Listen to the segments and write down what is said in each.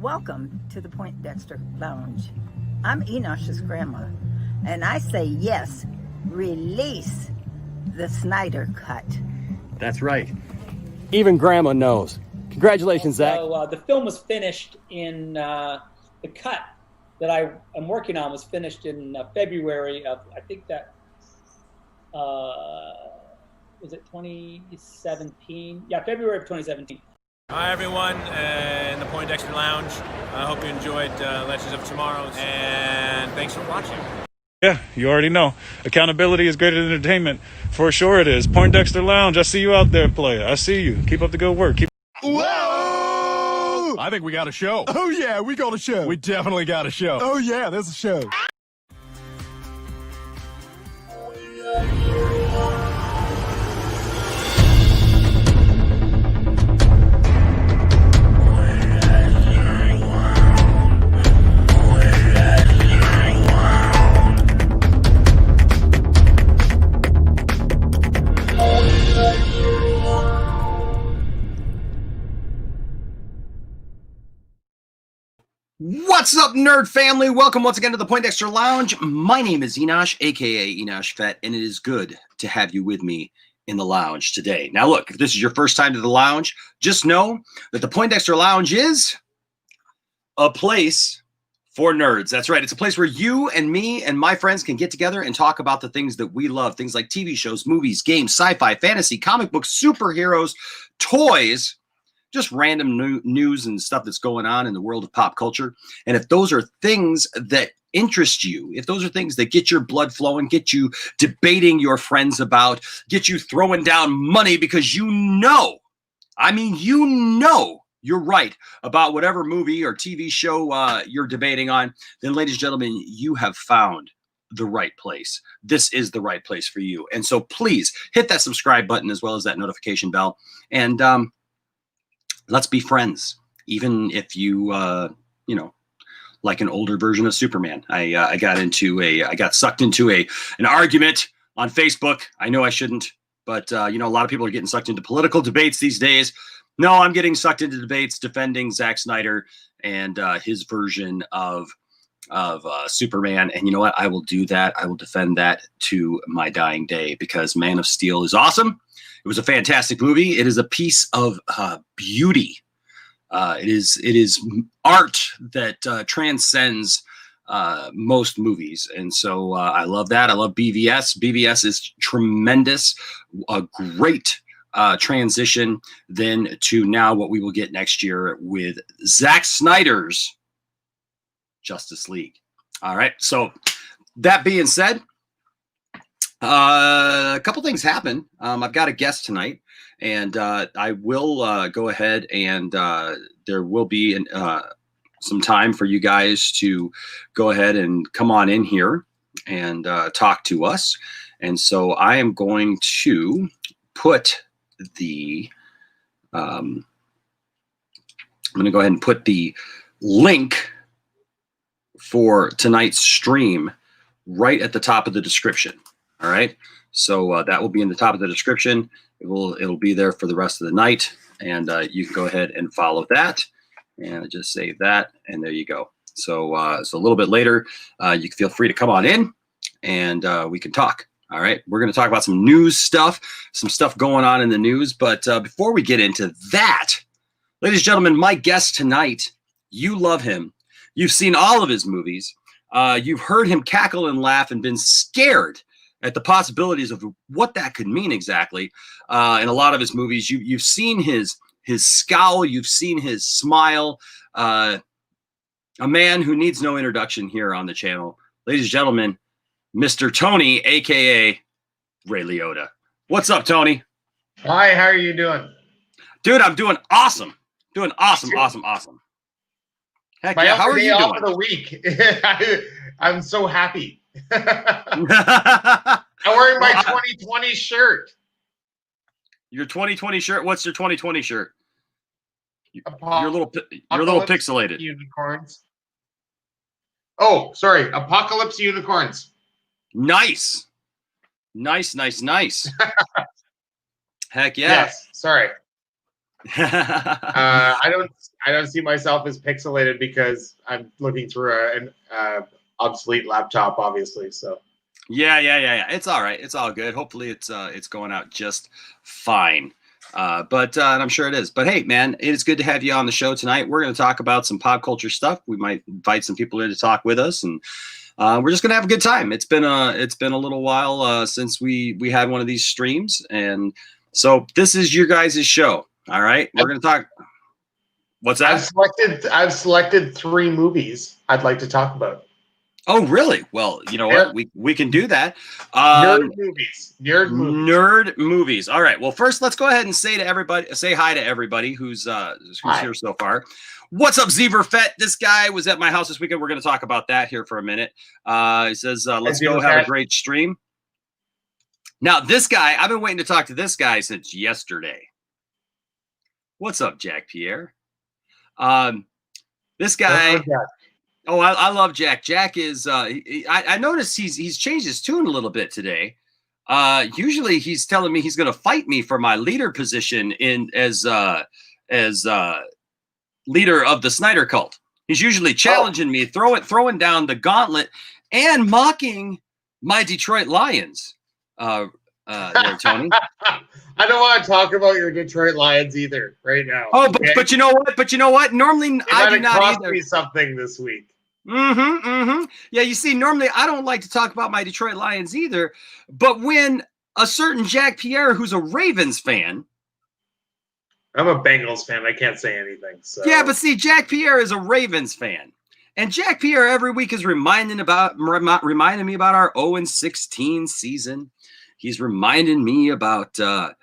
Welcome to the Poindexter Lounge. I'm Enosh's grandma, and I say yes, release the Snyder Cut. That's right. Even grandma knows. Congratulations, Zach. So the film was finished in, the cut that I am working on was finished in February of, I think that, was it 2017? Yeah, February of 2017. Hi everyone in the Poindexter Lounge. I hope you enjoyed Legends of Tomorrow, and thanks for watching. Yeah, you already know. Accountability is greater than entertainment. For sure it is. Poindexter Lounge, I see you out there, player. I see you. Keep up the good work. Whoa! I think we got a show. Oh yeah, we got a show. We definitely got a show. Oh yeah, there's a show. What's up, nerd family? Welcome once again to the Poindexter Lounge. My name is Enosh, aka Enosh Fett, and it is good to have you with me in the lounge today. Now, look, if this is your first time to the lounge, just know that the Poindexter Lounge is a place for nerds. That's right. It's a place where you and me and my friends can get together and talk about the things that we love. Things like TV shows, movies, games, sci-fi, fantasy, comic books, superheroes, toys, just random news and stuff that's going on in the world of pop culture. And if those are things that interest you, if those are things that get your blood flowing, get you debating your friends about, get you throwing down money because you know you're right about whatever movie or TV show you're debating on, then ladies and gentlemen, you have found the right place. This is the right place for you. And so please hit that subscribe button as well as that notification bell. And let's be friends, even if you, like an older version of Superman. I got sucked into an argument on Facebook. I know I shouldn't, but a lot of people are getting sucked into political debates these days. No, I'm getting sucked into debates defending Zack Snyder and his version of Superman. And you know what? I will do that. I will defend that to my dying day because Man of Steel is awesome. It was a fantastic movie. It is a piece of beauty. It is art that transcends most movies. And so I love that. I love BVS. BVS is tremendous. A great transition then to now what we will get next year with Zack Snyder's Justice League. All right. So that being said, a couple things happen. I've got a guest tonight, and I will go ahead and there will be some time for you guys to go ahead and come on in here and talk to us. And so I am going to put the I'm going to go ahead and put the link for tonight's stream right at the top of the description. All right, so that will be in the top of the description. It'll be there for the rest of the night, and you can go ahead and follow that, and just save that, and there you go. So so a little bit later, you can feel free to come on in, and we can talk. All right, we're going to talk about some news stuff, some stuff going on in the news. But before we get into that, ladies and gentlemen, my guest tonight, you love him. You've seen all of his movies. You've heard him cackle and laugh and been scared at the possibilities of what that could mean exactly. In a lot of his movies, you've seen his scowl, you've seen his smile. A man who needs no introduction here on the channel. Ladies and gentlemen, Mr. Tony, aka Ray Liotta. What's up, Tony? Hi, how are you doing? Dude, I'm doing awesome. Awesome. Heck yeah, how are you doing? Off of the week. I'm so happy. I'm wearing my 2020 shirt. Your 2020 shirt? What's your 2020 shirt? You're a little pixelated. Unicorns. Oh, sorry. Apocalypse Unicorns. Nice. Heck yeah. Yes. Sorry. I don't see myself as pixelated because I'm looking through an obsolete laptop, obviously. So Yeah. It's all right. It's all good. Hopefully it's going out just fine. But I'm sure it is. But hey, man, it is good to have you on the show tonight. We're going to talk about some pop culture stuff. We might invite some people in to talk with us, and we're just going to have a good time. It's been a little while since we had one of these streams, and so this is your guys' show. All right, we're going to talk. What's that? I've selected 3 movies I'd like to talk about. Oh, really? Well, you know what? We can do that. Nerd movies. Nerd movies. All right. Well, first, let's go ahead and say hi to everybody who's here so far. What's up, Zeroh Fett? This guy was at my house this weekend. We're going to talk about that here for a minute. He says, let's go have a great stream. Now, this guy, I've been waiting to talk to this guy since yesterday. What's up, Jack Pierre? This guy. Oh, I love Jack. Jack is. I noticed he's changed his tune a little bit today. Usually, he's telling me he's going to fight me for my leader position as leader of the Snyder cult. He's usually challenging me, throwing down the gauntlet, and mocking my Detroit Lions. There, Tony. I don't want to talk about your Detroit Lions either right now. Oh, but you know what? Normally I do not cost either. Me something this week. Yeah, you see, normally I don't like to talk about my Detroit Lions either. But when a certain Jack Pierre, who's a Ravens fan, I'm a Bengals fan. I can't say anything. So. Yeah, but see, Jack Pierre is a Ravens fan, and Jack Pierre every week is reminding me about our 0-16 season. He's reminding me about the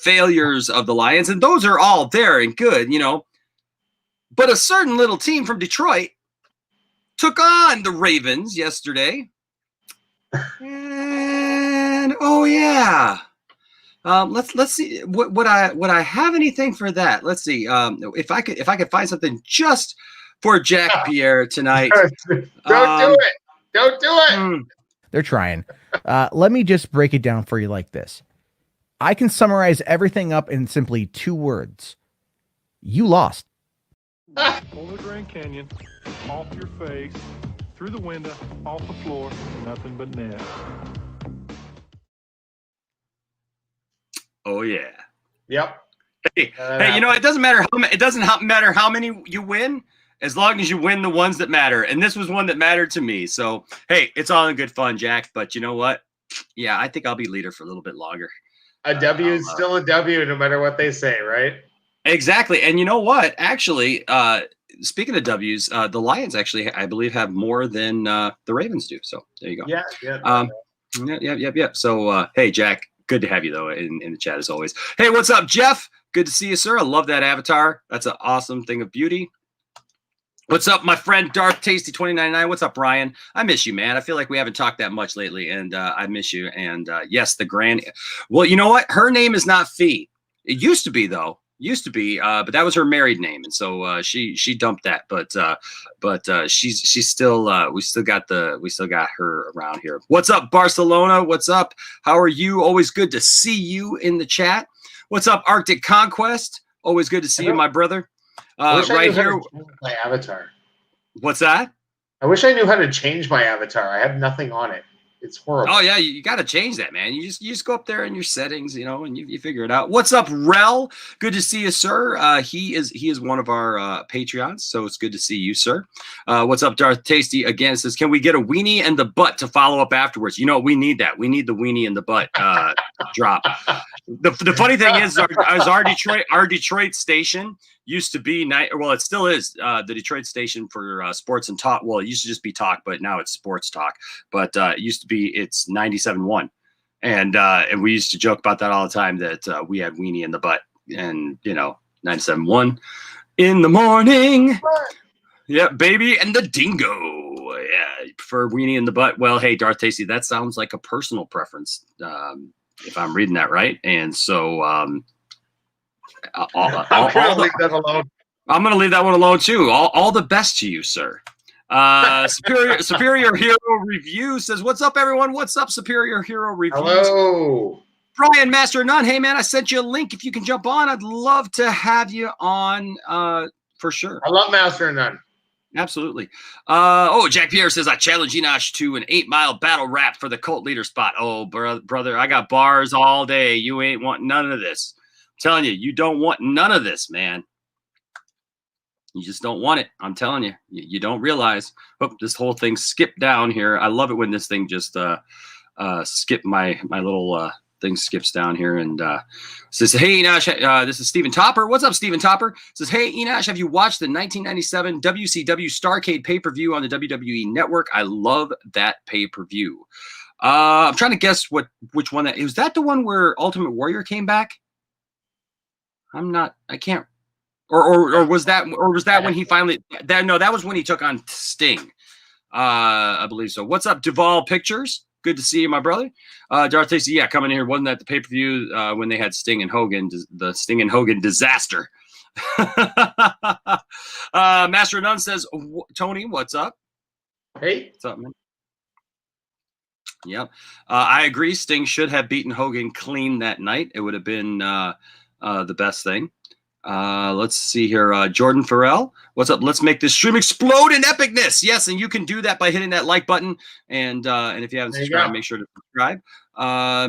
failures of the Lions, and those are all there and good, But a certain little team from Detroit took on the Ravens yesterday, and oh yeah, let's see would I have anything for that? Let's see if I could find something just for Jack Pierre tonight. Don't do it. They're trying. Let me just break it down for you like this. I can summarize everything up in simply 2 words. You lost. Over the Grand Canyon, off your face, through the window, off the floor, nothing but net. Oh yeah. Yep. Hey, it doesn't matter how many you win, as long as you win the ones that matter. And this was one that mattered to me. So hey, it's all in good fun, Jack. But you know what? Yeah, I think I'll be leader for a little bit longer. A W is still a W, no matter what they say, right? Exactly. And you know what? Actually, speaking of W's, the Lions actually, I believe, have more than the Ravens do. So there you go. Yeah. Yeah. So, hey, Jack, good to have you, though, in the chat as always. Hey, what's up, Jeff? Good to see you, sir. I love that avatar. That's an awesome thing of beauty. What's up, my friend Darth Tasty 2099? What's up, Ryan? I miss you, man. I feel like we haven't talked that much lately, and I miss you. And yes, the grand. Well, you know what? Her name is not Fee. It used to be, though. But that was her married name, and so she dumped that. But she's still we still got her around here. What's up, Barcelona? What's up? How are you? Always good to see you in the chat. What's up, Arctic Conquest? Always good to see you, my brother. Right here, my avatar. What's that? I wish I knew how to change my avatar. I have nothing on it. It's horrible. Oh yeah, you got to change that, man. You just go up there in your settings, and you figure it out. What's up, Rel? Good to see you, sir. He is one of our Patreons, so it's good to see you, sir. What's up, Darth Tasty? Again, says, can we get a weenie and the butt to follow up afterwards? We need that. We need the weenie and the butt drop. The funny thing is our Detroit station used to be it still is the Detroit station for sports and talk. Well, it used to just be talk, but now it's sports talk. But it used to be it's 97.1, and we used to joke about that all the time that we had weenie in the butt, and 97.1 in the morning. Yeah, baby, and the dingo. Yeah, you prefer weenie in the butt. Well, hey, Darth Tasty, that sounds like a personal preference, if I'm reading that right. And so I'm going to leave that alone. I'm going to leave that one alone too. All the best to you, sir. Superior Hero Review says, "What's up, everyone? What's up, Superior Hero Review?" Hello. Brian Master of None. Hey man, I sent you a link. If you can jump on, I'd love to have you on for sure. I love Master of None. Absolutely. Jack Pierre says, I challenge Enosh to an 8-mile battle rap for the cult leader spot. Oh, brother, I got bars all day. You ain't want none of this. I'm telling you, you don't want none of this, man. You just don't want it. I'm telling you, you don't realize. Oh, this whole thing skipped down here. I love it when this thing just skip my little thing skips down here and says, hey, Enosh, this is Stephen Topper. What's up, Stephen Topper? Says, hey, Enosh, have you watched the 1997 WCW Starrcade pay-per-view on the WWE Network? I love that pay-per-view. I'm trying to guess which one that was. That the one where Ultimate Warrior came back? I can't. Or was that when he finally that was when he took on Sting. I believe so. What's up, Duval Pictures? Good to see you, my brother. Darth Stacy, yeah, coming in here. Wasn't that the pay-per-view when they had Sting and Hogan, the Sting and Hogan disaster? Master of None says, Tony, what's up? Hey. What's up, man? Yep. I agree. Sting should have beaten Hogan clean that night. It would have been the best thing. Let's see here. Jordan Farrell, what's up? Let's make this stream explode in epicness. Yes, and you can do that by hitting that like button. And if you haven't subscribed, make sure to subscribe.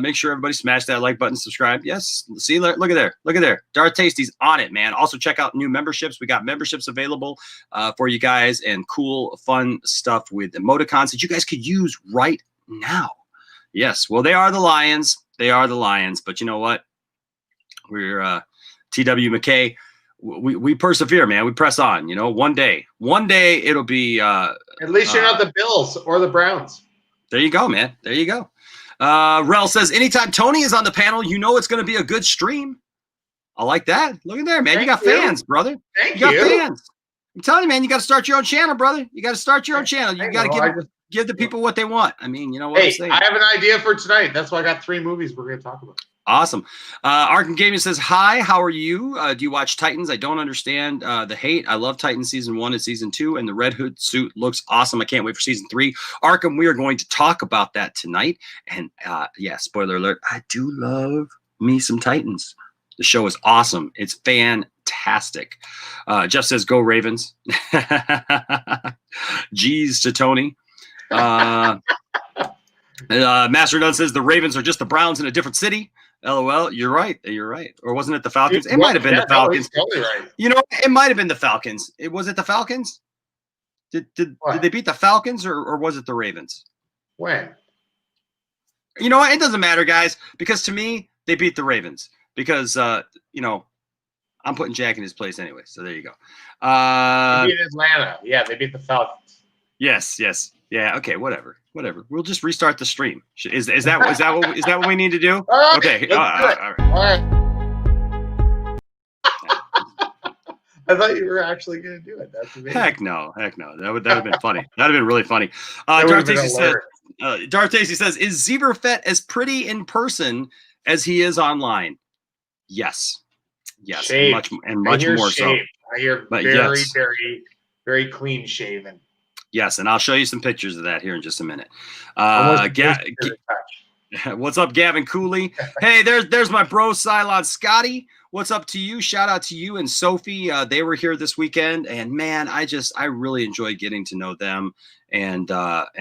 Make sure everybody smash that like button, subscribe. Yes. See, look at there. Look at there. Darth Tasty's on it, man. Also check out new memberships. We got memberships available for you guys and cool, fun stuff with emoticons that you guys could use right now. Yes. Well, they are the Lions. They are the Lions. But you know what? We're TW McKay, we persevere, man. We press on. You know, one day it'll be. At least you're not the Bills or the Browns. There you go, man. There you go. Rel says, anytime Tony is on the panel, you know it's going to be a good stream. I like that. Look at there, man. You got fans, brother. Thank you. Got fans. I'm telling you, man. You got to start your own channel, brother. You got to start your own channel. You got to give the people what they want. I mean, you know what I'm saying. I have an idea for tonight. That's why I got 3 movies we're going to talk about. Awesome. Arkham Gaming says, hi, how are you? Do you watch Titans? I don't understand the hate. I love Titans season 1 and season 2, and the Red Hood suit looks awesome. I can't wait for season 3. Arkham, we are going to talk about that tonight. And yeah, spoiler alert, I do love me some Titans. The show is awesome. It's fantastic. Jeff says, go Ravens. G's to Tony. Master Dunn says the Ravens are just the Browns in a different city. LOL. You're right. You're right. Or wasn't it the Falcons? It might have been the Falcons. Totally right. You know, it might have been the Falcons. Was it the Falcons? Did they beat the Falcons or was it the Ravens? When? You know what? It doesn't matter, guys, because to me, they beat the Ravens because, you know, I'm putting Jack in his place anyway. So there you go. They beat Atlanta. Yeah, they beat the Falcons. Yes. Yeah. Okay. Whatever. We'll just restart the stream. Is that what we need to do? Okay. All right. I thought you were actually going to do it. That's amazing. Heck no. That would have been funny. That would have been really funny. Darth Stacy says, is Zever Fett as pretty in person as he is online? Yes. Shaved. much more shaved. so. I hear very clean shaven. Yes, and I'll show you some pictures of that here in just a minute. What's up, Gavin Cooley? Hey, there's my bro Cylon Scotty. What's up to you? Shout out to you and Sophie. They were here this weekend, and man, I really enjoyed getting to know them and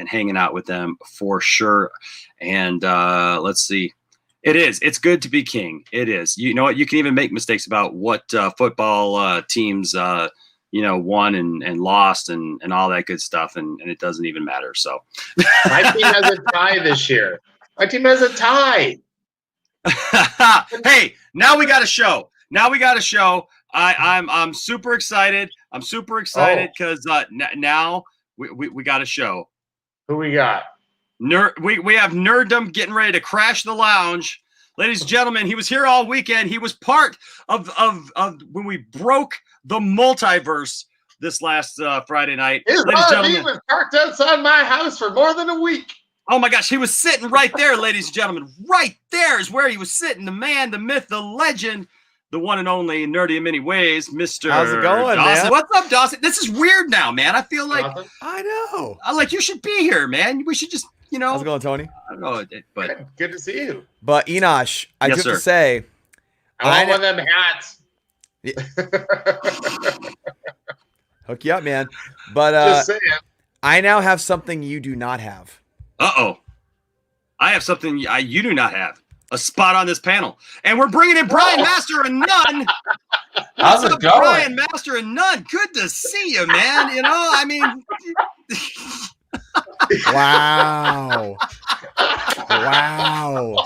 hanging out with them for sure. And let's see. It's good to be king. It is. You know what? You can even make mistakes about what football teams won and lost and all that good stuff, and it doesn't even matter. So my team has a tie this year. My team has a tie. Hey, now we got a show. I'm super excited. Because now we got a show. Who we got? We have Nerddom getting ready to crash the lounge. Ladies and gentlemen, he was here all weekend. He was part of when we broke the multiverse this last Friday night. He was parked outside my house for more than a week. Oh my gosh, he was sitting right there, ladies and gentlemen. Right there is where he was sitting. The man, the myth, the legend, the one and only nerdy in many ways, Mr. How's it going, Dawson. man? What's up, Dawson? This is weird now, man. I feel like I know. you should be here, man. We should just, you know, How's it going, Tony? I don't know, but Good to see you. But Enosh, I Yes, do have sir. to say, I want one of them hats. hook you up, man. But Just saying. I now have something you do not have. Uh-oh. I have something you do not have. A spot on this panel. And we're bringing in Brian Master and None. How's it going? Brian Master and None. Good to see you, man. You know, I mean... Wow. Wow.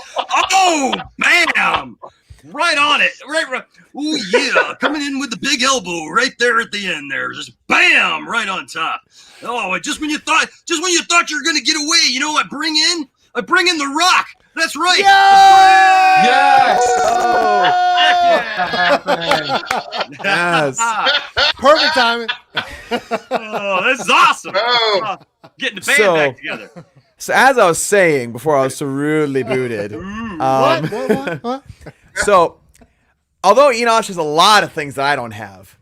Oh, bam! Right on it. Right. Oh, yeah. Coming in with the big elbow right there at the end there. Just bam! Right on top. Oh, and just when you thought you were going to get away, you know what I bring in? I bring in The Rock. That's right. Yes! Yes. Perfect timing. Oh, this is awesome. Oh. Getting the band back together. So as I was saying before I was so rudely booted, What? so although Enosh has a lot of things that I don't have,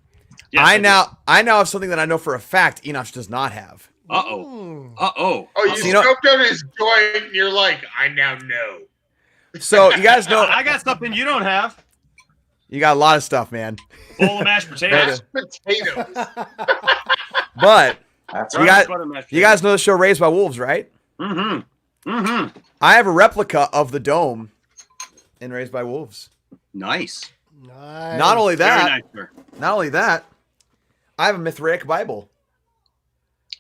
Yes, I now have something that I know for a fact Enosh does not have. Uh-oh. Uh-oh. Oh, you scoped out his joint and you're like, I now know. So you guys know I got something you don't have. you got a lot of stuff, man. Bowl of mashed potatoes. Potatoes. But That's you right. guys know the show Raised by Wolves, right? Mm-hmm. Mm-hmm. I have a replica of the dome in Raised by Wolves. Nice. Nice. Not only Very that, nice, sir. I have a Mithraic Bible.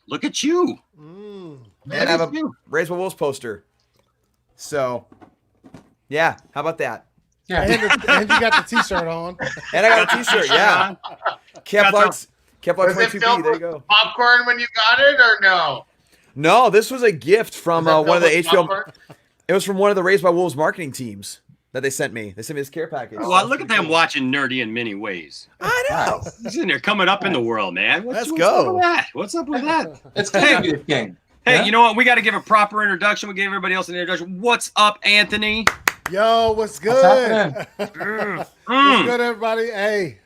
Look at you. And I have a Raised by Wolves poster. So, yeah, how about that? Yeah. And you got the T-shirt on. And I got a T-shirt, yeah. Kevlar Was it 22B, filled there you with go. popcorn when you got it or no? No, this was a gift from Was that one of the filled with HBO. popcorn? It was from one of the Raised by Wolves marketing teams that they sent me. They sent me this care package. Well, look at them watching nerdy in many ways. I know. He's in there coming up in the world, man. What's go. up with that? What's up with that? It's good to be the king. Hey, Yeah? you know what? We got to give a proper introduction. We gave everybody else an introduction. What's up, Anthony? Yo, what's good? What's happening? What's good, everybody? Hey,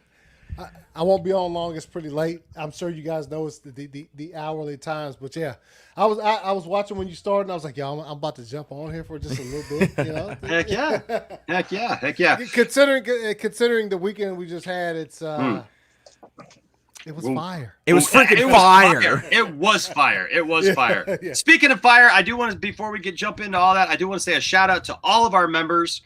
I won't be on long. It's pretty late. I'm sure you guys know it's the hourly times, but yeah, I was watching when you started, and I was like, yo, I'm about to jump on here for just a little bit. You know? Heck yeah, heck yeah, heck yeah. Considering the weekend we just had, it's it was fire. It was freaking fire. It was fire. It was fire. Yeah. Speaking of fire, I do want to, before we jump into all that, I do want to say a shout out to all of our members.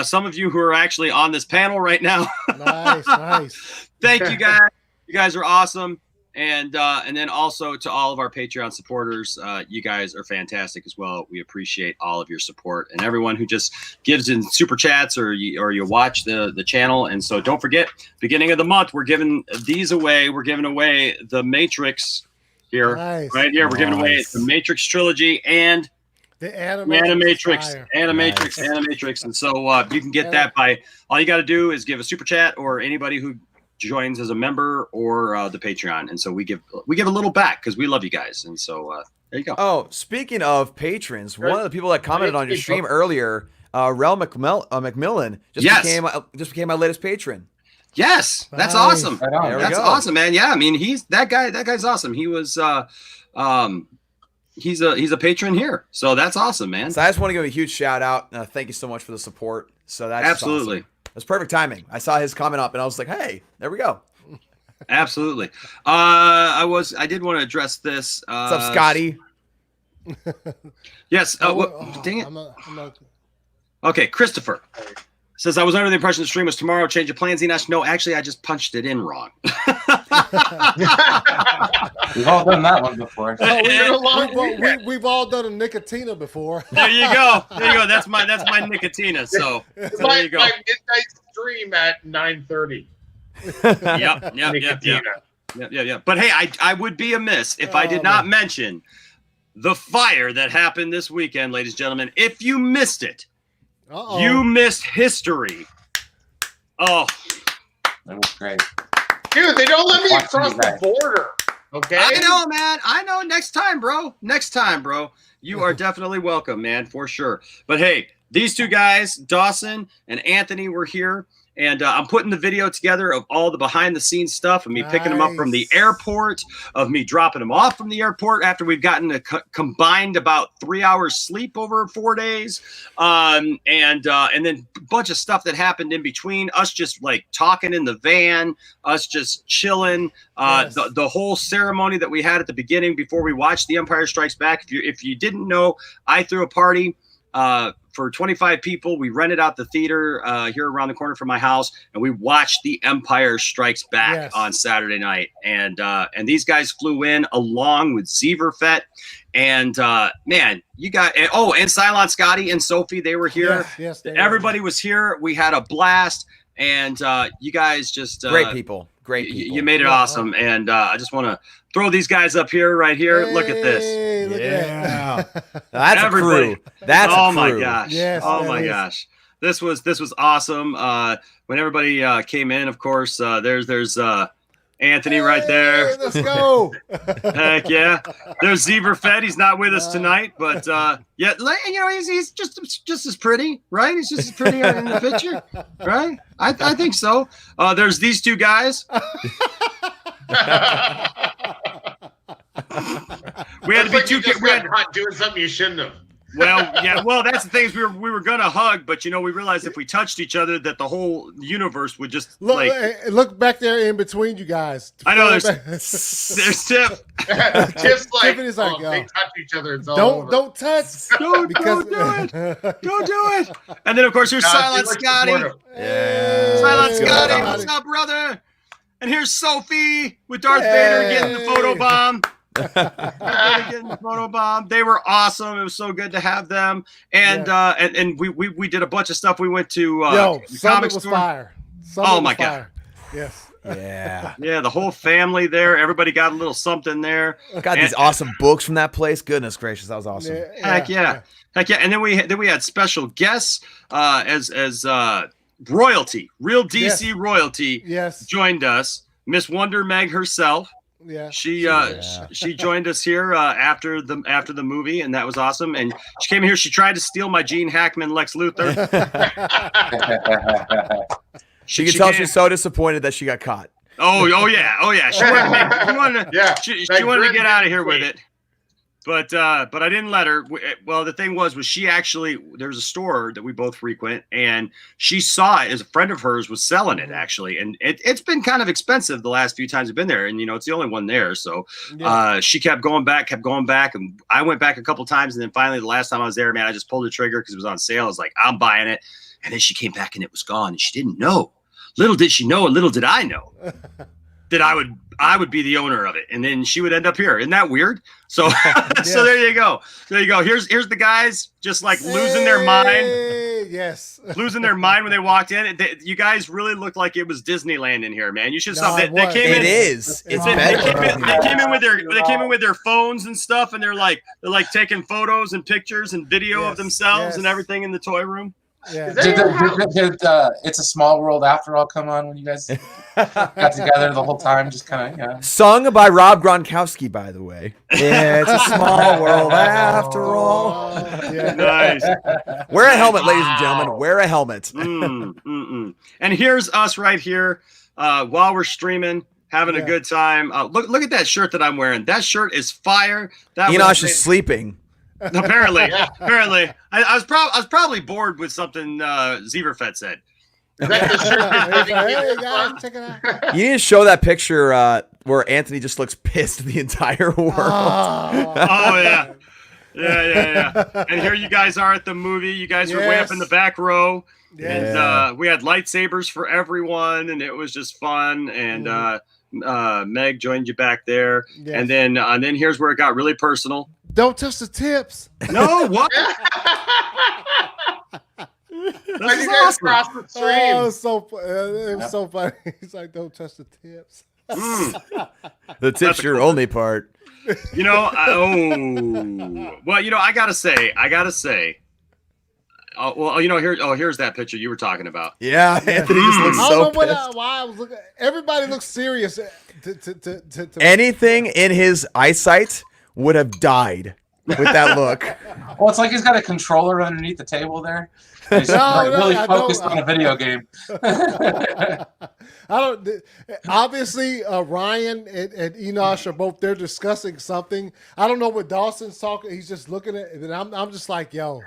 Some of you who are actually on this panel right now. Nice. Thank you guys. You guys are awesome. And then also to all of our Patreon supporters, you guys are fantastic as well. We appreciate all of your support and everyone who just gives in super chats or you watch the channel. And so don't forget, beginning of the month, we're giving these away. We're giving away the Matrix here, right here. We're giving away the Matrix trilogy and the Animatrix. And so you can get that by, all you got to do is give a super chat, or anybody who joins as a member or the Patreon. And so we give a little back because we love you guys. And so there you go. Oh, speaking of patrons, one of the people that commented on your stream earlier, Rel McMillan, just became my latest patron. Yes, that's awesome. That's awesome, man. Yeah, I mean, that guy's awesome. He was he's a patron here, so that's awesome, man. So I just want to give a huge shout out. Thank you so much for the support. So that's absolutely awesome. That's perfect timing. I saw his comment up and I was like, hey, there we go. Absolutely. I did want to address this. What's up, Scotty? Yes. Dang it. I'm not... Okay, Christopher says, I was under the impression the stream was tomorrow. Change of plans, Enosh. No, actually, I just punched it in wrong. We've all done that one before. We've all done a Nicotina before. There you go. That's my Nicotina. So there you go. My midnight stream at 9:30. Yep. But hey, I would be amiss if I did not mention the fire that happened this weekend, ladies and gentlemen. If you missed it, you missed history. Oh, that was great. Dude, they don't let me across the border. Okay. I know, man. I know. Next time, bro. You are definitely welcome, man, for sure. But hey, these two guys, Dawson and Anthony, were here, And I'm putting the video together of all the behind the scenes stuff of me picking them up from the airport, of me dropping them off from the airport after we've gotten a combined about 3 hours sleep over 4 days. And then a bunch of stuff that happened in between, us just like talking in the van, us just chilling, the whole ceremony that we had at the beginning before we watched The Empire Strikes Back. If you didn't know, I threw a party for 25 people. We rented out the theater here around the corner from my house, and we watched The Empire Strikes Back on Saturday night. And these guys flew in along with Zeverfett. And man, you got and Cylon, Scotty, and Sophie, they were here. Yes, everybody was here. We had a blast, and you guys just great people. Great people. You made it awesome. And I just want to throw these guys up here, right here. Look at this. Look at that. That's everybody. A crew. That's oh a crew. My gosh. Yes, oh my gosh. This was awesome. When everybody came in, of course, there's Anthony right there. Let's go. Heck yeah. There's Zeverfett. He's not with us tonight, but yeah, you know, he's just as pretty, right? He's just as pretty in the picture, right? I think so. There's these two guys. We had to be doing something you shouldn't have. Well, yeah. Well, that's the thing is we were gonna hug, but you know, we realized if we touched each other, that the whole universe would just look back there in between you guys. I know there's Tip. Tip's like, Tiffany's like, they touch each other. It's all over. Don't touch. Don't do it. Don't do it. And then of course here's Silent Scotty. Yeah. Silent Scotty, what's up, brother? And here's Sophie with Darth Vader getting the photo bomb. They were awesome. It was so good to have them, and we did a bunch of stuff. We went to the comic store. Fire. Oh my god! Yes. Yeah, the whole family there. Everybody got a little something there. Got these awesome books from that place. Goodness gracious, that was awesome. Heck yeah. And then we had special guests as royalty, real DC royalty. Yes, joined us. Miss Wonder Meg herself. Yeah, she joined us here after the movie, and that was awesome. And she came here. She tried to steal my Gene Hackman Lex Luthor. She could tell she's so disappointed that she got caught. Oh yeah. She wanted to get out of here with it. But I didn't let her. Well, the thing was she actually, there's a store that we both frequent, and she saw it as a friend of hers was selling it actually, and it's been kind of expensive the last few times I've been there, and you know it's the only one there, so she kept going back, and I went back a couple times, and then finally the last time I was there, man, I just pulled the trigger because it was on sale. I was like, I'm buying it, and then she came back and it was gone, and she didn't know. Little did she know, and little did I know. That I would be the owner of it, and then she would end up here. Isn't that weird? So, so there you go. Here's the guys just like losing their mind. Yes, losing their mind when they walked in. You guys really looked like it was Disneyland in here, man. You should stop. They came in. It is. It's they came in with their phones and stuff, and they're like taking photos and pictures and video of themselves and everything in the toy room. Yeah. Did It's a Small World After All come on when you guys got together the whole time? Just kind of, Sung by Rob Gronkowski, by the way. It's a small world after all. Nice. Wear a helmet, ladies and gentlemen. Wear a helmet. And here's us right here while we're streaming, having a good time. Look at that shirt that I'm wearing. That shirt is fire. Enosh is sleeping. Apparently. I was probably bored with something Zeverfett said. Is that the shirt? Hey guys, check it out. You need to show that picture where Anthony just looks pissed the entire world. Oh yeah. And here you guys are at the movie. You guys were way up in the back row. And we had lightsabers for everyone, and it was just fun. And Meg joined you back there. And then here's where it got really personal. Don't touch the tips. No, what? That's you guys cross the stream. Oh, it was so funny. He's like, don't touch the tips. The tips your only part. You know, I gotta say. Here's that picture you were talking about. Yeah, Anthony just looks so pissed. Why I was looking. Everybody looks serious. Anything in his eyesight would have died with that look. Well, it's like he's got a controller underneath the table there. He's really focused on a video game. I don't. Obviously, Ryan and Enosh are both there discussing something. I don't know what Dawson's talking. He's just looking at it, and I'm just like, yo,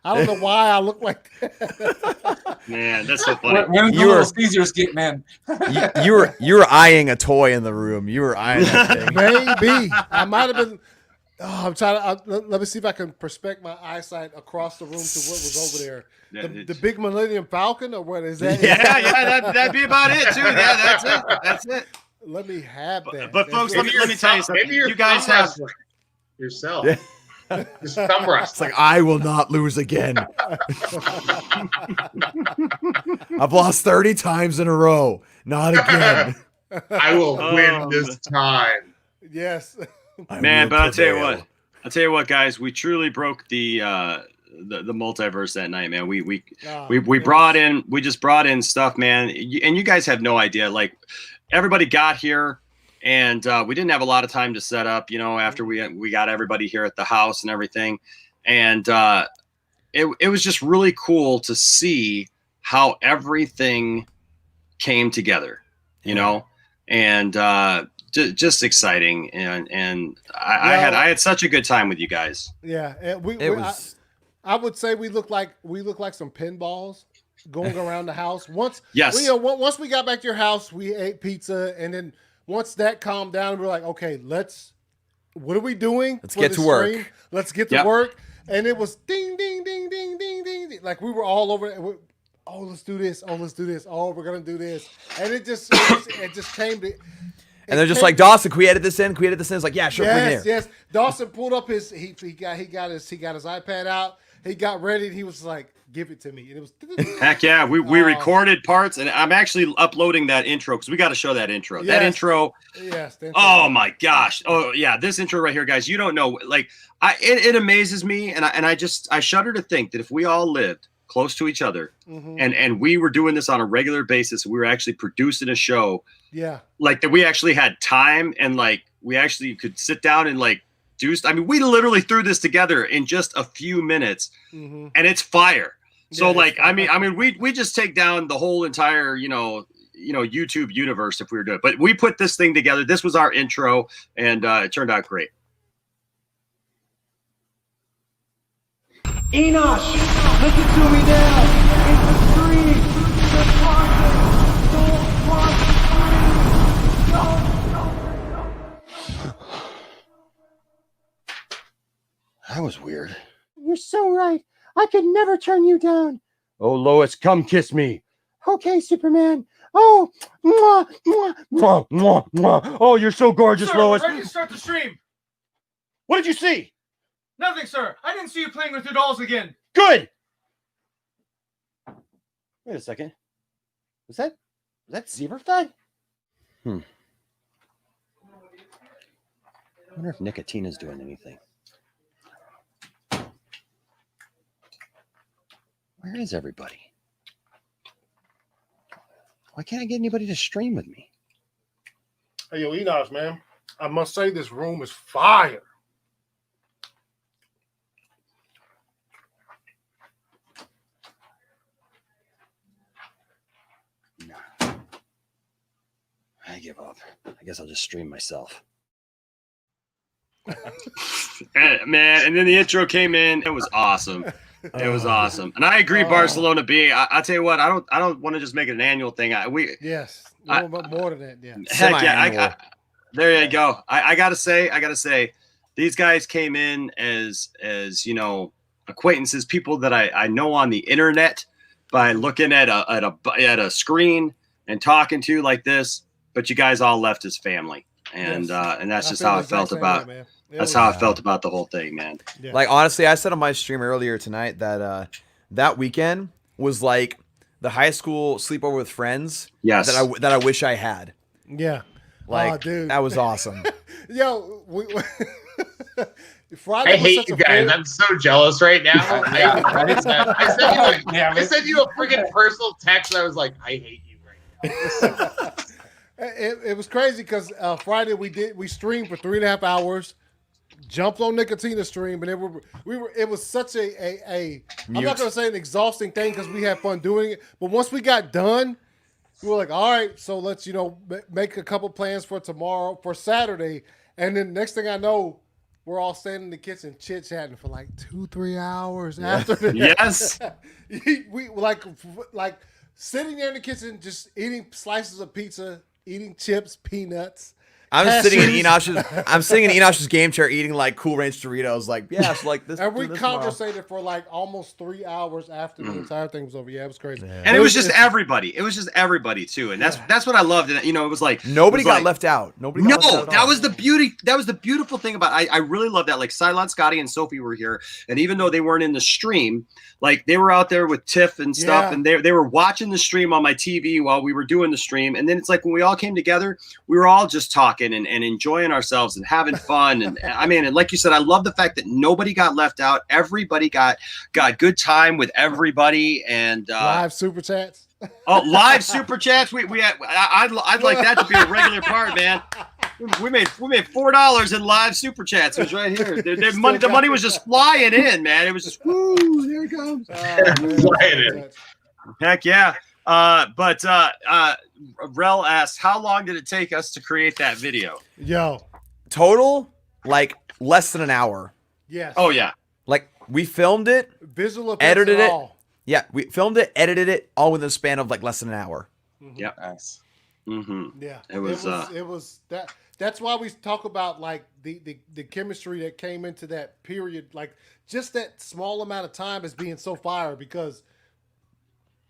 I don't know why I look like that. Man, that's so funny. When the little Caesars get man. You were eyeing a toy in the room. You were eyeing that thing. Maybe I might have been. Oh, I'm trying to. Let me see if I can perspect my eyesight across the room to what was over there. The big Millennium Falcon, or what is that? Yeah, that'd be about it too. Yeah, that's it. Let me have that. But folks, let me tell you something. Maybe you're You guys have yourself. Just thumb It's wrestling. like, I will not lose again. I've lost 30 times in a row. Not again. I will win this time. Yes. Man, but I'll tell you what, guys, we truly broke the multiverse that night, man. We just brought in stuff, man, and you guys have no idea. Like, everybody got here, and we didn't have a lot of time to set up, after we got everybody here at the house and everything, and it was just really cool to see how everything came together, and just exciting, and I had such a good time with you guys. Yeah, I would say we look like some pinballs going around the house. Once we got back to your house, we ate pizza, and then once that calmed down, we're like, okay, what are we doing? Let's get to work. Let's get to work. And it was ding, ding, ding, ding, ding, ding, ding. Like we were all over it. Oh, let's do this. Oh, let's do this. Oh, we're gonna do this. And it just came to. And they're just like, Dawson, can we edit this in? Can we edit this in? It's like, yeah, sure. Yes. Dawson pulled up his he got his iPad out. He got ready, and he was like, give it to me. And it was heck yeah. We recorded parts, and I'm actually uploading that intro because we got to show that intro. That intro. Yes. Oh my gosh. Oh yeah, this intro right here, guys. You don't know, like, it amazes me, and I shudder to think that if we all lived close to each other, and we were doing this on a regular basis, we were actually producing a show. Yeah. Like that, we actually had time, and like we actually could sit down and like do. I mean, we literally threw this together in just a few minutes, and it's fire. So like, I mean, we just take down the whole entire, YouTube universe if we were doing it. But we put this thing together. This was our intro, and it turned out great. Enosh, listen to me now. It's a dream. The process. Don't watch. That was weird. You're so right. I could never turn you down. Oh, Lois, come kiss me. Okay, Superman. Oh, mwah, mwah, Mwah, mwah, mwah. Oh, you're so gorgeous, Sir, Lois. we're ready to start the stream. What did you see? Nothing, sir. I didn't see you playing with your dolls again. Good. Wait a second. Was that Zeroh thud? I wonder if Nicotina's doing anything. Where is everybody? Why can't I get anybody to stream with me? Hey, yo, Enosh, man. I must say this room is fire. Nah. I give up. I guess I'll just stream myself. Man, and then the intro came in. It was awesome. It was awesome, and I agree. Barcelona B. I tell you what, I don't want to just make it an annual thing. More than that. Yeah. Heck yeah. There you go. I gotta say, these guys came in as acquaintances, people that I know on the internet by looking at a screen and talking to like this. But you guys all left as family, and that's just how I felt about. That's how I felt about the whole thing, man. Yeah. Like, honestly, I said on my stream earlier tonight that that weekend was like the high school sleepover with friends. Yes. That I wish I had. Yeah. Like, dude. that was awesome. Yo, Friday. I hate you guys. I'm so jealous right now. I sent you a freaking personal text. I was like, I hate you right now. It was crazy because Friday we streamed for 3.5 hours. jumped on Nicotina's stream, and it was such a I'm not gonna say an exhausting thing because we had fun doing it, but once we got done, we were like, all right, so let's make a couple plans for tomorrow, for Saturday, and then next thing I know, we're all standing in the kitchen chit chatting for like 2-3 hours after that. Yes. we like sitting there in the kitchen just eating slices of pizza, eating chips, peanuts. I'm sitting in Enosh's game chair eating like Cool Ranch Doritos. Like, yeah, it's like this. And we this conversated for like almost 3 hours after the entire thing was over. Yeah, it was crazy. And it was just everybody. It was just everybody too, and that's what I loved. And it was like nobody got left out. Nobody. Got left out that was the beauty. That was the beautiful thing about. I really love that. Like Cylon, Scotty, and Sophie were here, and even though they weren't in the stream, like they were out there with Tiff and stuff, and they were watching the stream on my TV while we were doing the stream. And then it's like when we all came together, we were all just talking and enjoying ourselves and having fun. And I mean, and like you said, I love the fact that nobody got left out. Everybody got good time with everybody. And live super chats. Oh, live super chats. I'd like that to be a regular part, man. We made $4 in live super chats. It was right here. The money was just flying in, man. It was just woo, there it comes. Flying in. Heck yeah. But Rel asked, how long did it take us to create that video? Yo. Total, like less than an hour. Yes. Oh yeah. Like we filmed it, visual effects edited it. all. Yeah, we filmed it, edited it, all within a span of like less than an hour. Yep. Nice. Mm-hmm. Yeah. It was that. That's why we talk about like the chemistry that came into that period, like just that small amount of time as being so fire, because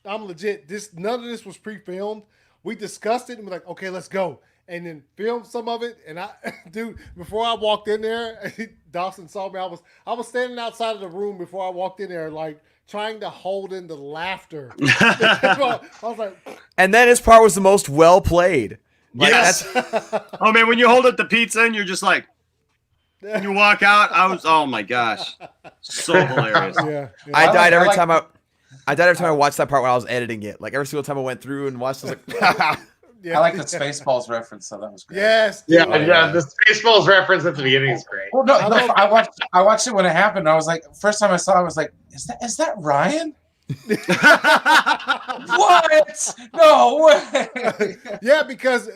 I'm legit. None of this was pre-filmed. We discussed it and we're like, okay, let's go. And then filmed some of it. And before I walked in there, Dawson saw me. I was standing outside of the room before I walked in there, like trying to hold in the laughter. I was like, and then his part was the most well played. Like, yes. Oh man, when you hold up the pizza and you're just like, and you walk out, oh my gosh, so hilarious. Yeah. I died every time I watched that part when I was editing it. Like every single time I went through and watched, I was like, I like the Spaceballs reference, so that was great. Yes. Yeah. The Spaceballs reference at the beginning is great. Well, no, I watched it when it happened. I was like, first time I saw it, I was like, is that Ryan? What? No way. Yeah, because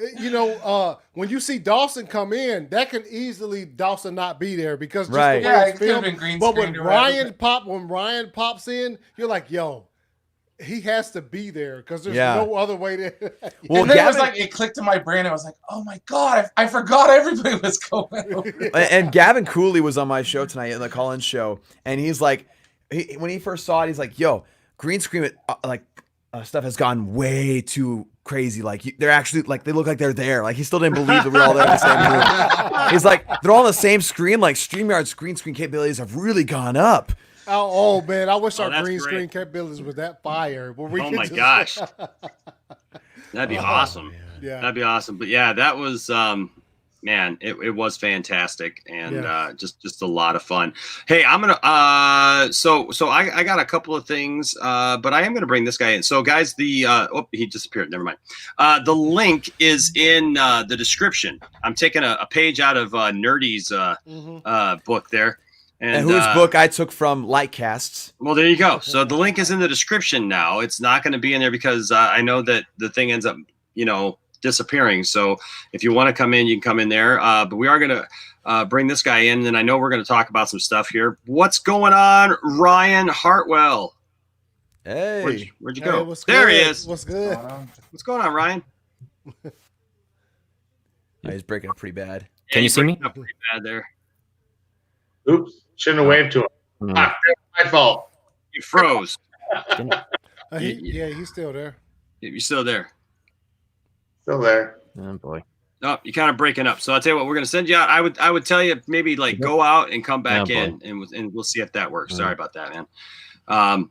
when you see Dawson come in, that can easily Dawson not be there because just right. the way it's filmed. Been green But when screened or Ryan pops in, you're like, yo, he has to be there because there's no other way to. Well, and then it was like it clicked in my brain. I was like, oh my god, I forgot everybody was going over. And Gavin Cooley was on my show tonight in the Collins show, and he's like, when he first saw it, he's like, yo, green screen stuff has gone way too crazy. Like they're actually like they look like they're there. Like he still didn't believe that we're all there in the same room. He's like they're all on the same screen. Like StreamYard's green screen capabilities have really gone up. Oh man, I wish our green screen capabilities was that fire. Oh my gosh, that'd be awesome. Yeah, that'd be awesome. But yeah, that was man, it was fantastic and just a lot of fun. Hey, I'm gonna so I got a couple of things, but I am gonna bring this guy in. So guys, he disappeared. Never mind. The link is in the description. I'm taking a page out of Nerdy's book there. And whose book I took from Lightcasts. Well, there you go. So the link is in the description now. It's not going to be in there because I know that the thing ends up, disappearing. So if you want to come in, you can come in there. But we are going to bring this guy in, and I know we're going to talk about some stuff here. What's going on, Ryan Hartwell? Hey, where'd you go? Hey, there good? he is. What's good? What's going on, Ryan? He's breaking up pretty bad. Yeah, Can you see me? Up pretty bad there. Oops, shouldn't have waved to him. Mm. That's my fault. You froze. He's still there. You're still there. Still there. Oh boy. No, you're kind of breaking up. So I'll tell you what, we're going to send you out. I would tell you maybe like go out and come back in, and we'll see if that works. Sorry about that, man. All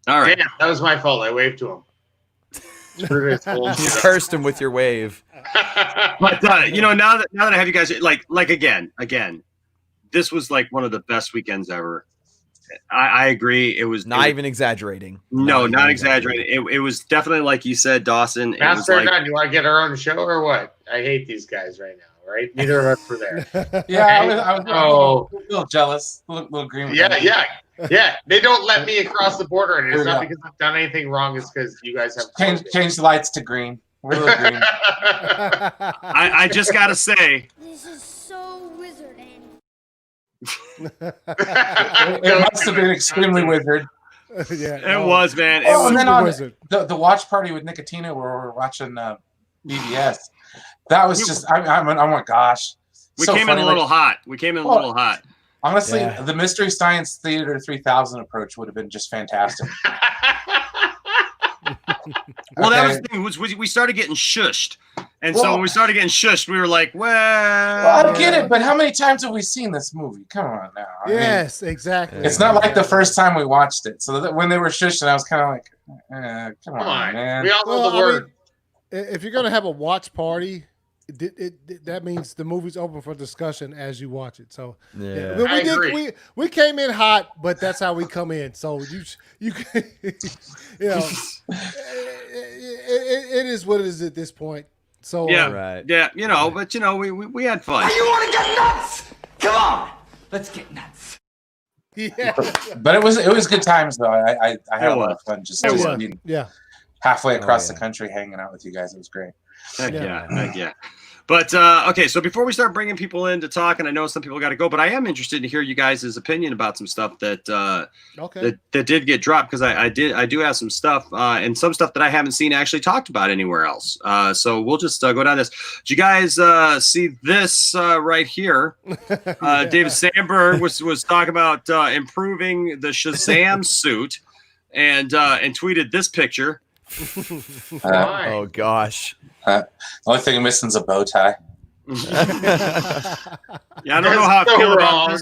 right. Damn, that was my fault. I waved to him. You cursed him with your wave. But now that I have you guys like again, this was like one of the best weekends ever. I agree. It was not even exaggerating. No, not exaggerating. It was definitely like you said, Dawson. Master Gun, you want to get our own show or what? I hate these guys right now. right? Neither of us were there. Yeah, I was Oh, a little jealous, a little green. With yeah, them. yeah. They don't let me across the border, and There it's we not go. because I've done anything wrong. It's because you guys have Change the lights to green. We're a little green. I just gotta say, This is so wizarding. It must have been extremely wizard. Yeah, it was, man. It Oh, was. and then on wizard. the watch party with Nicotina, where we're watching BBS, that was just. Oh my gosh. We So came funny, in a little hot. We came in a little hot. Honestly, Yeah. the Mystery Science Theater 3000 approach would have been just fantastic. Well, that was the thing. We started getting shushed, and so when we started getting shushed, we were like, Well, I get it, but how many times have we seen this movie? Come on now. I mean, Yes, exactly. it's not like the first time we watched it. So that when they were shushing, I was kind of like, come on, man. We all know Well, the I word. mean, if you're gonna have a watch party, that means the movie's open for discussion as you watch it. So Yeah. But I agree. we came in hot, but that's how we come in. So you you know, it is what it is at this point. So yeah, Right. yeah, but we had fun. You want to get nuts? Come on, let's get nuts. yeah, But it was good times though. I had a lot of fun just yeah, being yeah. halfway across yeah. the country hanging out with you guys. It was great. Heck Yeah. yeah, heck yeah. But okay, so before we start bringing people in to talk, and I know some people got to go, but I am interested to hear you guys' opinion about some stuff that Okay. that did get dropped, because I do have some stuff and some stuff that I haven't seen actually talked about anywhere else. So we'll just go down this. Did you guys see this right here? David Sandberg was talking about improving the Shazam suit, and tweeted this picture. Oh gosh. The only thing missing is a bow tie. Yeah, I don't know how I so feel wrong.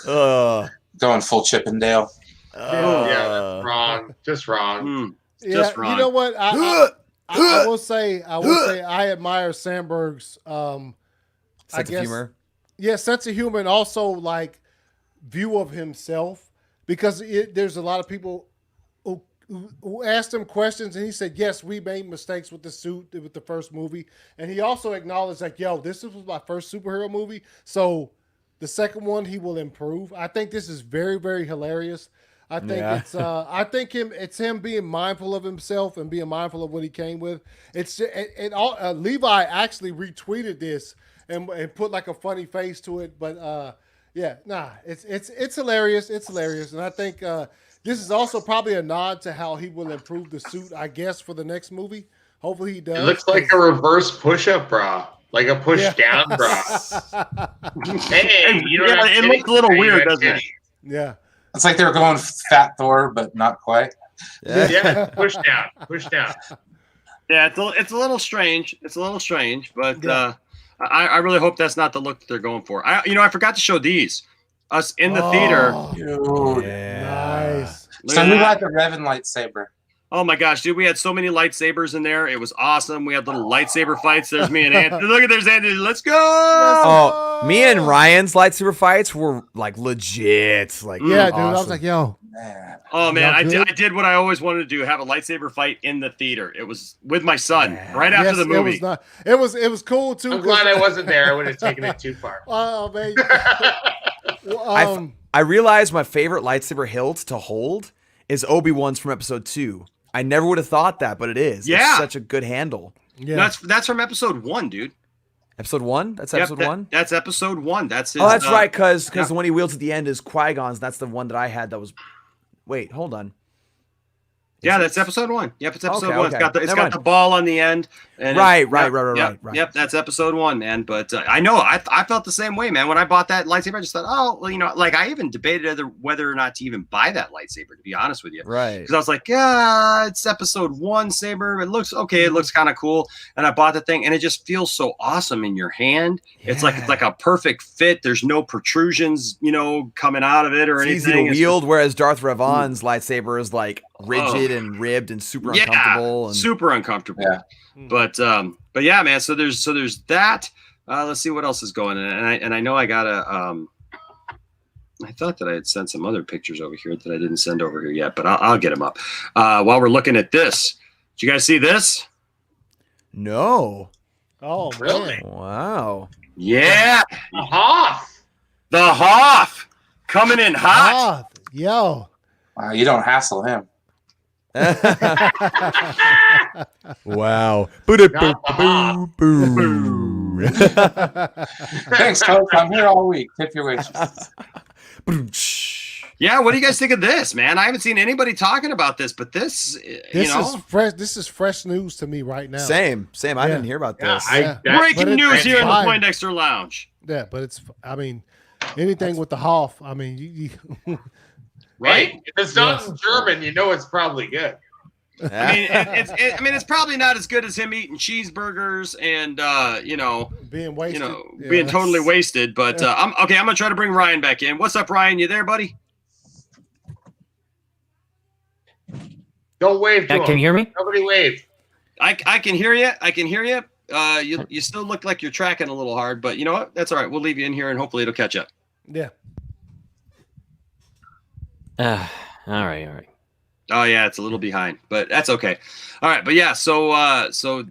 about this. Going full Chippendale. Yeah, that's wrong. Just wrong. Yeah, Just wrong. you know what? I will say I admire Sandberg's Sense of humor. Yeah, sense of humor, and also like view of himself, because there's a lot of people who asked him questions, and he said, yes, we made mistakes with the suit with the first movie. And he also acknowledged, like, yo, this was my first superhero movie, so the second one he will improve. I think this is very, very hilarious. I think it's him being mindful of himself and being mindful of what he came with. Levi actually retweeted this and put like a funny face to it, but it's hilarious. It's hilarious, and I think this is also probably a nod to how he will improve the suit, I guess, for the next movie. Hopefully he does. It looks like a reverse push-up bra, like a push-down bra. Hey, you don't have it titties, looks a little you weird, have doesn't it? titties. Yeah. It's like they were going Fat Thor, but not quite. Yeah, push down. Yeah, it's a little strange. It's a little strange, but I really hope that's not the look that they're going for. I forgot to show these. Us in the theater. Dude. Nice. So who had the Revan lightsaber? Oh my gosh, dude, we had so many lightsabers in there. It was awesome. We had little lightsaber fights. There's me and Anthony. Look, there's Anthony. Let's go. Oh, me and Ryan's lightsaber fights were like legit. Like, Yeah, dude. awesome. I was like, yo. Man. Oh man, I Y'all good? did what I always wanted to do, have a lightsaber fight in the theater. It was with my son right after the movie. It was cool too. I'm glad I wasn't there. I would have taken it too far. Oh man. I realized my favorite lightsaber hilt to hold is Obi-Wan's from episode 2. I never would have thought that, but it is. Yeah. It's such a good handle. Yeah. That's from episode 1, dude. Episode 1? That's Yep, episode 1? That's episode 1. That's his, Oh, that's right, because yeah. the one he wields at the end is Qui-Gon's. That's the one that I had that was... Wait, hold on. Yeah, that's episode 1. Yep, it's episode Okay, 1. okay. It's Never got mind. the ball on the end. And Right. Yep, that's episode 1, man. But I know I felt the same way, man. When I bought that lightsaber, I just thought, oh, well, like I even debated whether or not to even buy that lightsaber, to be honest with you. Right. Because I was like, yeah, it's episode 1 saber. It looks okay. It looks kind of cool. And I bought the thing, and it just feels so awesome in your hand. It's like a perfect fit. There's no protrusions, coming out of it or It's anything. easy to wield, whereas Darth Revan's lightsaber is like rigid and ribbed and super uncomfortable. And... super uncomfortable. Yeah. But yeah, man. So there's that. Let's see what else is going on. And I know I gotta. I thought that I had sent some other pictures over here that I didn't send over here yet, but I'll get them up. While we're looking at this, did you guys see this? No. Oh, Really? man. Wow. Yeah. The Hoff. The Hoff coming in hot. Yo. Wow, you don't hassle him. Wow. Thanks, folks. I'm here all week. Tip your waitress. Yeah, what do you guys think of this, man? I haven't seen anybody talking about this, but this, is fresh. This is fresh news to me right now. Same. I didn't hear about this. Breaking news here in the Poindexter Lounge. Yeah, but it's, I mean, anything with the Hoff, I mean, you right? If it's not in German, you know it's probably good. I mean, it's probably not as good as him eating cheeseburgers and being wasted, being totally wasted. But I'm gonna try to bring Ryan back in. What's up, Ryan? You there, buddy? Don't wave to him. Can you hear me? Nobody wave. I can hear you. I can hear you. You still look like you're tracking a little hard, but you know what? That's all right. We'll leave you in here, and hopefully it'll catch up. Yeah. All right. Oh yeah, it's a little behind, but that's okay. All right, but yeah, so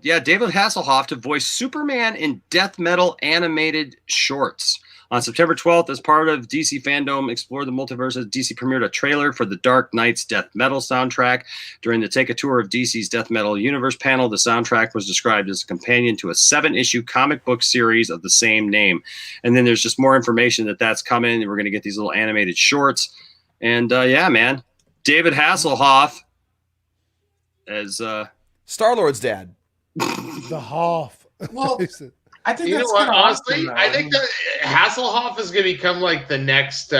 David Hasselhoff to voice Superman in death metal animated shorts. On September 12th, as part of DC Fandom Explore the Multiverse, DC premiered a trailer for the Dark Knight's death metal soundtrack. During the Take a Tour of DC's Death Metal Universe panel, the soundtrack was described as a companion to a 7-issue comic book series of the same name. And then there's just more information that's coming. We're going to get these little animated shorts. And yeah, man, David Hasselhoff as Star-Lord's dad. The Hoff. Well, I think you that's know what? kinda Honestly, awesome, though. I think that Hasselhoff is going to become like the next.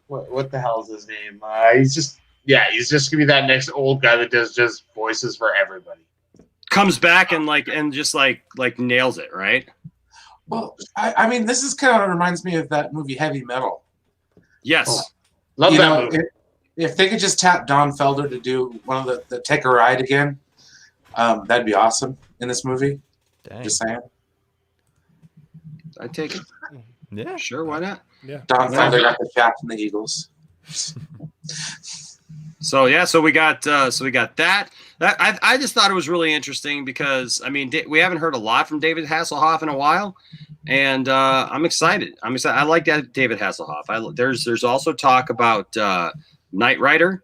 What the hell is his name? He's just going to be that next old guy that does just voices for everybody. comes back and just nails it, right? Well, I mean, this is kind of reminds me of that movie Heavy Metal. Yes, love that movie. If they could just tap Don Felder to do one of the Take a Ride again, that'd be awesome in this movie. Dang. Just saying. I'd take it. Yeah, sure. Why not? Yeah. Don Felder got the Shaft and the Eagles. So we got that. I just thought it was really interesting because I mean we haven't heard a lot from David Hasselhoff in a while, and I'm excited. I like that David Hasselhoff. There's also talk about Knight Rider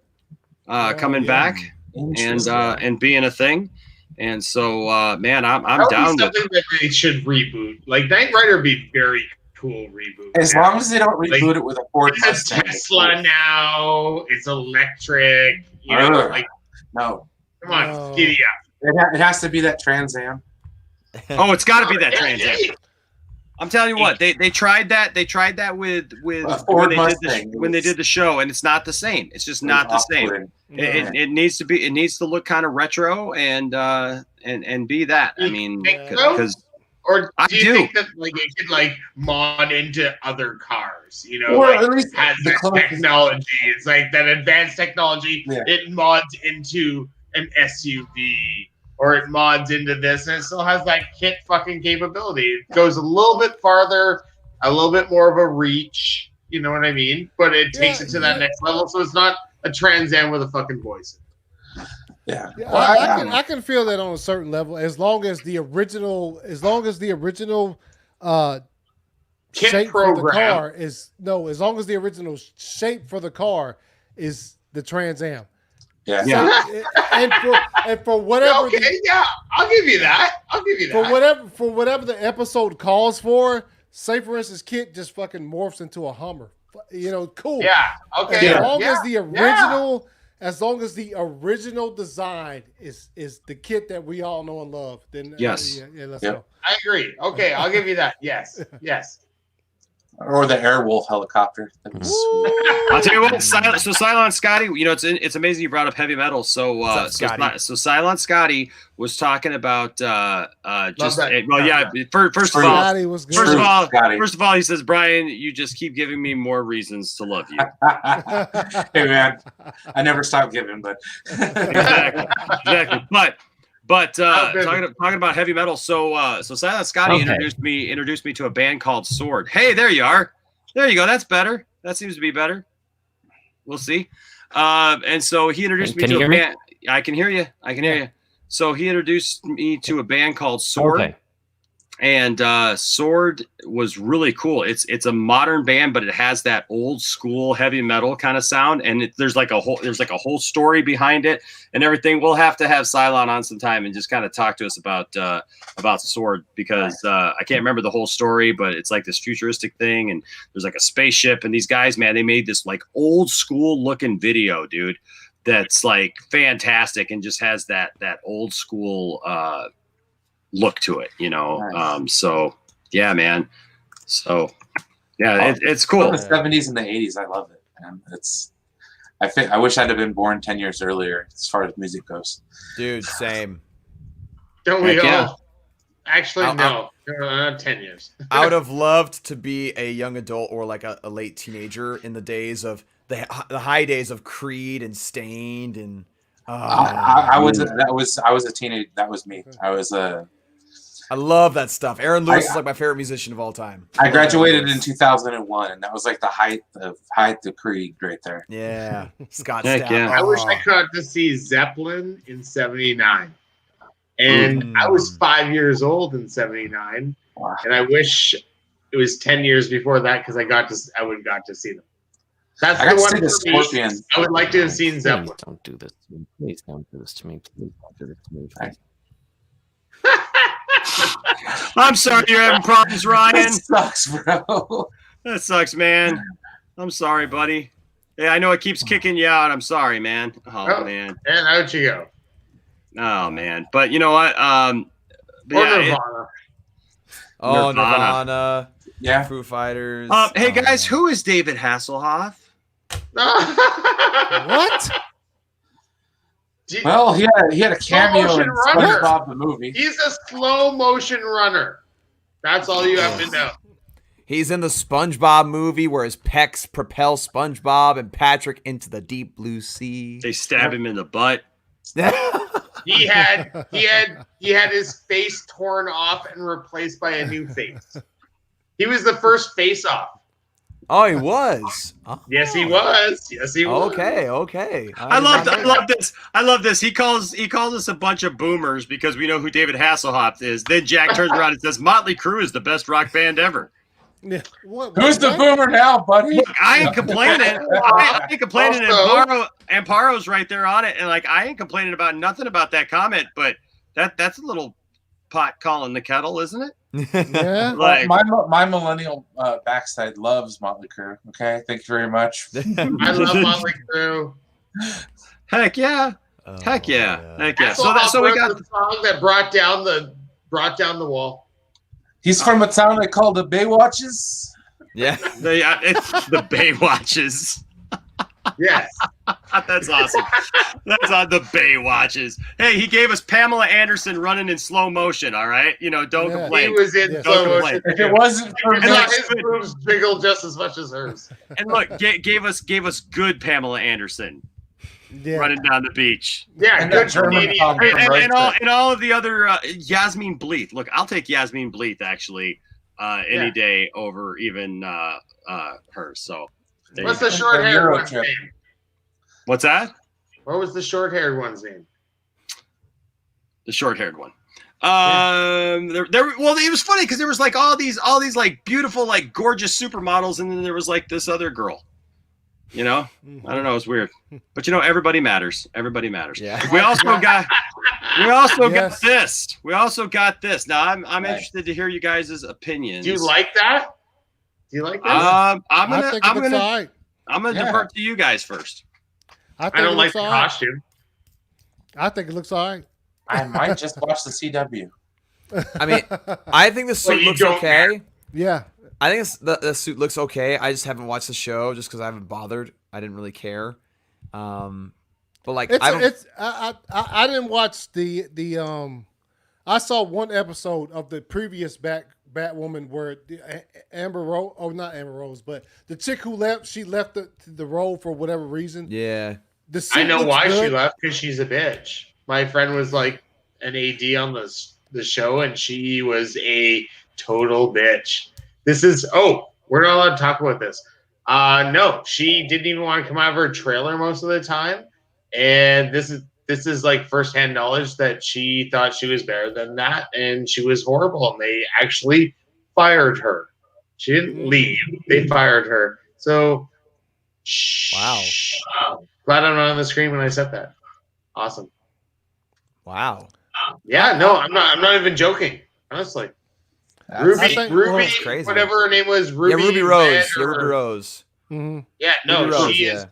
coming back and being a thing, and so man, I'm down with something that they should reboot. Like Knight Rider would be very cool reboot. As long as they don't reboot it with a Ford it's Mustang. Tesla now. It's electric. You know, like no. Come on, giddy up. It has to be that Trans Am. Oh, it's got to be that Trans Am. I'm telling you what, they tried that. They tried that with Ford when they did the show, and it's not the same. It's just not the same. It needs to be. It needs to look kind of retro and be that. I mean, because. Or do you think that it could mod into other cars? You know, or at least has that technology. It's like that advanced technology. Yeah. It mods into an SUV, or it mods into this, and it still has that kit fucking capability. It goes a little bit farther, a little bit more of a reach. You know what I mean? But it takes it to that next level, so it's not a Trans Am with a fucking voice. Yeah, well, I can feel that on a certain level, as long as the original shape for the car is as long as the original shape for the car is the Trans Am. Yeah. So, and for whatever. Okay, I'll give you that. For whatever the episode calls for. Say for instance, Kit just fucking morphs into a Hummer. You know, cool. Yeah. Okay. As long as the original. As long as the original design is the kit that we all know and love, then yes, let's go. I agree. Okay, I'll give you that. Yes. Or the Airwolf helicopter. I'll tell you what. So Cylon Scotty, you know, it's amazing you brought up Heavy Metal. So Cylon Scotty was talking about first of all, he says, Brian, you just keep giving me more reasons to love you. Hey man, I never stop giving, but exactly. But talking about Heavy Metal, so Silent Scotty introduced me to a band called Sword. Hey, there you are. There you go. That's better. That seems to be better. We'll see. And so he introduced me to a band. I can hear you. So he introduced me to a band called Sword. Okay. And Sword was really cool. It's a modern band, but it has that old school heavy metal kind of sound. And there's like a whole story behind it and everything. We'll have to have Cylon on sometime and just kind of talk to us about Sword, because I can't remember the whole story, but it's like this futuristic thing, and there's like a spaceship, and these guys, man, they made this like old school looking video, dude, that's like fantastic and just has that old school look to it, you know. Nice. So yeah, man. So yeah, it's cool. The 70s and the 80s, I love it, man. I wish I'd have been born 10 years earlier as far as music goes. Dude, same. Don't we all? Yeah. Actually, no. Not 10 years. I would have loved to be a young adult or like a late teenager in the days of the high days of Creed and Stained and I was a teenager. That was me. I love that stuff. Aaron Lewis is like my favorite musician of all time. I graduated in 2001, and that was like the height of Creed right there. Yeah, Scott Heck Stapp. yeah. I wish I got to see Zeppelin in '79, and I was 5 years old in '79, and I wish it was 10 years before that because I would have got to see them. That's the one for me. Scorpions. I would like to have seen Zeppelin. Please don't do this to me. Please don't do this to me. Please don't do this to me. Please. I'm sorry you're having problems, Ryan. That sucks, bro. That sucks, man. I'm sorry, buddy. Yeah, I know it keeps kicking you out. I'm sorry, man. Oh man. And out you go. Oh man. But you know what? Or Nirvana. Nirvana. Yeah. Foo Fighters. Hey guys, who is David Hasselhoff? What? Well, he had a cameo in Slow-motion runner. SpongeBob the movie. He's a slow motion runner. That's all you have to know. He's in the SpongeBob movie where his pecs propel SpongeBob and Patrick into the deep blue sea. They stab him in the butt. He had his face torn off and replaced by a new face. He was the first face off. Oh, he was. Oh. Yes, he was. Yes, he was. Okay. I love this. I love this. He calls us a bunch of boomers because we know who David Hasselhoff is. Then Jack turns around and says, Motley Crue is the best rock band ever. Yeah. Who's the boomer now, buddy? Look, I ain't complaining. I ain't complaining. And Amparo's right there on it. And like, I ain't complaining about nothing about that comment, but that's a little pot calling the kettle, isn't it? Yeah. Like, my millennial backside loves Motley Crue. Okay, thank you very much. I love Motley Crue. Heck yeah. Heck yeah. Heck yeah. So we got the song that brought down the wall. He's from a town they call the Baywatches. Yeah. It's the Baywatches. Yes. That's awesome. That's on the Baywatches. Hey, he gave us Pamela Anderson running in slow motion, all right? You know, don't complain. He was in slow motion. If it wasn't for his boobs jiggled just as much as hers. And look, gave us good Pamela Anderson. Yeah. Running down the beach. Yeah, And good that German Canadian. song from And all of the other Yasmin Bleeth. Look, I'll take Yasmin Bleeth actually any day over even her. So what's the short-haired one's name? What's that? What was the short-haired one's name? The short-haired one. Well, it was funny because there was like all these like beautiful, like gorgeous supermodels, and then there was like this other girl. You know, I don't know. It's weird, but you know, everybody matters. Everybody matters. Yeah. We also got this. We also got this. Now, I'm interested to hear you guys' opinions. Do you like that? Do you like this? I'm I gonna Yeah. defer to you guys first. I don't like the costume. I think it looks all right. I might just watch the CW. I mean, I think the suit looks okay. Yeah. I think the suit looks okay. I just haven't watched the show just because I haven't bothered. I didn't really care. But like, I didn't watch the I saw one episode of the previous Batwoman where Amber Rose, not Amber Rose, but the chick who left, she left the role for whatever reason. Yeah. I know why she left, because she's a bitch. My friend was like an AD on the show, and she was a total bitch. We're not allowed to talk about this. No, she didn't even want to come out of her trailer most of the time. And this this is like firsthand knowledge that she thought she was better than that, and she was horrible, and they actually fired her. She didn't leave; they fired her. So, wow. Glad I'm not on the screen when I said that. Awesome. Wow. Yeah, no, I'm not even joking. Honestly, Ruby, crazy. whatever her name was, Ruby. Yeah, Ruby Rose. Van Yeah, or- Ruby Rose. Yeah, no, Ruby Rose, she yeah. is.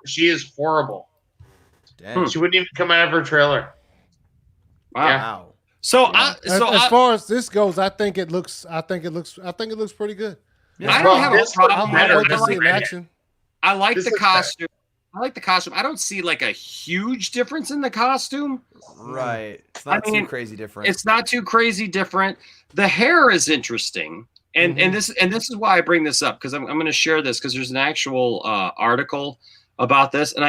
She is horrible. Dang. She wouldn't even come out of her trailer. Wow. So, as far as this goes, I think it looks pretty good. I don't have a problem. I'd like to see in action. I like This the looks costume. I like the costume. I don't see like a huge difference in the costume. Right. It's not too crazy different. It's not too crazy different. The hair is interesting. And this is why I bring this up, because I'm going to share this because there's an actual article about this, and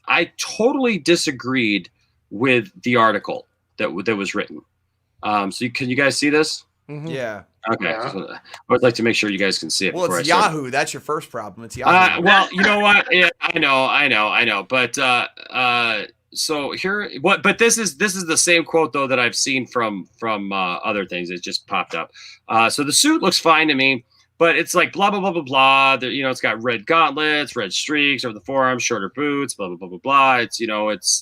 I totally disagreed with the article that was written. Can you guys see this? Yeah. Okay. So I would like to make sure you guys can see it. Well, before it's I start. Yahoo. That's your first problem. It's Yahoo. Well, you know what? Yeah, I know. But so here, but this is the same quote though that I've seen from other things. It just popped up. So the suit looks fine to me, but it's like blah blah blah blah blah. It's got red gauntlets, red streaks over the forearms, shorter boots, blah blah blah blah blah. It's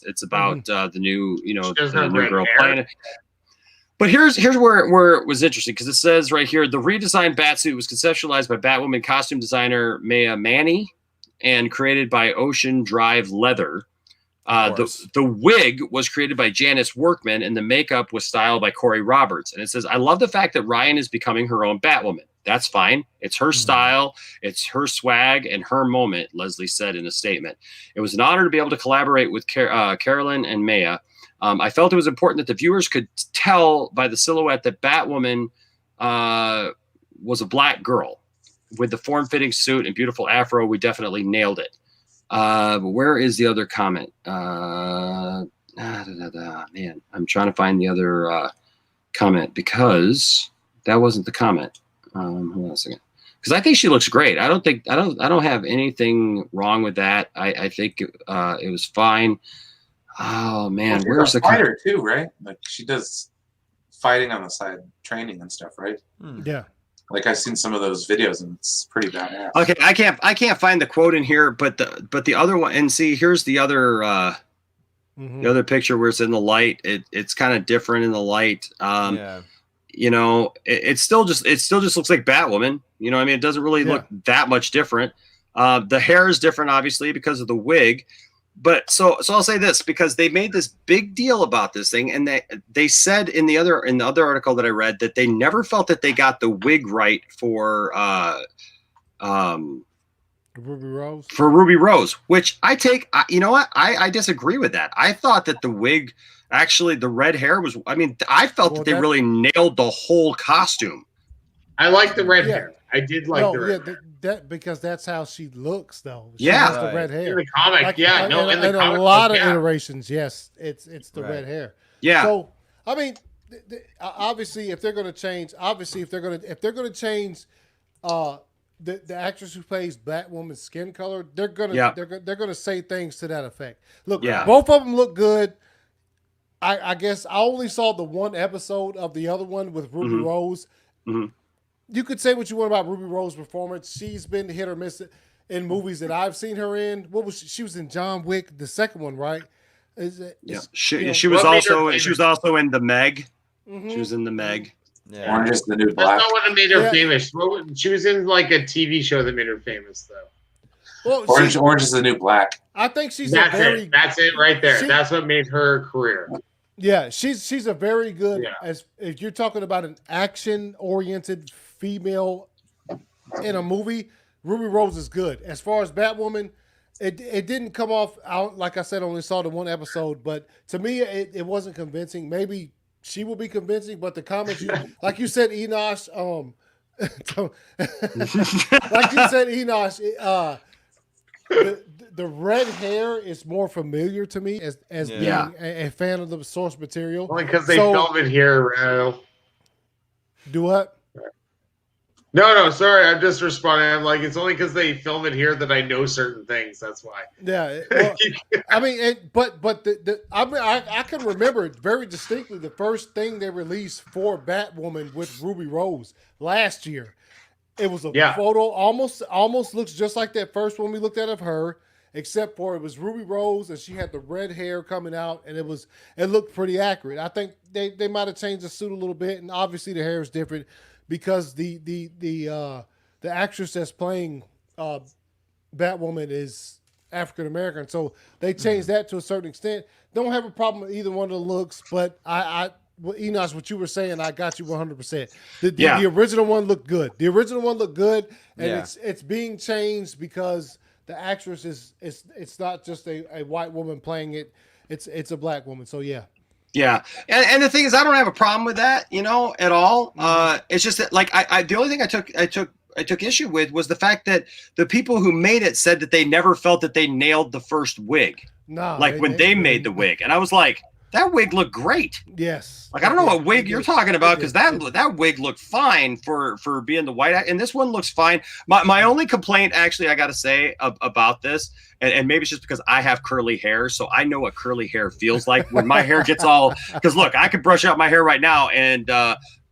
it's about the new the new girl playing it. But here's where it was interesting, because it says right here, the redesigned Batsuit was conceptualized by Batwoman costume designer Maya Manny and created by Ocean Drive Leather. The wig was created by Janice Workman, and the makeup was styled by Corey Roberts. And it says, I love the fact that Ryan is becoming her own Batwoman. That's fine. It's her style, it's her swag, and her moment, Leslie said in a statement. It was an honor to be able to collaborate with Carolyn and Maya. I felt it was important that the viewers could tell by the silhouette that Batwoman was a black girl. With the form-fitting suit and beautiful afro, we definitely nailed it. But where is the other comment? Man, I'm trying to find the other comment, because that wasn't the comment. Hold on a second. Because I think she looks great. I don't have anything wrong with that. I think it was fine. Oh man, where's the fighter too, right? Like she does fighting on the side, training and stuff, right? Yeah. Like I've seen some of those videos and it's pretty badass. Okay, I can't find the quote in here, but the other one, and see, here's the other the other picture where it's in the light. It's kind of different in the light. It still just looks like Batwoman. I mean, it doesn't really look that much different. The hair is different, obviously, because of the wig. But so I'll say this, because they made this big deal about this thing, and they said in the other article that I read that they never felt that they got the wig right for Ruby Rose. For Ruby Rose, which I take. You know what? I disagree with that. I thought that the wig, actually, the red hair was. I mean, I felt that they really nailed the whole costume. I like the red hair. I did like the red hair. That because that's how she looks, though. She Yeah. has the red hair. In the comic, in the comic a lot book, of iterations, yes, it's the red hair. Yeah. So I mean, obviously, if they're going to change, if they're going to change, the actress who plays Batwoman's skin color, they're gonna say things to that effect. Look, both of them look good. I guess I only saw the one episode of the other one with Ruby Rose. You could say what you want about Ruby Rose's performance. She's been hit or miss in movies that I've seen her in. What was she? She was in John Wick, the second one, right? She was also in the Meg. She was in the Meg. Yeah. Orange is the New Black. That's not what made her famous. She was in like a TV show that made her famous, though. Well, Orange is the New Black. I think she's That's it right there. That's what made her career. Yeah, she's a very good. As if you're talking about an action-oriented female in a movie, Ruby Rose is good. As far as Batwoman, it didn't come off out, like I said, I only saw the one episode, but to me it wasn't convincing. Maybe she will be convincing, but the comments like you said, Enosh, like you said, Enosh, the red hair is more familiar to me as being a fan of the source material. Only because they filmed it here. Do what? No, sorry. I'm just responding. I'm like, it's only because they film it here that I know certain things. That's why. Yeah, well, I mean, but I can remember it very distinctly. The first thing they released for Batwoman with Ruby Rose last year, it was a photo, almost looks just like that first one we looked at of her, except for it was Ruby Rose and she had the red hair coming out, and it looked pretty accurate. I think they might have changed the suit a little bit, and obviously the hair is different because the actress that's playing Batwoman is African American, so they changed that to a certain extent. Don't have a problem with either one of the looks, but Enosh, what you were saying, I got you 100%. The original one looked good. The original one looked good, and it's being changed because the actress it's not just a white woman playing it; it's a black woman. So yeah. Yeah, and the thing is, I don't have a problem with that, at all. It's just that, like, the only thing I took issue with was the fact that the people who made it said that they never felt that they nailed the first wig. No, like when they made the wig, and I was like, that wig looked great. Yes. Like, I don't know what wig you're talking about, because that wig looked fine for being the white act, and this one looks fine. My only complaint, actually, I got to say about this, and maybe it's just because I have curly hair, so I know what curly hair feels like when my hair gets all. Because look, I could brush out my hair right now, and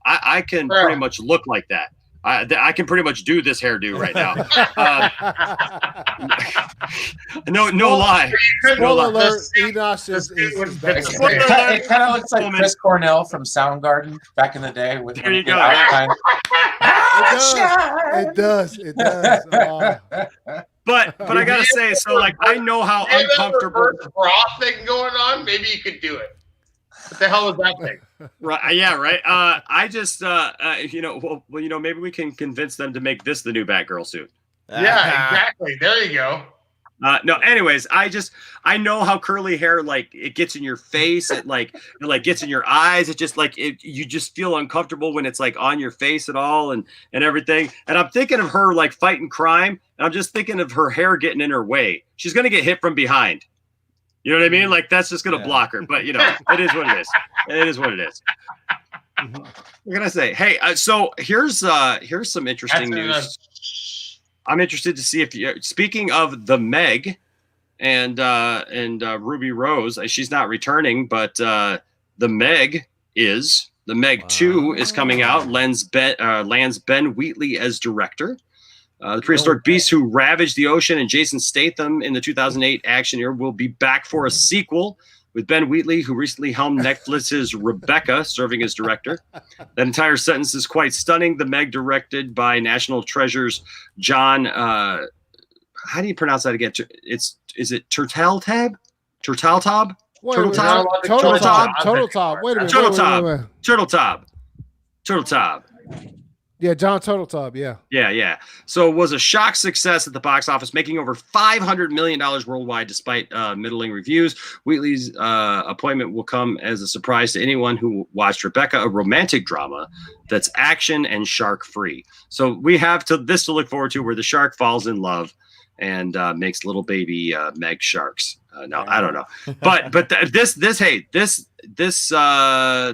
I can pretty much look like that. I can pretty much do this hairdo right now. No lie. Spoiler alert, Enosh is back. It kind of looks like Chris Cornell from Soundgarden back in the day. There you go. It does. But I gotta say, so like, I know how uncomfortable. Bra thing going on. Maybe you could do it. What the hell is that thing? Right? Yeah, right. I just, maybe we can convince them to make this the new Batgirl suit. Yeah, exactly. There you go. No, anyways, I know how curly hair, like, it gets in your face, it gets in your eyes. It just you just feel uncomfortable when it's like on your face at all and everything. And I'm thinking of her like fighting crime. And I'm just thinking of her hair getting in her way. She's going to get hit from behind. You know what I mean? Like, that's just going to block her, but it is what it is. It is what it is. What can I say? Hey, so here's some interesting news. I'm interested to see if speaking of the Meg and Ruby Rose, she's not returning, but the Meg 2 is coming out. Lands Ben Wheatley as director. The prehistoric beasts who ravaged the ocean and Jason Statham in the 2008 action era will be back for a sequel with Ben Wheatley, who recently helmed Netflix's Rebecca, serving as director. That entire sentence is quite stunning. The Meg, directed by National Treasure's John. How do you pronounce that again? Is it Turteltaub? Turteltaub? Turteltaub. Wait a minute. Turteltaub. Yeah, John Turteltaub. Yeah. Yeah. So it was a shock success at the box office, making over $500 million worldwide, despite middling reviews. Wheatley's appointment will come as a surprise to anyone who watched Rebecca, a romantic drama that's action and shark free. So we have this to look forward to, where the shark falls in love and makes little baby Meg sharks. No, I don't know, but the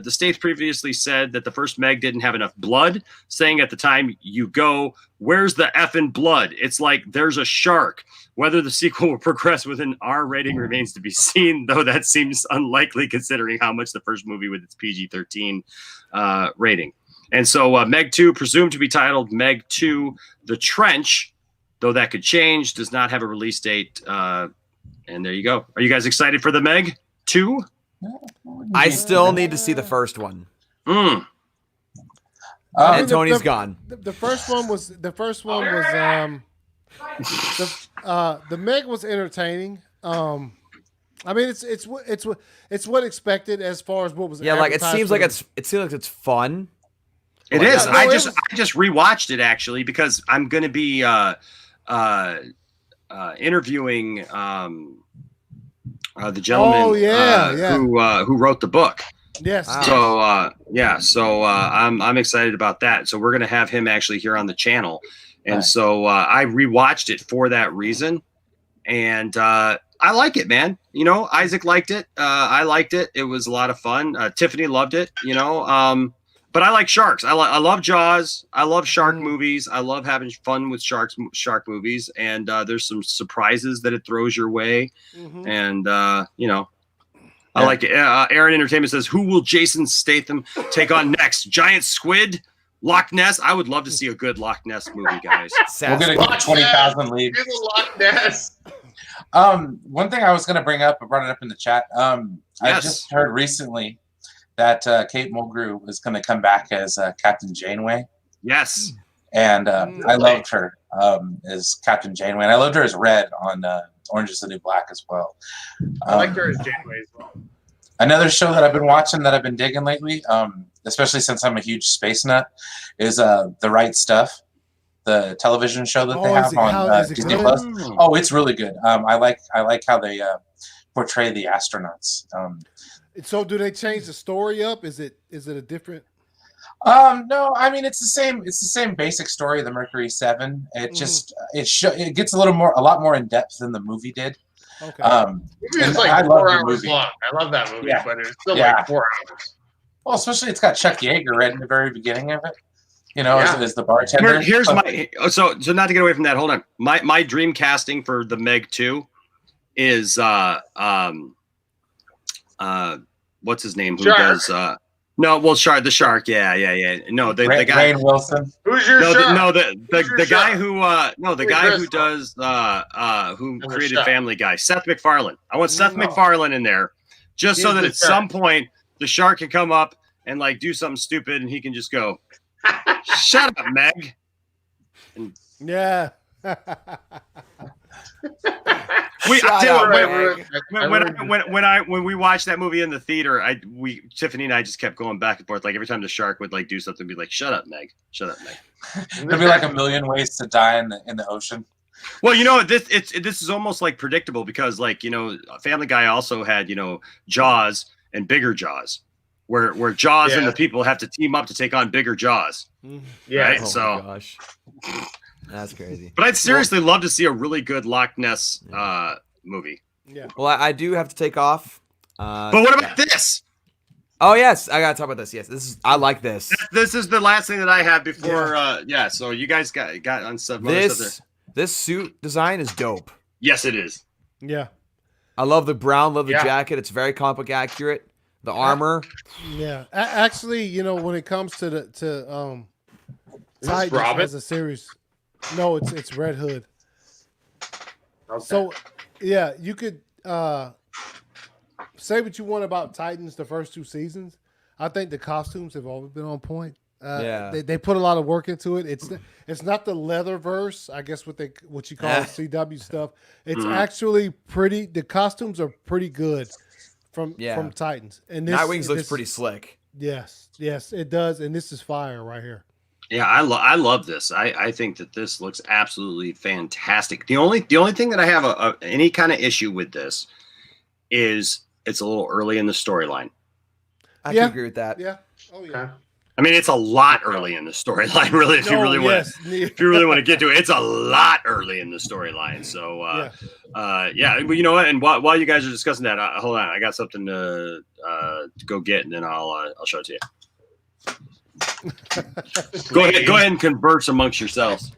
states previously said that the first Meg didn't have enough blood, saying at the time, you go, where's the effing blood? It's like, there's a shark. Whether the sequel will progress with an R rating remains to be seen, though that seems unlikely considering how much the first movie with its PG-13 rating. And so Meg 2, presumed to be titled Meg 2, The Trench, though that could change, does not have a release date. And there you go. Are you guys excited for the Meg 2? I still need to see the first one. And Tony's gone. The first one was the Meg was entertaining. I mean, it's what expected as far as what was. Yeah, like it seems like it's fun. It is. I just rewatched it actually because I'm going to be interviewing the gentleman who wrote the book. Yes. So I'm excited about that. So we're gonna have him actually here on the channel, and so I rewatched it for that reason, and I like it, man. Isaac liked it. I liked it. It was a lot of fun. Tiffany loved it. But I like sharks. I love Jaws. I love shark movies. I love having fun with shark movies. And there's some surprises that it throws your way. And you know, I like it. Aaron Entertainment says, "Who will Jason Statham take on next? Giant squid, Loch Ness? I would love to see a good Loch Ness movie, guys." We're gonna get 20,000 leads. Loch Ness. One thing I was gonna bring up, I brought it up in the chat. I just heard recently that Kate Mulgrew is gonna come back as Captain Janeway. Yes. And I loved her as Captain Janeway, and I loved her as Red on Orange Is the New Black as well. I liked her as Janeway as well. Another show that I've been watching that I've been digging lately, especially since I'm a huge space nut, is The Right Stuff, the television show that they have on Disney Plus. Oh, it's really good. I like how they portray the astronauts. So do they change the story up? Is it a different? No, I mean it's the same basic story of the Mercury 7. It just it gets a lot more in depth than the movie did. Okay. It's like 4 hours long. I love that movie, but it's still like 4 hours. Well, especially it's got Chuck Yeager right in the very beginning of it. You know, as the bartender. Here's my so not to get away from that. Hold on. My dream casting for the Meg 2 is what's his name? Who does no, well, the shark, yeah. No, the guy. Rainn Wilson. Who's your shark? The guy who does who created Family Guy, Seth MacFarlane. I want Seth MacFarlane in there, just so that at some point the shark can come up and like do something stupid, and he can just go, "Shut up, Meg." And yeah. When we watched that movie in the theater, Tiffany and I just kept going back and forth. Like every time the shark would like do something, be like, "Shut up, Meg! Shut up, Meg!" There'd be like a million ways to die in the ocean. Well, you know, this is almost like predictable because, like, you know, Family Guy also had, you know, Jaws and Bigger Jaws, where Jaws and the people have to team up to take on Bigger Jaws. Yeah. Right? Oh so. my gosh. That's crazy. But I'd seriously love to see a really good Loch Ness movie. Yeah. Well, I do have to take off. But what about this? Oh yes, I gotta talk about this. Yes, I like this. This is the last thing that I have before. So you guys got on stuff. This suit design is dope. Yes, it is. Yeah. I love the brown leather jacket. It's very comic accurate. The armor. Yeah. Actually, you know, when it comes to Titans as a series, no, it's Red Hood. Okay. So, yeah, you could say what you want about Titans the first 2 seasons. I think the costumes have always been on point. They put a lot of work into it. It's not the Leatherverse, I guess what you call CW stuff. It's actually pretty. The costumes are pretty good from Titans. And Nightwings looks pretty slick. Yes, it does. And this is fire right here. Yeah, I love this. I think that this looks absolutely fantastic. The only thing that I have any kind of issue with this is it's a little early in the storyline. I can agree with that. Yeah. Oh yeah. I mean, it's a lot early in the storyline, really. If you really want to get to it, it's a lot early in the storyline. So, but you know what? And while you guys are discussing that, hold on, I got something to go get, and then I'll show it to you. Go ahead and converse amongst yourselves.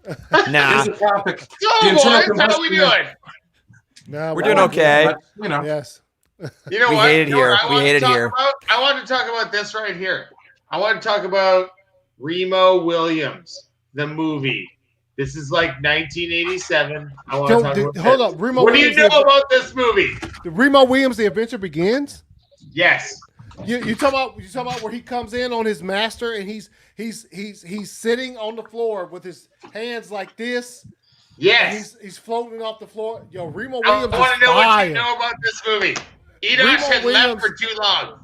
Nah. How are we doing? No, we're doing okay. You know. Yes. You know we what? hate it here. We hate it here. I want to talk about this right here. I want to talk about Remo Williams, the movie. This is like 1987. I want to talk about hold up, Remo. What do you know about this movie? The Remo Williams, The Adventure Begins. Yes. You talk about where he comes in on his master and he's sitting on the floor with his hands like this. Yes. He's floating off the floor. Yo, Remo Williams. I want to know what you know about this movie. Enoch had left for too long.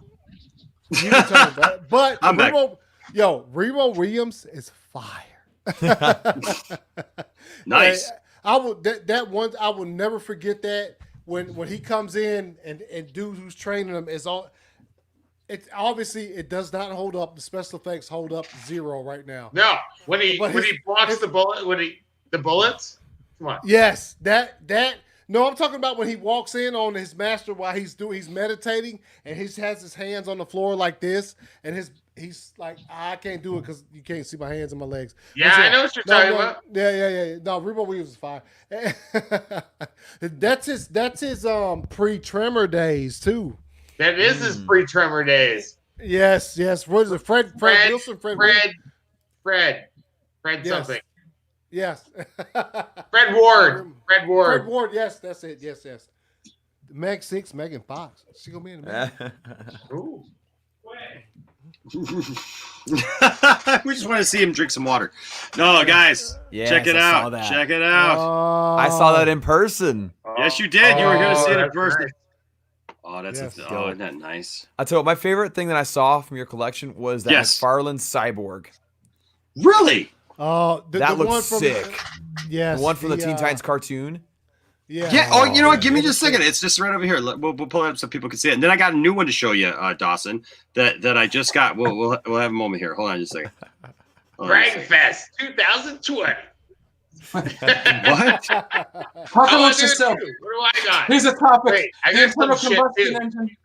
But I'm back. Remo Williams is fire. Nice. I will never forget that when he comes in and dude who's training him is all. It obviously it does not hold up. The special effects hold up zero right now. No, when he blocks the bullet, the bullets. Come on. Yes, that. No, I'm talking about when he walks in on his master while he's meditating and he has his hands on the floor like this and he's like, I can't do it because you can't see my hands and my legs. Yeah, I know what you're talking about. Yeah. No, Rebo Williams is fire. That's his pre-trimmer days too. That is his pre-trimmer days. Yes. What is it? Fred Wilson? Fred yes. something. Yes. Fred Ward. Fred Ward. Yes, that's it. Yes. Meg 6, Megan Fox. She gonna be in the movie. Ooh. We just want to see him drink some water. No, guys, Yes, check it I saw out. that. Check it out. I saw that in person. Yes, you did. You were here to see it in that's person. nice. Oh, that's Yes. isn't that nice? I tell you, my favorite thing that I saw from your collection was that Yes. McFarlane Cyborg. Really? Oh, That one looks from, sick. Yes, The one from the Teen Titans cartoon. Yeah. Yeah. Oh, you know what? Give me just a second. It's just right over here. We'll pull it up so people can see it. And then I got a new one to show you, Dawson. That I just got. We'll have a moment here. Hold on just a second. Bragfest 2020. What? How come it's yourself? What do I got? Here's a topic. Wait, I The got some internal shit, combustion too. engine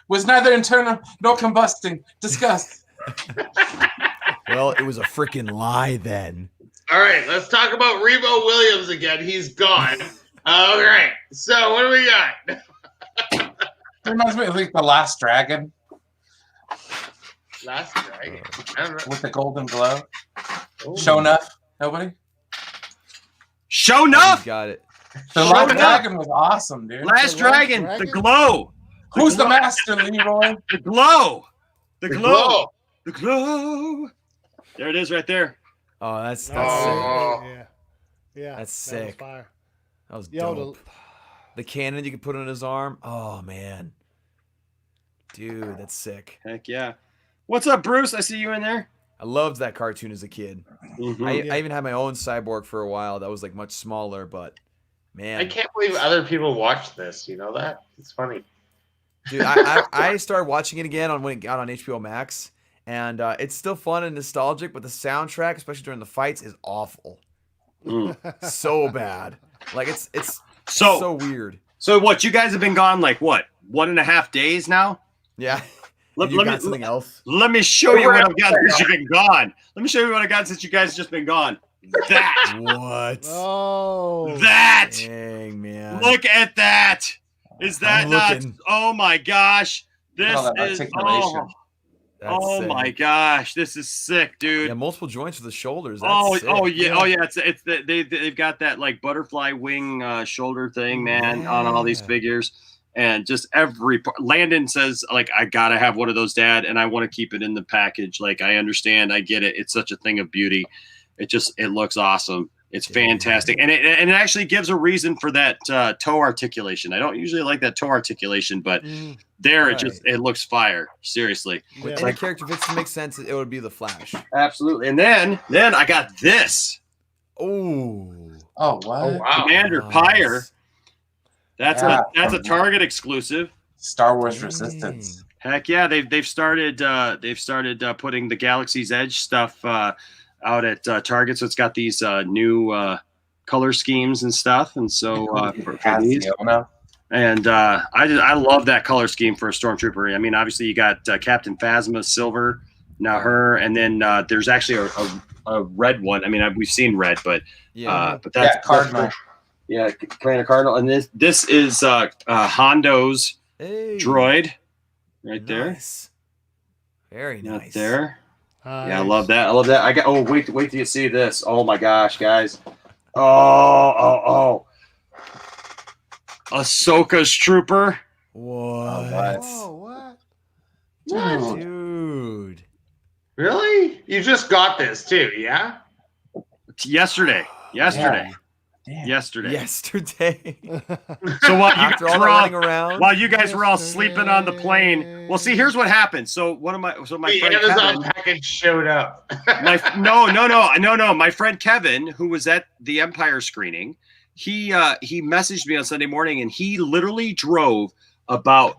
was neither internal nor combusting. Discuss. Well, it was a freaking lie then. All right, let's talk about Rebo Williams again. He's gone. All right, so what do we got? It reminds me of like the Last Dragon Last Dragon. I don't know. with the golden glow. Show enough? Nobody? Show He's enough. got it. The Show Last enough. Dragon was awesome, dude. Last Dragon. The glow. Who's the master, Leroy? The glow. The glow. glow. The glow. There it is, right there. Oh, that's sick. Yeah. That's was sick. fire. That was Yo, dope. The cannon you could put on his arm. Oh man, dude, that's sick. Heck yeah. What's up, Bruce? I see you in there. I loved that cartoon as a kid. I even had my own cyborg for a while. That was like much smaller, but man, I can't believe other people watch this. You know that? It's funny. dude, I started watching it again when it got on HBO Max, and it's still fun and nostalgic. But the soundtrack, especially during the fights, is awful. So bad. Like it's so weird. So what? You guys have been gone like what? 1.5 days now? Yeah. Let You me got something else. Let me show you what I've got since you've been gone. Let me show you what I got since you guys just been gone. That. What? Oh. That. Dang, man. Look at that. Is that I'm not? looking. Oh my gosh. This All that is. articulation. That's Oh sick. my gosh. This is sick, dude. Yeah, multiple joints for the shoulders. That's sick. Oh yeah. It's they've got that like butterfly wing shoulder thing, man, on all these figures, and just every part. Landon says like, I gotta have one of those, Dad, and I want to keep it in the package. Like I understand, I get it. It's such a thing of beauty. It looks awesome. It's fantastic, and it actually gives a reason for that toe articulation. I don't usually like that toe articulation, but there it looks fire. Seriously, With any character fits to make sense, it would be the Flash. absolutely. And then I got this. Oh, what? Oh, wow. Commander Pyre. That's a Target exclusive. Star Wars Resistance. Heck yeah, they've started putting the Galaxy's Edge stuff out at Target, so it's got these new color schemes and stuff, and so for these. And I love that color scheme for a Stormtrooper. I mean, obviously you got Captain Phasma Silver, now her, and then there's actually a red one. I mean, we've seen red, but that's Cardinal. Yeah, Commander Cardinal, and this is Hondo's droid right there. Very nice. Right there. Yeah, I love that. I love that. I got. Oh, wait till you see this. Oh my gosh, guys. Oh. Ahsoka's trooper. What? Dude. Really? You just got this too, yeah? Yesterday. Yesterday. So while you After guys all were that all, running around. while you guys were all sleeping on the plane, well, see, here's what happened. So my The friend Amazon Kevin, package showed up. no. My friend Kevin, who was at the Empire screening, he messaged me on Sunday morning, and he literally drove about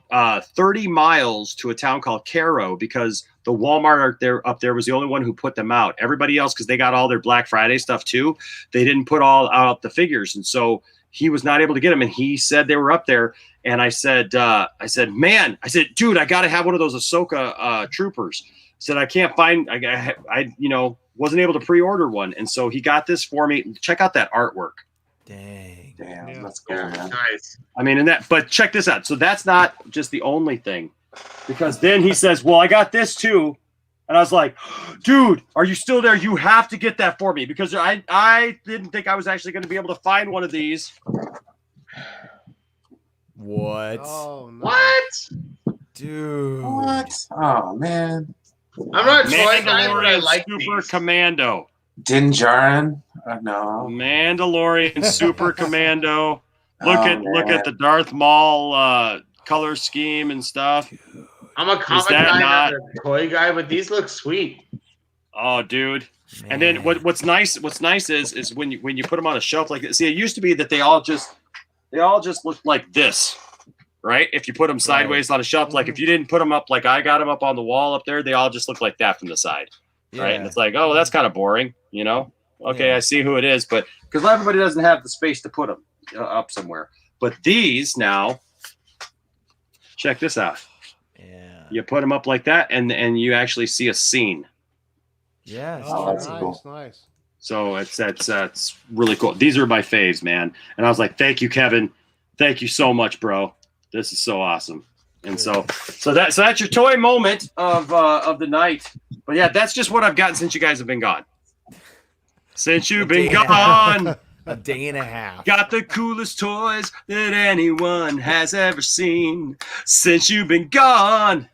30 miles to a town called Cairo because the Walmart up there was the only one who put them out. Everybody else, because they got all their Black Friday stuff too, they didn't put all out the figures, and so he was not able to get them. And he said they were up there, and I said, dude, I got to have one of those Ahsoka troopers. said I can't find. I wasn't able to pre-order one, and so he got this for me. Check out that artwork. Dang. Damn, that's cool, man. Nice. I mean, but check this out. So that's not just the only thing, because then he says, "Well, I got this too," and I was like, "Dude, are you still there? You have to get that for me because I didn't think I was actually going to be able to find one of these." What? Oh, no. What? Dude. What? Oh man. I'm not a toy guy, but I Mandalorian like Super these. Commando. Din Djarin? No. Mandalorian Super Commando. Look Oh, at the Darth Maul color scheme and stuff. I'm a comic guy, not a toy guy, but these look sweet. Oh, dude. Man. And then what's nice is when you put them on a shelf like this. See, it used to be that they all just looked like this, right? If you put them sideways on a shelf, like if you didn't put them up like I got them up on the wall up there, they all just look like that from the side, right? And it's like, oh, that's kind of boring, you know? Okay, I see who it is, but because everybody doesn't have the space to put them up somewhere. But these now, check this out. Yeah, you put them up like that, and you actually see a scene. Yeah. Oh, nice. So it's really cool. These are my faves, man. And I was like, thank you, Kevin. Thank you so much, bro. This is so awesome. And so that's your toy moment of the night. But yeah, that's just what I've gotten since you guys have been gone. Since you've been gone. A day and a half. Got the coolest toys that anyone has ever seen since you've been gone.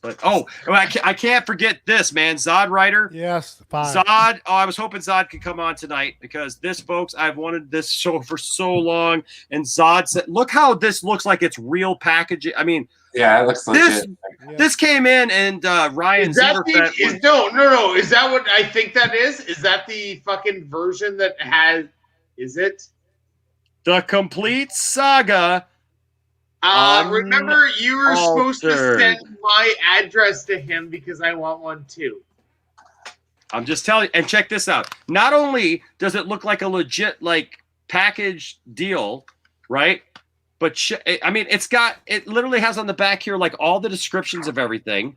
But I can't forget this, man. Zod Rider. Yes, fine. Zod. Oh, I was hoping Zod could come on tonight because this, folks, I've wanted this show for so long. And Zod said, "Look how this looks like it's real packaging." I mean, yeah, it looks legit. This came in, and Ryan. Is that no? Is that what I think that is? Is that the fucking version that has? Is it the complete saga? Remember, you were supposed to send my address to him because I want one too. I'm just telling you, and check this out. Not only does it look like a legit package deal, right? But I mean, it literally has on the back here all the descriptions of everything,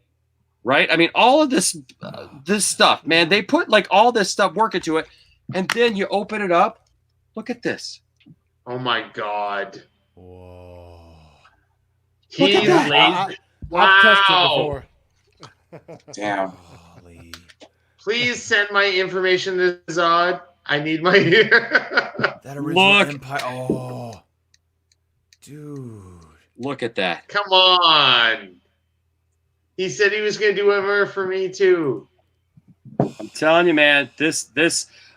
right? I mean, all of this stuff, man. They put all this stuff work into it, and then you open it up. Look at this. Oh my god. Whoa. He's lazy. Wow. Damn. Please send my information to Zod. I need my that original Empire. Oh, dude. Look at that. Come on. He said he was going to do whatever for me too. I'm telling you, man. This.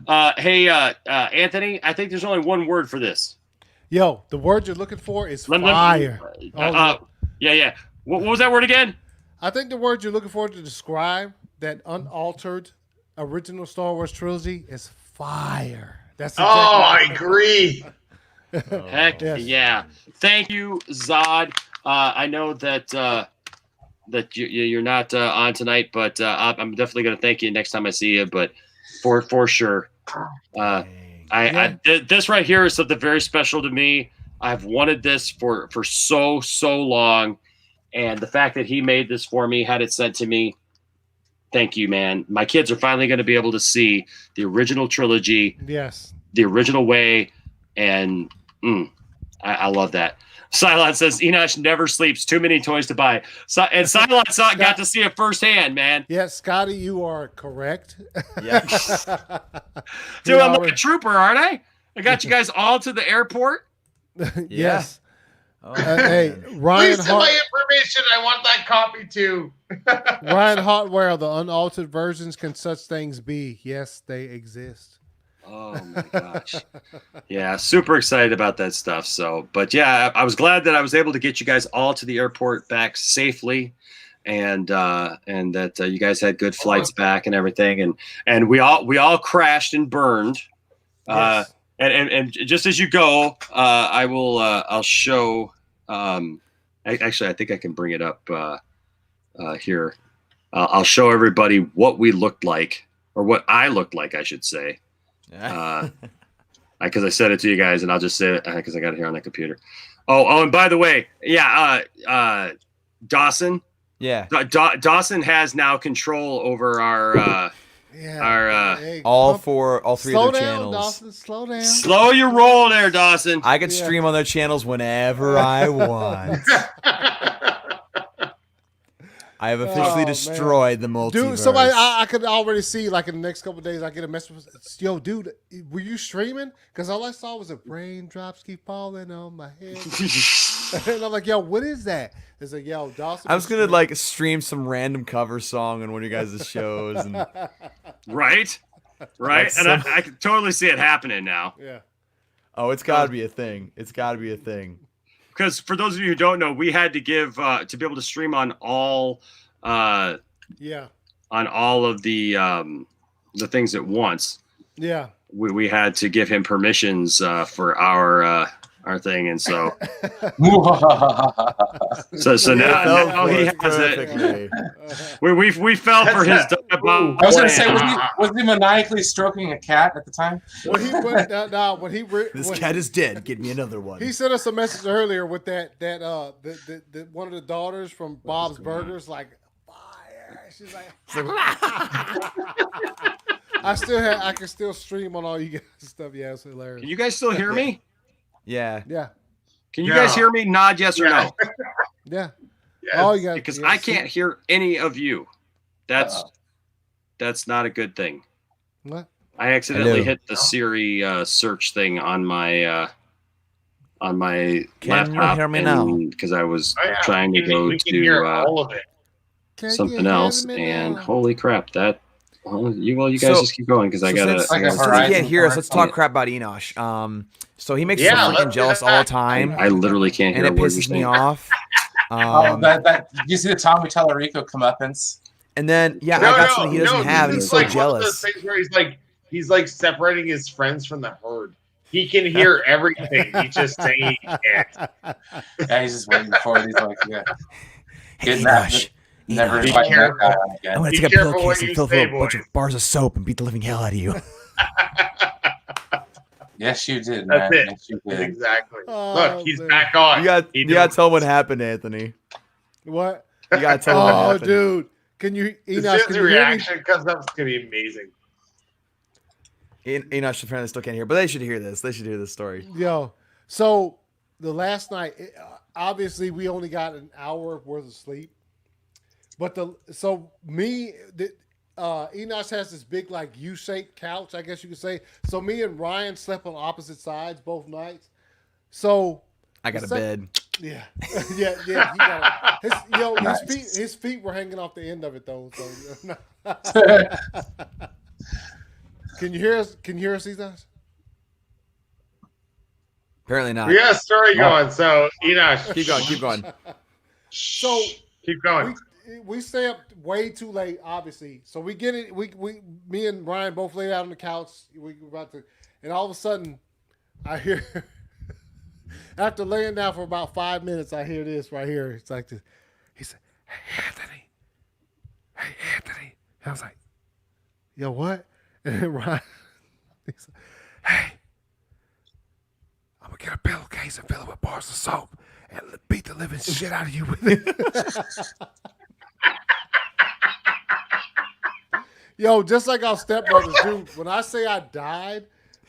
Hey, Anthony. I think there's only one word for this. Yo, the word you're looking for is fire. Yeah. What was that word again? I think the word you're looking for to describe that unaltered original Star Wars trilogy is fire. That's exactly I agree. Heck yeah! Thank you, Zod. I know that you're not on tonight, but I'm definitely going to thank you next time I see you. But for sure, this right here is something very special to me. I've wanted this for so long, and the fact that he made this for me, had it sent to me, thank you, man. My kids are finally going to be able to see the original trilogy, the original way, and I love that. Cylon says Enosh never sleeps. Too many toys to buy. And Cylon got to see it firsthand, man. Yes, Scotty, you are correct. Yes. Dude, I'm like a trooper, aren't I? I got you guys all to the airport. Yes. Hey, Ryan. Please send my information. I want that copy too. Ryan Hotware, the unaltered versions, can such things be? Yes, they exist. Oh my gosh. Yeah, super excited about that stuff. So, but yeah, I was glad that I was able to get you guys all to the airport back safely, and that you guys had good flights back and everything, and we all crashed and burned. Yes. And just as you go, I'll show. Actually, I think I can bring it up here. I'll show everybody what we looked like, or what I looked like, I should say. Because I said it to you guys, and I'll just say it because I got it here on the computer. Oh, and by the way, Dawson, Yeah. Dawson has now control over our all three slow of their down, channels. Dawson, slow down. Slow your roll there, Dawson. I could stream on their channels whenever I want. I have officially destroyed the multiverse. Dude, somebody, I could already see, like, in the next couple of days, I get a message. Yo, dude, were you streaming? Because all I saw was the raindrops keep falling on my head. And I'm like, yo, what is that? It's like, yo, Dawson. I was going to, like, stream some random cover song on one of your guys' shows. And Right? Like And I can totally see it happening now. Yeah. Oh, it's got to be a thing. It's got to be a thing. Because for those of you who don't know, we had to give to be able to stream on all on all of the things at once. Yeah. We had to give him permissions for our thing, and so so now he has it. We fell for his diabolical. I was going to say, was he maniacally stroking a cat at the time? When he went, This cat is dead. Get me another one. He sent us a message earlier with that the one of the daughters from Bob's Burgers, like, fire. She's like, I can still stream on all you guys stuff. Yeah, it's hilarious. Can you guys still hear me? Yeah. Yeah. Can you guys hear me? Nod yes or no. Yeah. Yes. Oh, you guys, because I can't hear any of you. That's not a good thing. What? I accidentally hit the Siri search thing on my Can you laptop hear me now? because I was trying to go to something else, and holy crap, that. Well, you guys just keep going because I gotta. Since you can't hear us, let's talk crap about Enosh. So he makes me freaking jealous all the time. I literally can't hear. And it pisses me off. You see the Tommy Tallarico comeuppance? And then I got something he doesn't have, and he's so like jealous. One of those things where he's like separating his friends from the herd. He can hear everything. He's just saying he can't. Yeah, he's just waiting for it. He's like, yeah. Hey, Enosh. Never Be invite that careful. guy on again. I'm gonna Be take a careful pillowcase what and you fill say, a bunch of bars of soap and beat the living hell out of you. Yes, you did, man. That's it. Yes, you did. Exactly. Oh, Look, he's back on. You gotta tell him what happened, Anthony. What? You gotta tell him what happened. Dude, can you? As Enosh, soon as can the you hear me? reaction comes up, it's gonna be amazing. Enosh apparently still can't hear, but they should hear this. They should hear this story. Yo, so the last night, obviously we only got an hour worth of sleep, but Enosh has this big like U-shaped couch, I guess you could say. So me and Ryan slept on opposite sides both nights. So I got a bed. Yeah, yeah. He got his feet were hanging off the end of it though. So. Can you hear us? Can you hear us, Enosh? Apparently not. We got a story going. So Enosh, keep going. So keep going. We stay up way too late, obviously. So we get it. Me and Ryan both laid out on the couch. We were about to, and all of a sudden, I hear. After laying down for about 5 minutes, I hear this right here. It's like this. He said, "Hey Anthony, hey Anthony." And I was like, "Yo, what?" And then Ryan, he said, "Hey, I'm gonna get a pillowcase and fill it with bars of soap and beat the living shit out of you with it." Yo, just like our stepbrothers do. When I say I died,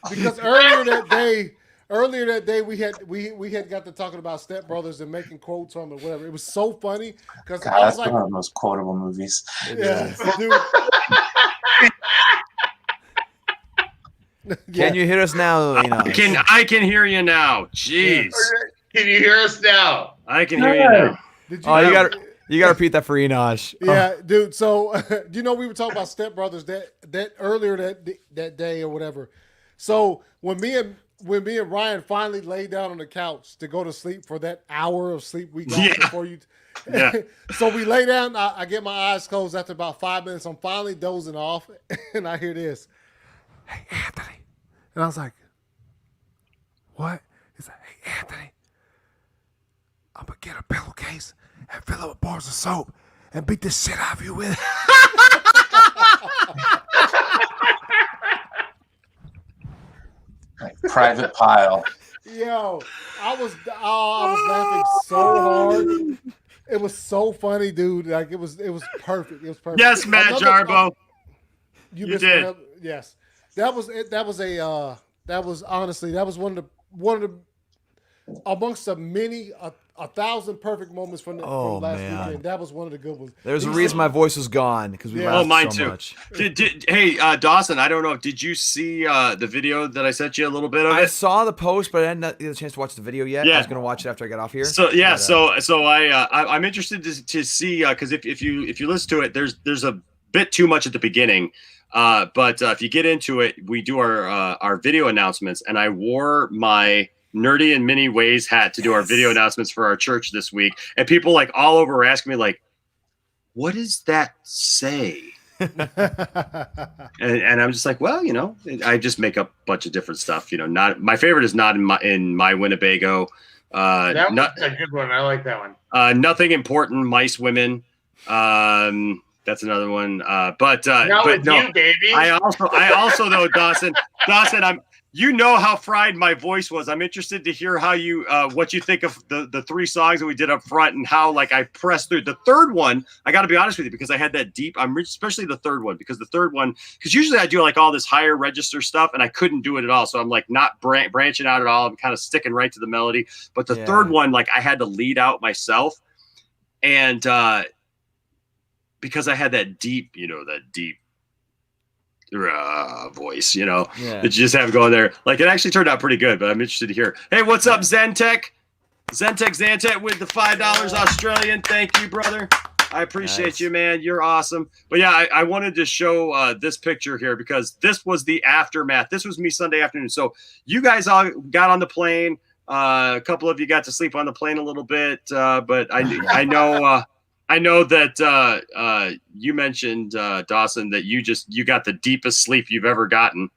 because earlier that day we had got to talking about stepbrothers and making quotes from it, whatever. It was so funny because I was that's like, one of the most quotable movies. Yeah, dude. Can you hear us now? I can hear you now. Jeez. Can you hear us now? I can hear you now. You gotta repeat that for Enosh. Yeah, dude. So we were talking about stepbrothers that earlier that day or whatever. So when me and Ryan finally laid down on the couch to go to sleep for that hour of sleep we got before you. Yeah. So we lay down. I get my eyes closed after about 5 minutes. I'm finally dozing off, and I hear this. "Hey Anthony," and I was like, "What?" He's like, "Hey Anthony, I'm gonna get a pillowcase and fill it with bars of soap and beat the shit out of you with it." Like private pile. Yo, I was laughing so hard. It was so funny, dude. Like it was perfect. It was perfect. Yes, Matt Jarbo. You did. Yes, that was it. That was honestly one of the amongst the many 1,000 perfect moments from last weekend. That was one of the good ones. There's a reason my voice was gone because we laughed mine so too. much. Hey, Dawson, I don't know. Did you see the video that I sent you a little bit of? I saw the post, but I hadn't had a chance to watch the video yet. Yeah. I was going to watch it after I got off here. So yeah, but, so I'm interested to see because if you listen to it, there's a bit too much at the beginning. But if you get into it, we do our video announcements, and I wore my Nerdy in Many Ways hat to do our video announcements for our church this week, and people like all over were asking me like, what does that say? and I'm just like, well, I just make up a bunch of different stuff. Not my favorite is not in my Winnebago. That was a good one. I like that one. Nothing important. Mice women. That's another one. But you, baby. I also though, Dawson, you know how fried my voice was. I'm interested to hear how you what you think of the 3 songs that we did up front and how like I pressed through. The third one, I got to be honest with you, because I had that deep. Especially the third one, because usually I do like all this higher register stuff and I couldn't do it at all. So I'm like not branching out at all. I'm kind of sticking right to the melody. But the third one, like I had to lead out myself, and because I had that deep voice, that you just have going there. Like it actually turned out pretty good, but I'm interested to hear. Hey, what's up, Zentech with the $5 Australian. Thank you, brother. I appreciate you, man. You're awesome. But yeah, I wanted to show this picture here because this was the aftermath. This was me Sunday afternoon. So you guys all got on the plane. A couple of you got to sleep on the plane a little bit, but I know. I know that you mentioned, Dawson, that you got the deepest sleep you've ever gotten.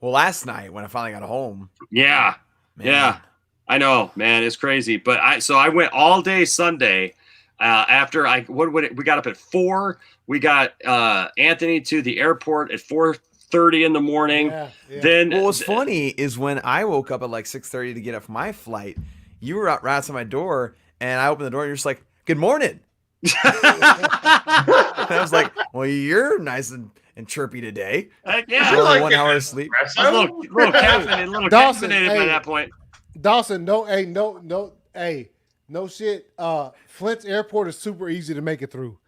Well, last night when I finally got home. Yeah. Man. Yeah. I know, man. It's crazy. But I went all day Sunday after we got up at 4. We got Anthony to the airport at 4:30 in the morning. Yeah. Then what's funny is when I woke up at like 6:30 to get up for my flight, you were out right outside my door, and I opened the door, and you're just like, "Good morning." I was like, well, you're nice and chirpy today. Yeah, only 1 hour of sleep. A little caffeinated by that point. Dawson, no shit. Flint's airport is super easy to make it through.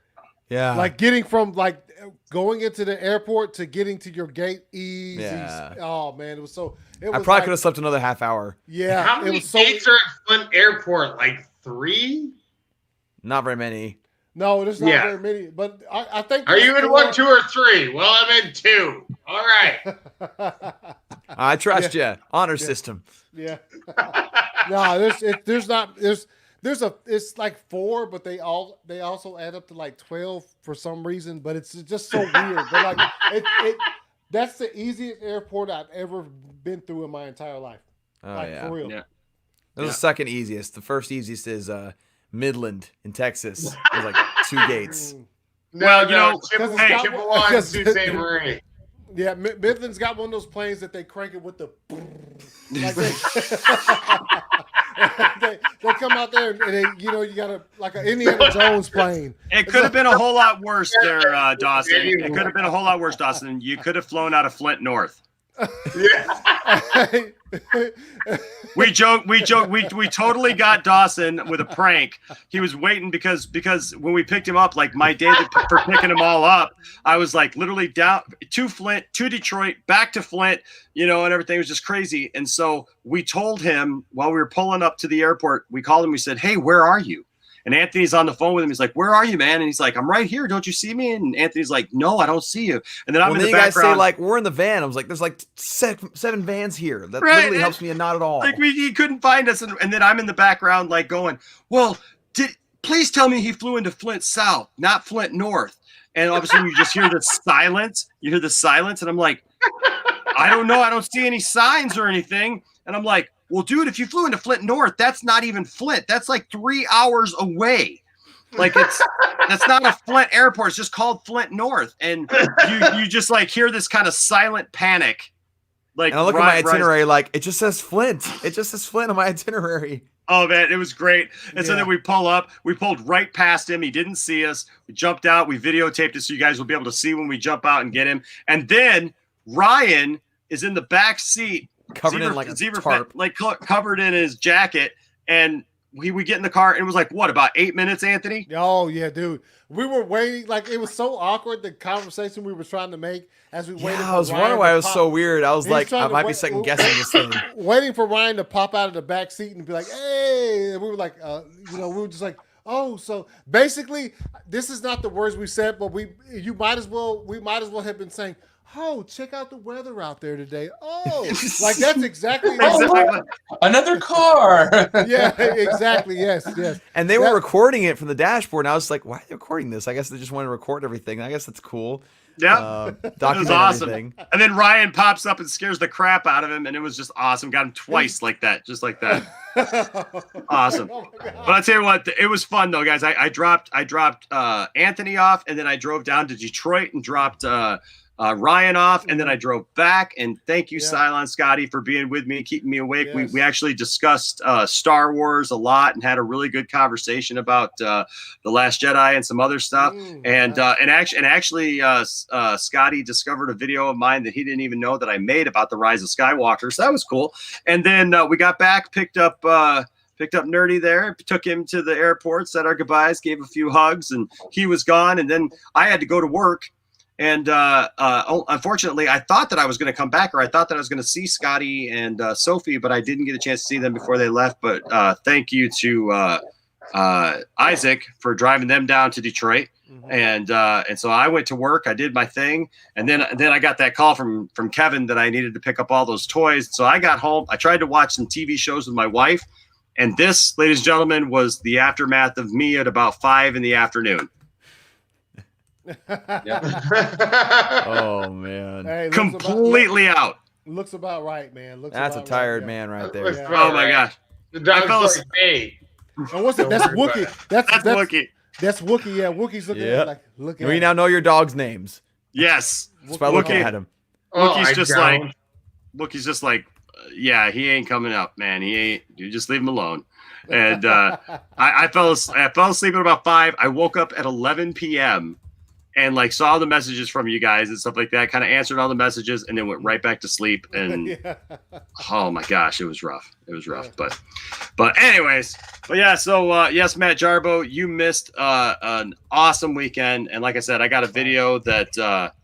Yeah, like getting from like going into the airport to getting to your gate easy. Yeah. Oh man, it was so. I probably could have slept another half hour. Yeah, how many gates are at Flint Airport? Like 3? Not very many. No, there's not very many. But I think. Are you in 1, 2, or 3? Well, I'm in 2. All right. I trust you. Honor system. Yeah. No, it's like 4, but they also add up to like 12 for some reason. But it's just so weird. But like that's the easiest airport I've ever been through in my entire life. Oh like, yeah. For real. Yeah. That's the second easiest. The first easiest is Midland in Texas. There's like 2 gates. Chippewa and Sault Ste. Marie. Yeah, Midland's got one of those planes that they crank it with the. Like they come out there and you got like an Indiana Jones plane. It could have been a whole lot worse there, Dawson. It could have been a whole lot worse, Dawson. You could have flown out of Flint North. We totally got Dawson with a prank. He was waiting because when we picked him up, like my day for picking them all up, I was like literally down to Flint, to Detroit, back to Flint, and everything was just crazy. And so we told him while we were pulling up to the airport, we called him, we said, "Hey, where are you?" And Anthony's on the phone with him. He's like, "Where are you, man?" And he's like, "I'm right here. Don't you see me?" And Anthony's like, "No, I don't see you." And then I'm in the background. You guys say like, "We're in the van." I was like, "There's like 7 vans here." That literally helps me, and not at all. Like he couldn't find us, and then I'm in the background like going, "Well, please tell me he flew into Flint South, not Flint North." And all of a sudden you just hear the silence. You hear the silence, and I'm like, "I don't know. I don't see any signs or anything." And I'm like, "Well, dude, if you flew into Flint North, that's not even Flint. That's like 3 hours away. Like that's not a Flint airport. It's just called Flint North." And you just like hear this kind of silent panic Like, and I look at my itinerary, like it just says Flint. It just says Flint on my itinerary. Oh man, it was great. And so then we pull up. We pulled right past him. He didn't see us. We jumped out. We videotaped it so you guys will be able to see when we jump out and get him. And then Ryan is in the back seat, covered in like a tarp, covered in his jacket. And we get in the car. And it was like what, about 8 minutes, Anthony? Oh yeah, dude. We were waiting. Like it was so awkward. The conversation we were trying to make as we waited. Yeah, I was wondering why it was so weird. I was like, I might be second guessing this thing. Waiting for Ryan to pop out of the back seat and be like, "Hey," and we were like, we were just like, "Oh." So basically, this is not the words we said, but we might as well have been saying, "Oh, check out the weather out there today." Oh, like that's exactly another car. Yeah, exactly. Yes. And they were recording it from the dashboard. And I was like, why are they recording this? I guess they just want to record everything. I guess that's cool. Yeah, it was awesome. Everything. And then Ryan pops up and scares the crap out of him, and it was just awesome. Got him twice like that, just like that. Awesome. Oh but I'll tell you what, it was fun though, guys. I dropped Anthony off, and then I drove down to Detroit and dropped Ryan off, and then I drove back. And thank you, Cylon Scotty, for being with me, keeping me awake. Yes. We actually discussed Star Wars a lot and had a really good conversation about The Last Jedi and some other stuff. And actually, Scotty discovered a video of mine that he didn't even know that I made about the Rise of Skywalker. So that was cool. And then we got back, picked up Nerdy there, took him to the airport, said our goodbyes, gave a few hugs, and he was gone. And then I had to go to work. And unfortunately, I thought that I was going to come back, or I thought that I was going to see Scotty and Sophie, but I didn't get a chance to see them before they left. But thank you to Isaac for driving them down to Detroit. And so I went to work. I did my thing, and then I got that call from Kevin that I needed to pick up all those toys. So I got home. I tried to watch some TV shows with my wife, and this, ladies and gentlemen, was the aftermath of me at about 5 p.m. Oh man, hey, completely out. Looks about right, man. That's a tired man right there. Yeah. Oh my gosh, the dog's like, hey. And what's it? That's Wookie. That's Wookie. That's Wookie. Yeah, Wookie's looking at like looking. We now know your dog's names. Yes, just by looking at him. Wookie's just like, yeah, he ain't coming up, man. He ain't. You just leave him alone. And I fell asleep at about 5. I woke up at 11 p.m. and like saw the messages from you guys and stuff like that, kind of answered all the messages, and then went right back to sleep. And oh my gosh, it was rough. It was rough. But anyways, so yes, Matt Jarbo, you missed an awesome weekend. And like I said, I got a video that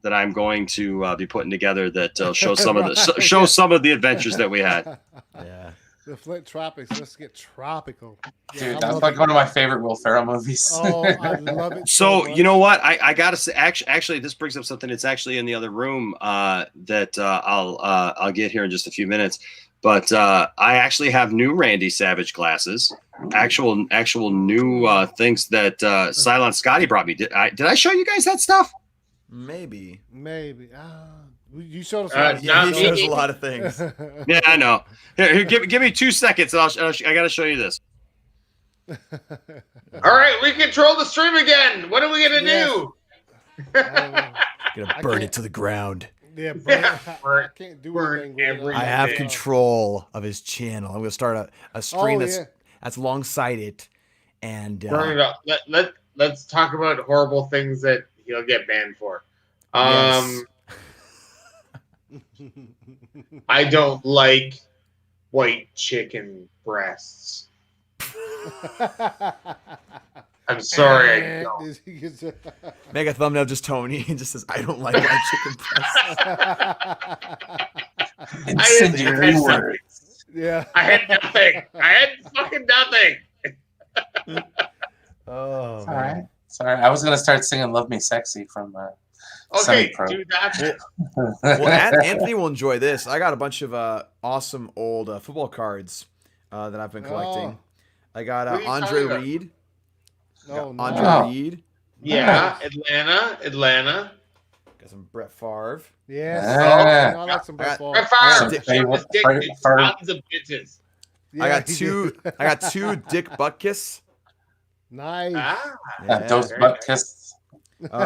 I'm going to be putting together that show some of the adventures that we had. Yeah. The Flint Tropics. Let's get tropical. Dude, that's like one of my favorite Will Ferrell movies. Oh, I love it. So you know what? I gotta say, actually, this brings up something. It's actually in the other room that I'll get here in just a few minutes. But I actually have new Randy Savage glasses. Actual new things that Cylon Scotty brought me. Did I show you guys that stuff? Maybe. You showed us. He shows a lot of things. Yeah, I know. Here, give me 2 seconds, and I got to show you this. All right, we control the stream again. What are we gonna do? Gonna burn it to the ground. Yeah, I can't do anything. I have control of his channel. I'm gonna start a stream that's alongside it, and burn it up. Let's talk about horrible things that he'll get banned for. Yes. I don't like white chicken breasts. I'm sorry. I don't. Make a thumbnail just Tony. He just says, I don't like white chicken breasts. Incendiary words. Yeah. I had nothing. I had fucking nothing. Oh, all right. Sorry. I was going to start singing Love Me Sexy from okay, dude, that's it. Well, Anthony will enjoy this. I got a bunch of awesome old football cards that I've been collecting. I got Andre Reed. Andre Reed. Yeah, Atlanta. Got some Brett Favre. Yeah. I like some Brett Favre. Tons of bitches. I got two Dick Butkus. Nice. Those Butkus.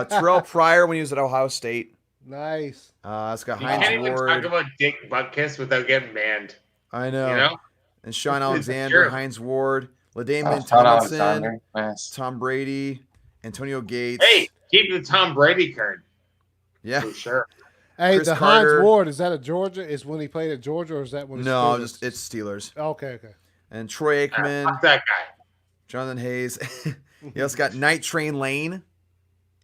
Terrell Pryor when he was at Ohio State. Nice. It's got You Heinz can't even Ward. talk about Dick Butkus without getting banned. I know. You know? And Sean It's Alexander, true. Heinz Ward, LaDainian Sean Tomlinson, Alexander. Nice. Tom Brady, Antonio Gates. Hey, keep the Tom Brady card. Yeah. For sure. Hey, Chris the Carter. Heinz Ward, is that at Georgia? Is when he played at Georgia, or is that when? No, Steelers? it's Steelers. Okay. And Troy Aikman, Fuck that guy. Jonathan Hayes. You also got Night Train Lane.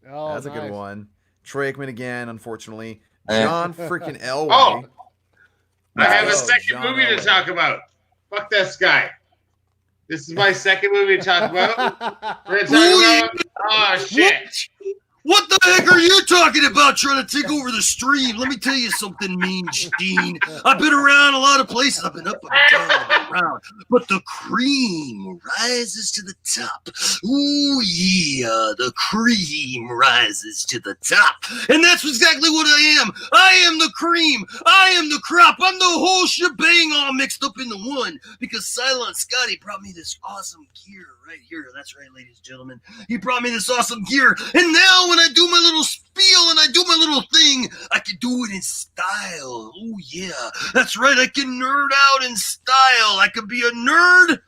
Oh, That's a good nice. one. Troy Aikman again, unfortunately. Hey. John freaking Elway. Oh, I have a Let's go, second John movie to Elway. talk about. Fuck this guy. This is my second movie to talk about. We're gonna talk about. Oh shit! What the heck are you talking about trying to take over the stream? Let me tell you something, Mean Gene. I've been around a lot of places. I've been up, I've been down, I've been around. But the cream rises to the top. Ooh, yeah, the cream rises to the top. And that's exactly what I am. I am the cream. I am the crop. I'm the whole shebang all mixed up into one. Because Silent Scotty brought me this awesome gear right here. That's right, ladies and gentlemen. He brought me this awesome gear. And now when I do my little spiel and I do my little thing, I can do it in style. Oh, yeah. That's right. I can nerd out in style. I can be a nerd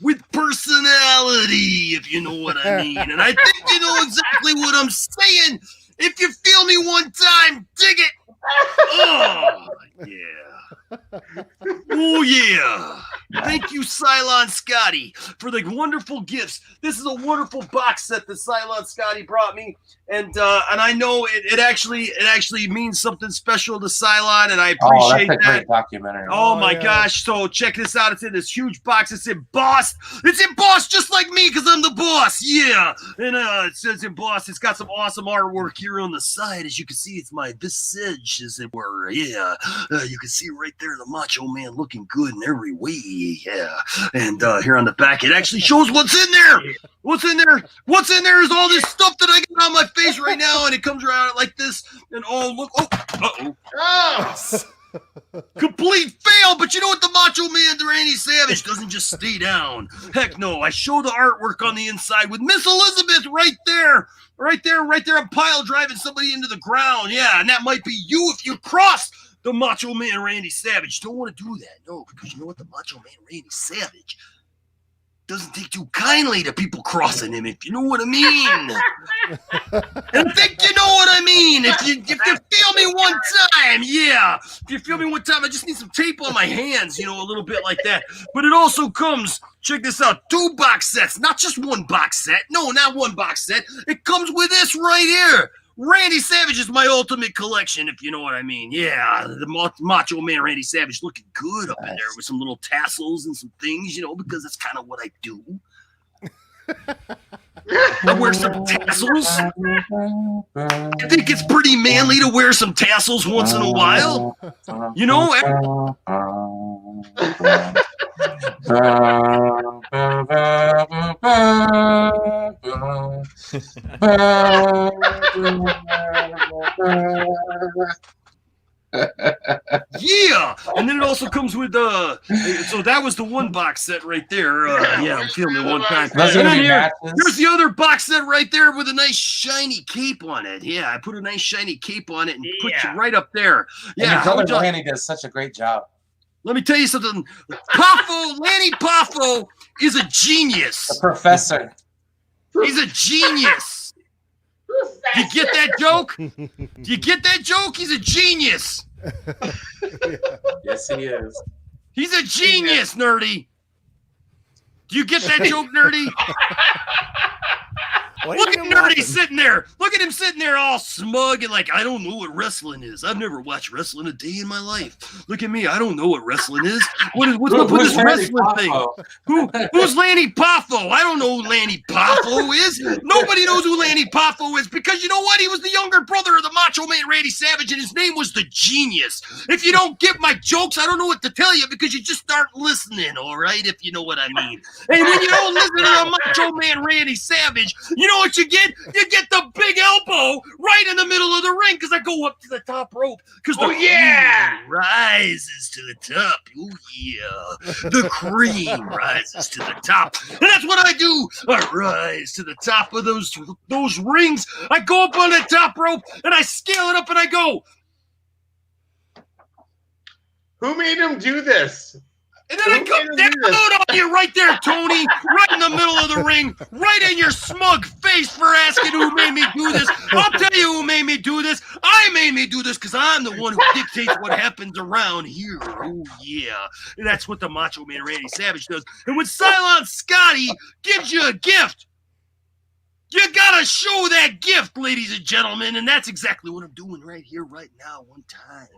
with personality, if you know what I mean. And I think you know exactly what I'm saying. If you feel me one time, dig it. Oh, yeah. Oh, yeah. Thank you, Cylon Scotty, for the wonderful gifts. This is a wonderful box set that Cylon Scotty brought me. And I know it actually means something special to Cylon, and I appreciate that's a that. great documentary. Oh my gosh. So check this out. It's in this huge box. It's embossed. It's embossed just like me because I'm the boss. Yeah. And it says embossed. It's got some awesome artwork here on the side. As you can see, it's my visage, as it were. Yeah. You can see right there the Macho Man looking good in every way. Yeah. And here on the back, it actually shows what's in there. What's in there? What's in there is all this stuff that I got on my face right now, and it comes around like this. And oh, look. Oh, uh-oh. Oh. Complete fail, but you know what? The Macho Man, the Randy Savage, doesn't just stay down. Heck no. I show the artwork on the inside with Miss Elizabeth right there. Right there. I'm pile driving somebody into the ground. Yeah, and that might be you if you cross the Macho Man Randy Savage. Don't want to do that. No, because you know what? The Macho Man Randy Savage doesn't take too kindly to people crossing him, if you know what I mean. And I think you know what I mean. If you feel me one time, yeah. If you feel me one time, I just need some tape on my hands, a little bit like that. But it also comes, check this out, 2 box sets, not just 1 box set. No, not 1 box set. It comes with this right here. Randy Savage is my ultimate collection, if you know what I mean. Yeah, the Macho Man Randy Savage looking good up in there with some little tassels and some things, because that's kind of what I do. I wear some tassels. I think it's pretty manly to wear some tassels once in a while. Yeah, and then it also comes with so that was the 1 box set right there. Yeah, I'm feeling it one time. And then here's the other box set right there with a nice shiny cape on it. Yeah, I put a nice shiny cape on it and put you right up there. Yeah, and Lanny does such a great job. Let me tell you something. Lanny Poffo is a genius. The professor. He's a genius. Do you get that joke? Do you get that joke? He's a genius. Yes, he is. He's a genius, Nerdy. Do you get that joke, Nerdy? Look at Nerdy sitting there. Look at him sitting there all smug and like, I don't know what wrestling is. I've never watched wrestling a day in my life. Look at me. I don't know what wrestling is. What's up with this wrestling thing? Who's Lanny Poffo? I don't know who Lanny Poffo is. Nobody knows who Lanny Poffo is because you know what? He was the younger brother of the Macho Man Randy Savage and his name was the Genius. If you don't get my jokes, I don't know what to tell you because you just start listening, all right? If you know what I mean. And when you don't listen to the Macho Man Randy Savage, you know know what you get? You get the big elbow right in the middle of the ring because I go up to the top rope because the cream rises to the top. Oh yeah, the cream rises to the top, and that's what I do. I rise to the top of those rings. I go up on the top rope and I scale it up and I go. Who made him do this? And then I come down on you right there, Tony, right in the middle of the ring, right in your smug face for asking who made me do this. I'll tell you who made me do this. I made me do this because I'm the one who dictates what happens around here. Oh, yeah. And that's what the Macho Man Randy Savage does. And when Cylon Scotty gives you a gift, you gotta show that gift, ladies and gentlemen. And that's exactly what I'm doing right here, right now, one time.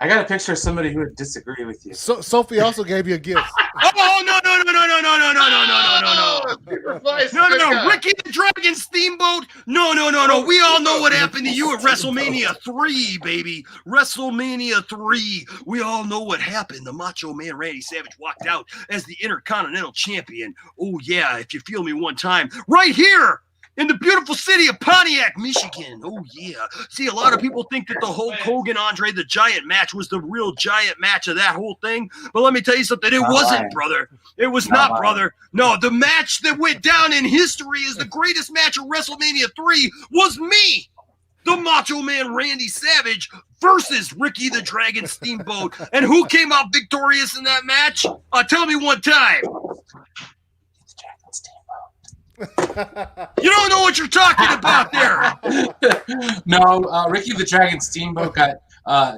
I got a picture of somebody who would disagree with you. So Sophie also gave you a gift. Oh no! No! Ricky the Dragon Steamboat. No! We all know what happened to you at WrestleMania 3, baby. WrestleMania 3. We all know what happened. The Macho Man Randy Savage walked out as the Intercontinental Champion. Oh yeah, if you feel me one time, right here. In the beautiful city of Pontiac, Michigan. Oh, yeah. See, a lot of people think that the Hulk Hogan-Andre the Giant match was the real giant match of that whole thing. But let me tell you something. It wasn't, brother. It was not, brother. No, the match that went down in history as the greatest match of WrestleMania 3 was me, the Macho Man Randy Savage, versus Ricky the Dragon Steamboat. And who came out victorious in that match? Tell me one time. You don't know what you're talking about there. No, Ricky the Dragon Steamboat got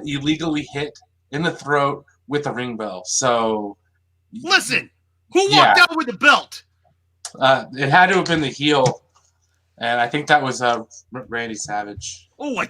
illegally hit in the throat with a ring bell. So, listen, who walked out with the belt? It had to have been the heel, and I think that was Randy Savage. I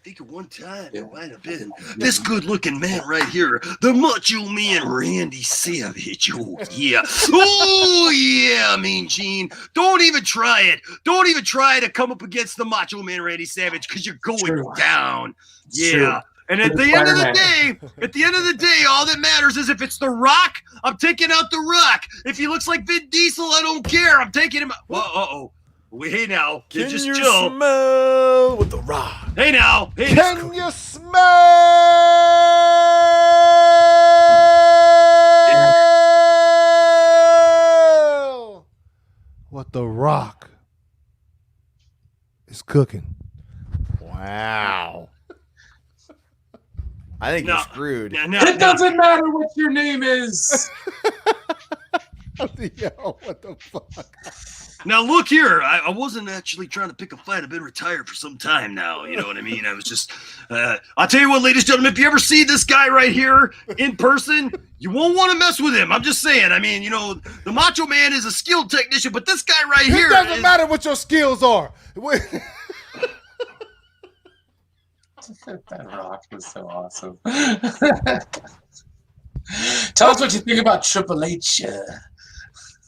think at one time it might have been this good-looking man right here, the Macho Man Randy Savage. Oh yeah, Mean Gene. Don't even try it. Don't even try to come up against the Macho Man Randy Savage because you're going down. Yeah. And at the end of the day, all that matters is if it's The Rock, I'm taking out The Rock. If he looks like Vin Diesel, I don't care. I'm taking him out. Uh-oh. Hey now, can just you chill. Smell with the Rock? Hey now, can you smell what the Rock is cooking? Wow. I think you're screwed. It doesn't matter what your name is. Yo, what the fuck? Now look here, I wasn't actually trying to pick a fight. I've been retired for some time now. You know what I mean? I was just, I'll tell you what, ladies and gentlemen, if you ever see this guy right here in person, you won't want to mess with him. I'm just saying. I mean, you know, the Macho Man is a skilled technician, but this guy right here. It doesn't matter what your skills are. That Rock was so awesome. Tell us what you think about Triple H.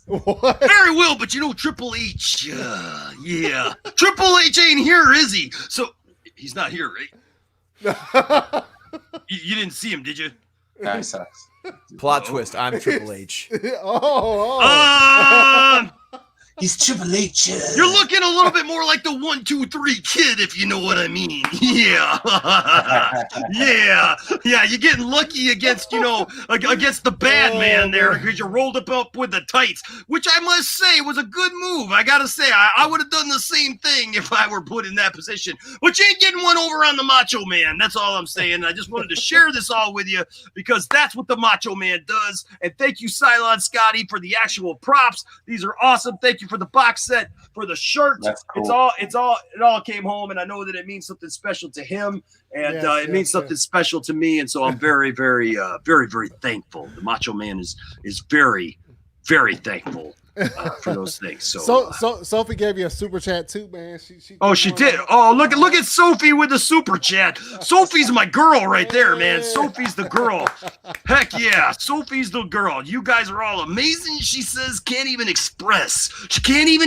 What? Very well, but you know Triple H, yeah. Triple H ain't here, is he? So, he's not here, right? you didn't see him, did you? No, he sucks. Plot twist, I'm Triple H. He's Triple H. You're looking a little bit more like the 1, 2, 3 kid, if you know what I mean. Yeah. Yeah, you're getting lucky against, against the bad man there because you rolled up with the tights, which I must say was a good move. I got to say, I would have done the same thing if I were put in that position. But you ain't getting one over on the Macho Man. That's all I'm saying. I just wanted to share this all with you because that's what the Macho Man does. And thank you, Cylon Scotty, for the actual props. These are awesome. Thank you for the box set, for the shirt. That's cool. It all came home, and I know that it means something special to him, and it means something special to me, and so I'm very, very, very, very thankful. The Macho Man is very, very thankful for those things. So Sophie gave you a super chat too, man. She did. Oh, look at Sophie with the super chat. Sophie's my girl right there, man. Sophie's the girl. Heck yeah, Sophie's the girl. You guys are all amazing. She says she can't even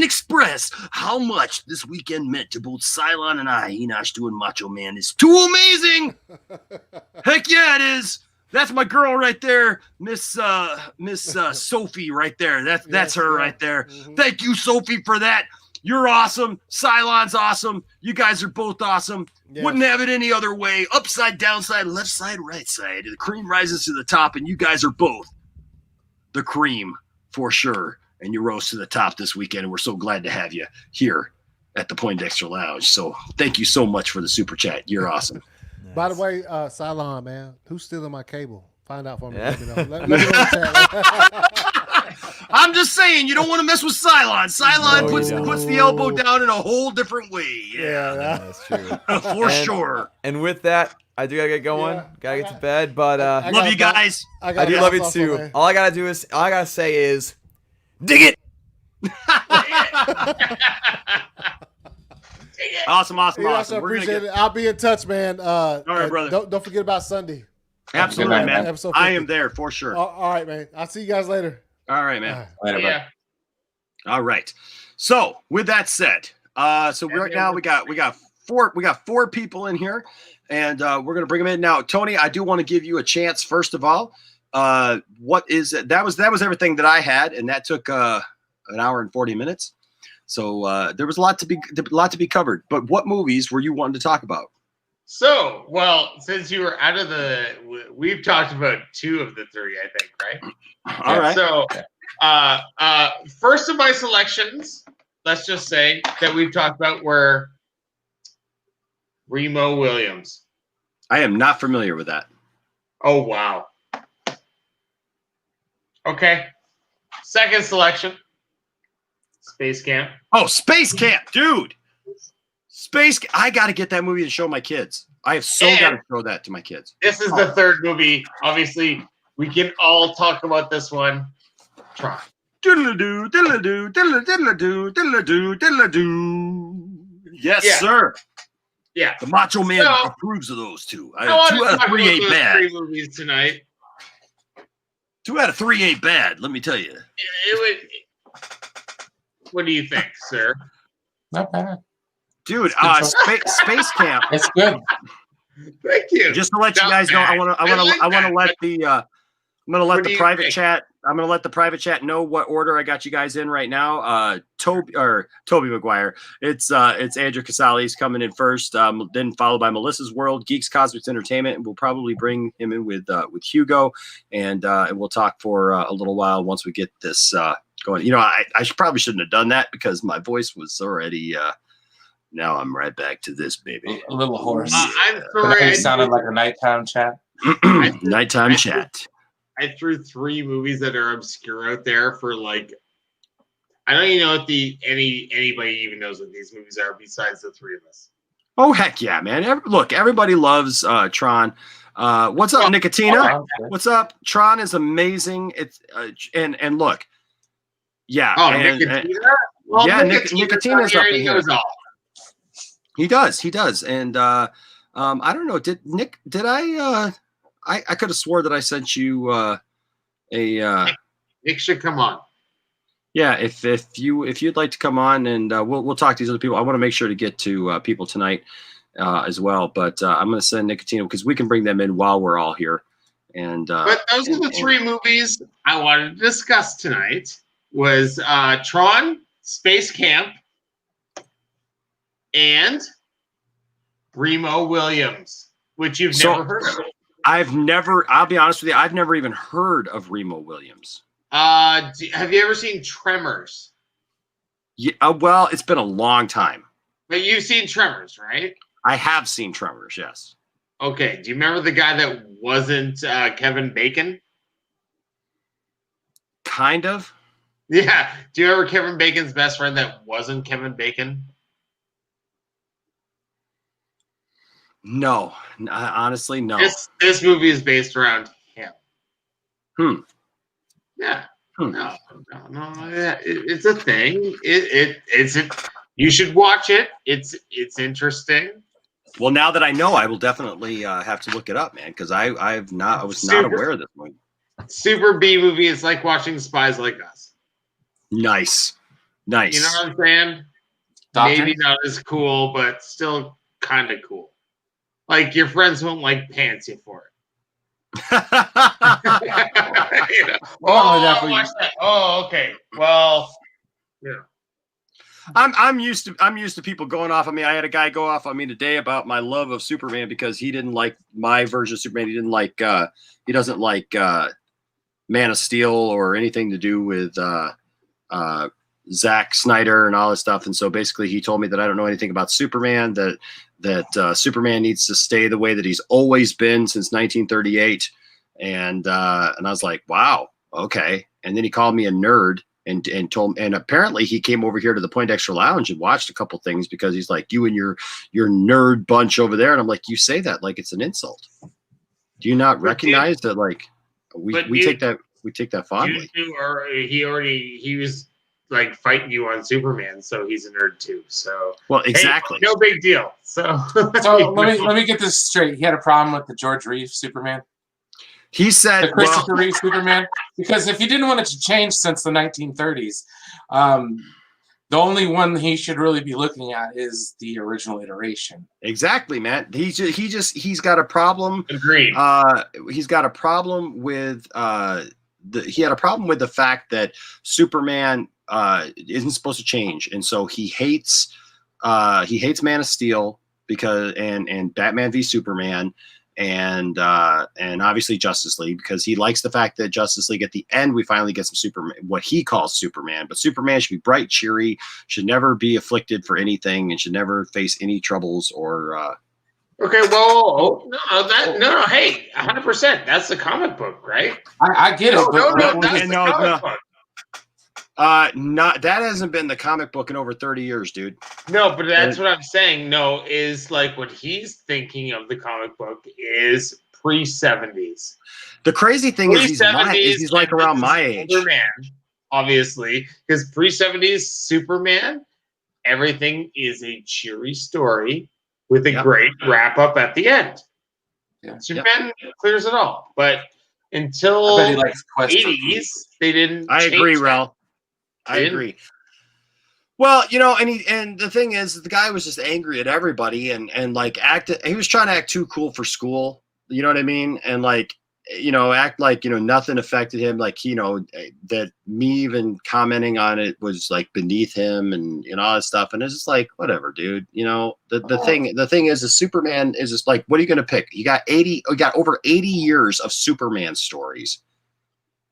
express how much this weekend meant to both Cylon and I. Enosh doing Macho Man is too amazing. Heck yeah, it is. That's my girl right there, Miss Sophie right there. That's her right there. Mm-hmm. Thank you, Sophie, for that. You're awesome. Cylon's awesome. You guys are both awesome. Yes. Wouldn't have it any other way. Upside, downside, left side, right side. The cream rises to the top, and you guys are both the cream for sure. And you rose to the top this weekend, and we're so glad to have you here at the Poindexter Lounge. So thank you so much for the super chat. You're awesome. By the way, Cylon, man, who's stealing my cable? Find out for me. Let me know. Let me know in the chat. I'm just saying, you don't want to mess with Cylon. Cylon puts the elbow down in a whole different way. Yeah, that's true. For sure. And with that, I do gotta get going. Gotta get to bed. But love you guys. I do love you too. Man. All I gotta say is, dig it. Awesome. I appreciate it. I'll be in touch, man. All right, brother. Don't forget about Sunday. Absolutely, man. Episode I 50. am there for sure. All right, man. I'll see you guys later. All right, man. Later, yeah. All right. So with that said, so right now we got four people in here, and we're gonna bring them in now. Tony, I do want to give you a chance first of all. What is it? That was everything that I had, and that took an hour and 40 minutes. So there was a lot to be covered. But what movies were you wanting to talk about? So, well, since you were out of we've talked about 2 of the 3, I think, right? All right. So, first of my selections, let's just say that we've talked about were Remo Williams. I am not familiar with that. Oh, wow. Okay. Second selection, Space Camp. Oh, Space Camp, dude. I got to get that movie to show my kids. I have got to show that to my kids. This is the third movie. Obviously, we can all talk about this one. Tron. Diddle-a-doo, diddle-a-doo, diddle-a-diddle-a-doo, diddle-a-doo, diddle-a-doo. Yes, sir. Yeah. The Macho Man approves of those 2. I want 2 out of 3 ain't bad. 3 movies tonight. 2 out of 3 ain't bad, let me tell you. What do you think, sir? Not bad. Dude, Space Camp. It's good. Thank you. Just to let you guys know, I want to let the private chat. I'm going to let the private chat know what order I got you guys in right now. Toby Maguire. It's Andrew Casales coming in first, then followed by Melissa's World, Geeks Cosmics Entertainment, and we'll probably bring him in with Hugo, and we'll talk for a little while once we get this going. You know, I probably shouldn't have done that because my voice was already. Now I'm right back to this, baby. A little hoarse. I'm sorry. It sounded like a nighttime chat. Nighttime chat. I threw 3 movies that are obscure out there for like. I don't even know if anybody even knows what these movies are besides the 3 of us. Oh heck yeah, man! Look, everybody loves Tron. What's up, Nicotina? What's up? Tron is amazing. It's and look, yeah. Oh, and, Nicotina. Well, yeah, Nicotina's up in here. He does, and I don't know. Did I? I could have swore that I sent you Nick should come on. Yeah, if you'd like to come on, and we'll talk to these other people. I want to make sure to get to people tonight as well. But I'm going to send Nicotina because we can bring them in while we're all here. And but those are the 3 movies I wanted to discuss tonight. Was Tron, Space Camp, and Remo Williams, which you've never heard of. I'll be honest with you, I've never even heard of Remo Williams. Have you ever seen Tremors? Yeah, well, it's been a long time. But you've seen Tremors, right? I have seen Tremors, yes. Okay, do you remember the guy that wasn't Kevin Bacon? Kind of. Yeah. Do you remember Kevin Bacon's best friend that wasn't Kevin Bacon? No, honestly, no. This movie is based around him. Yeah. No. Yeah, it's a thing. You should watch it. It's interesting. Well, now that I know, I will definitely have to look it up, man, because I was not aware of this one. Super B movie. It's like watching Spies Like Us. Nice. You know what I'm saying? Maybe not as cool, but still kind of cool. Like your friends won't like pants you for it. You know? Oh, okay. Well, yeah. I'm used to people going off on me. I had a guy go off on me today about my love of Superman because he didn't like my version of Superman. He doesn't like Man of Steel or anything to do with Zack Snyder and all this stuff. And so basically he told me that I don't know anything about Superman, that Superman needs to stay the way that he's always been since 1938. And I was like, wow, okay. And then he called me a nerd and told, and apparently he came over here to the Poindexter Lounge and watched a couple things because he's like, you and your nerd bunch over there. And I'm like, you say that like it's an insult. Do you not recognize that? Like we take that fondly. He was like fighting you on Superman, so he's a nerd too. So well, exactly, hey, no big deal. So let me get this straight. He had a problem with the George Reeves Superman. He said the Christopher Reeve Superman, because if he didn't want it to change since the 1930s, the only one he should really be looking at is the original iteration. Exactly, man. He's got a problem. Agreed. He's got a problem with he had a problem with the fact that Superman isn't supposed to change, and so he hates Man of Steel and Batman v Superman. And obviously Justice League, because he likes the fact that Justice League at the end we finally get some Superman, what he calls Superman. But Superman should be bright, cheery, should never be afflicted for anything, and should never face any troubles or. Okay, well, no. Hey, 100%. That's the comic book, right? I get it. No, that's the comic book. Not that hasn't been the comic book in over 30 years, dude. No, but that's what I'm saying. No, is like what he's thinking of the comic book is pre-70s. The crazy thing is he's like around my age. Superman, obviously, because pre-70s Superman, everything is a cheery story with a great wrap up at the end. Yeah. Superman clears it all, but until 80s, they didn't. I agree, change Rel. I agree. Well, and the thing is, the guy was just angry at everybody and like he was trying to act too cool for school. You know what I mean? And like, act like, nothing affected him. Like, that me even commenting on it was like beneath him and, all that stuff. And it's just like, whatever, dude. The thing is Superman is just like, what are you going to pick? You got over 80 years of Superman stories.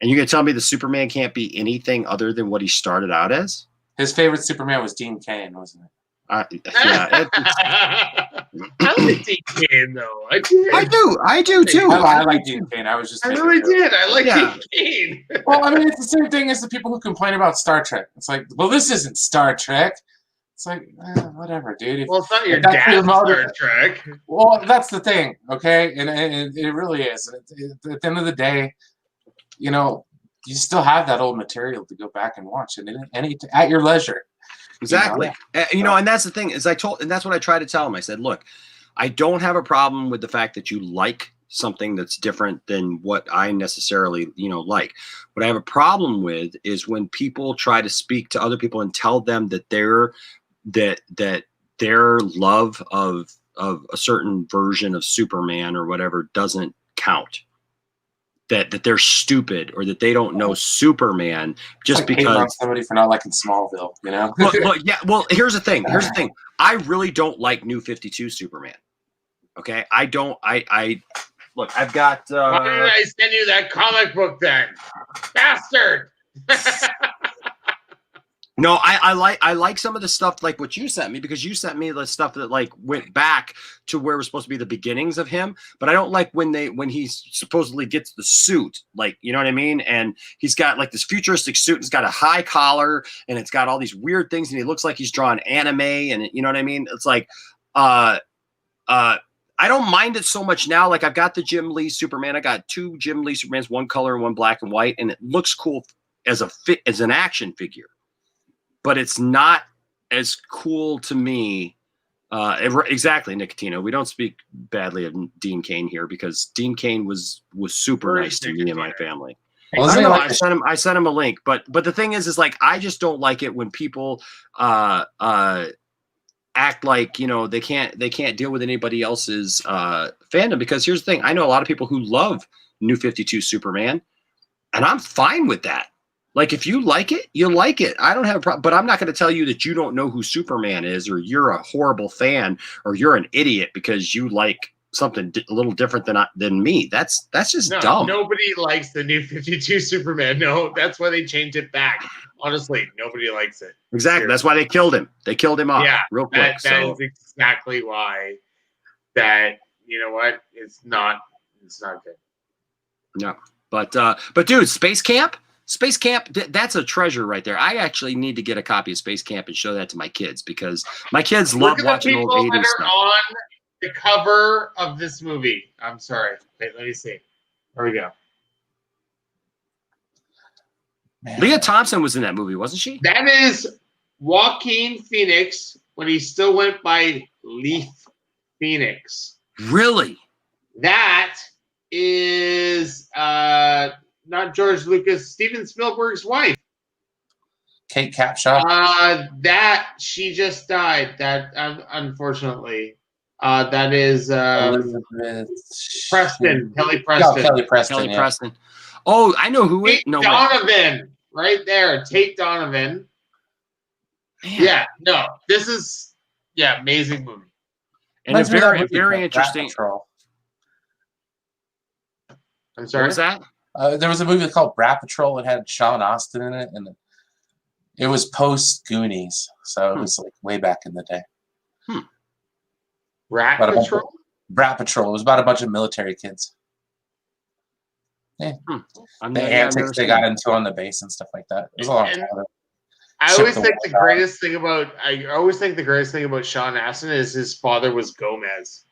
And you're going to tell me the Superman can't be anything other than what he started out as? His favorite Superman was Dean Cain, wasn't it? Yeah. I like Dean Cain, though. I do, too. I like Dean Cain. I really did. I like Dean Cain. Well, I mean, it's the same thing as the people who complain about Star Trek. It's like, well, this isn't Star Trek. It's like, whatever, dude. Well, it's not your dad's Star Trek. Well, that's the thing, okay? And it really is. At the end of the day, you still have that old material to go back and watch it at your leisure. Exactly. And that's the thing is and that's what I try to tell him. I said, look, I don't have a problem with the fact that you like something that's different than what I necessarily, like. What I have a problem with is when people try to speak to other people and tell them that their love of a certain version of Superman or whatever doesn't count. That they're stupid or that they don't know Superman just because somebody for not liking Smallville, Well, here's the thing. I really don't like New 52 Superman. Okay, I don't. I look. I've got. Why did I send you that comic book then, bastard? No, I like some of the stuff like what you sent me, because you sent me the stuff that like went back to where it was supposed to be the beginnings of him. But I don't like when he supposedly gets the suit, like, you know what I mean? And he's got like this futuristic suit, and it's got a high collar, and it's got all these weird things, and he looks like he's drawing anime, and you know what I mean? It's like I don't mind it so much now. Like, I've got the Jim Lee Superman. I got 2 Jim Lee Supermans, one color and one black and white, and it looks cool as an action figure. But it's not as cool to me. Exactly, Nicotino. We don't speak badly of Dean Cain here, because Dean Cain was super nice to me and my family. Well, I sent him a link, but the thing is like, I just don't like it when people act like they can't deal with anybody else's fandom. Because here's the thing: I know a lot of people who love New 52 Superman, and I'm fine with that. Like, if you like it, you like it. I don't have a problem, but I'm not going to tell you that you don't know who Superman is, or you're a horrible fan, or you're an idiot because you like something a little different than me. That's just dumb. Nobody likes the new 52 Superman. No, that's why they changed it back. Honestly, nobody likes it. Exactly. Seriously. That's why they killed him. They killed him off real quick. That is exactly why. That, you know what? It's not good. No. But dude, Space Camp, that's a treasure right there. I actually need to get a copy of Space Camp and show that to my kids, because my kids love watching old 80s that stuff. are on the cover of this movie. I'm sorry. Wait, let me see. There we go. Leah Thompson was in that movie, wasn't she? That is Joaquin Phoenix when he still went by Leaf Phoenix. Really? That is not George Lucas, Steven Spielberg's wife. Kate Capshaw. That she just died. That unfortunately. That is Preston. Kelly Preston. Oh, Kelly Preston. Kelly Preston. Oh, I know who it. No, Donovan, right there. Tate Donovan. Man. Yeah. No. This is amazing movie. And a very interesting. I'm sorry. What was that? There was a movie called Brat Patrol. It had Sean Astin in it, and it was post Goonies, so it was like way back in the day. Brat Patrol. Brat Patrol. It was about a bunch of military kids. Yeah. The antics they got into on the base and stuff like that. It was a long time ago. I always think the greatest thing about Sean Astin is his father was Gomez.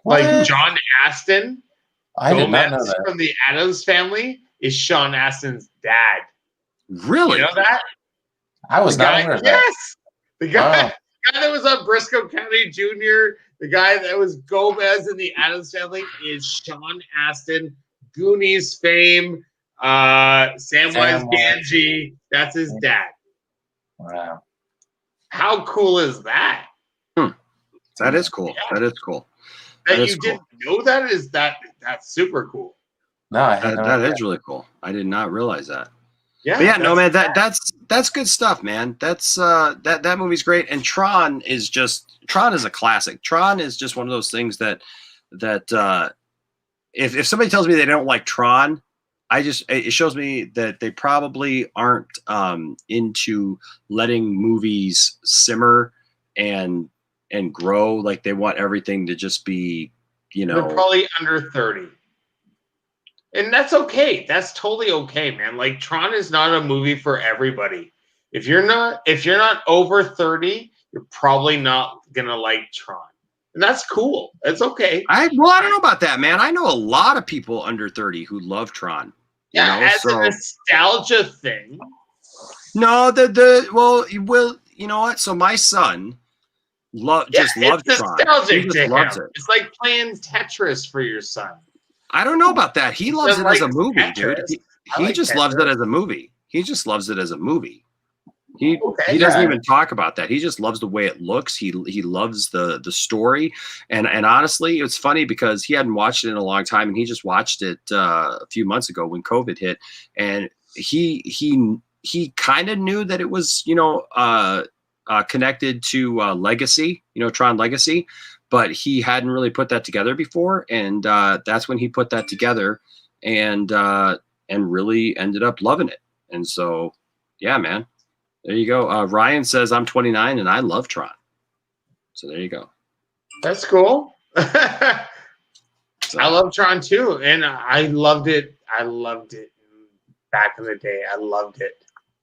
What? Like John Astin. I did not know Gomez that. from the Addams Family is Sean Astin's dad. Really? You know that? I was not aware of that. Yes. The guy that was on Briscoe County Jr., the guy that was Gomez in the Addams Family is Sean Astin, Goonies fame, Samwise Gamgee. That's his dad. Wow. How cool is that? That is cool. Yeah. That is cool. That you didn't know that's super cool. No, I had that is really cool. I did not realize that. Yeah, but yeah, no, man, that's good stuff, man. That's that movie's great, and Tron is a classic. Tron is just one of those things that if somebody tells me they don't like Tron, it shows me that they probably aren't into letting movies simmer and grow. Like, they want everything to just be, They're probably under 30. And that's okay. That's totally okay, man. Like, Tron is not a movie for everybody. If you're not over 30, you're probably not gonna like Tron. And that's cool. It's okay. I don't know about that, man. I know a lot of people under 30 who love Tron. Yeah, as a nostalgia thing. No, well, you know what? So my son just loves Tron. Nostalgic He to just loves him. it. It's like playing Tetris for your son. I don't know about that. He loves it as a movie, dude. He like just loves it as a movie. He just loves it as a movie. He doesn't even talk about that. He just loves the way it looks. He loves the story. And honestly, it's funny because he hadn't watched it in a long time, and he just watched it a few months ago when COVID hit. And he kind of knew that it was, connected to Legacy, Tron Legacy, but he hadn't really put that together before. And that's when he put that together and really ended up loving it. And so, yeah, man. There you go. Ryan says I'm 29 and I love Tron. So there you go. That's cool. I love Tron too, and I loved it. I loved it back in the day. I loved it.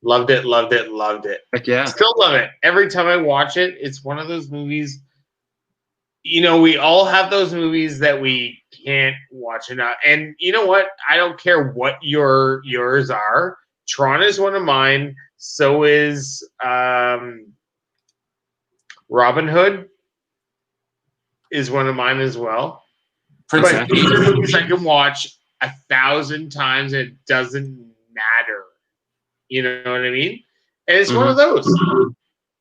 Loved it, loved it, loved it. Heck yeah. Still love it. Every time I watch it, it's one of those movies. We all have those movies that we can't watch enough. And you know what? I don't care what yours are. Tron is one of mine. So is Robin Hood is one of mine as well. But these are movies I can watch 1,000 times and it doesn't matter. You know what I mean? And it's one of those.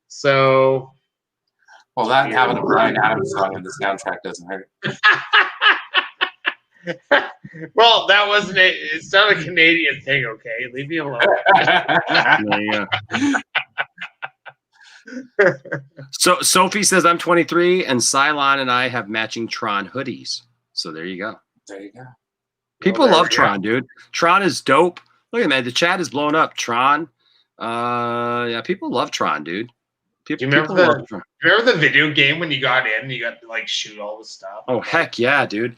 So, well, that having a Bryan Adams song in the soundtrack doesn't hurt. Well, that wasn't it. It's not a Canadian thing, okay? Leave me alone. Yeah. So Sophie says I'm 23, and Cylon and I have matching Tron hoodies. So there you go. There you go. People love Tron, dude. Tron is dope. Look at man, the chat is blowing up. Tron. Yeah, people love Tron, dude. Do you remember the video game when you got in and you got to like shoot all the stuff? Oh heck yeah, dude.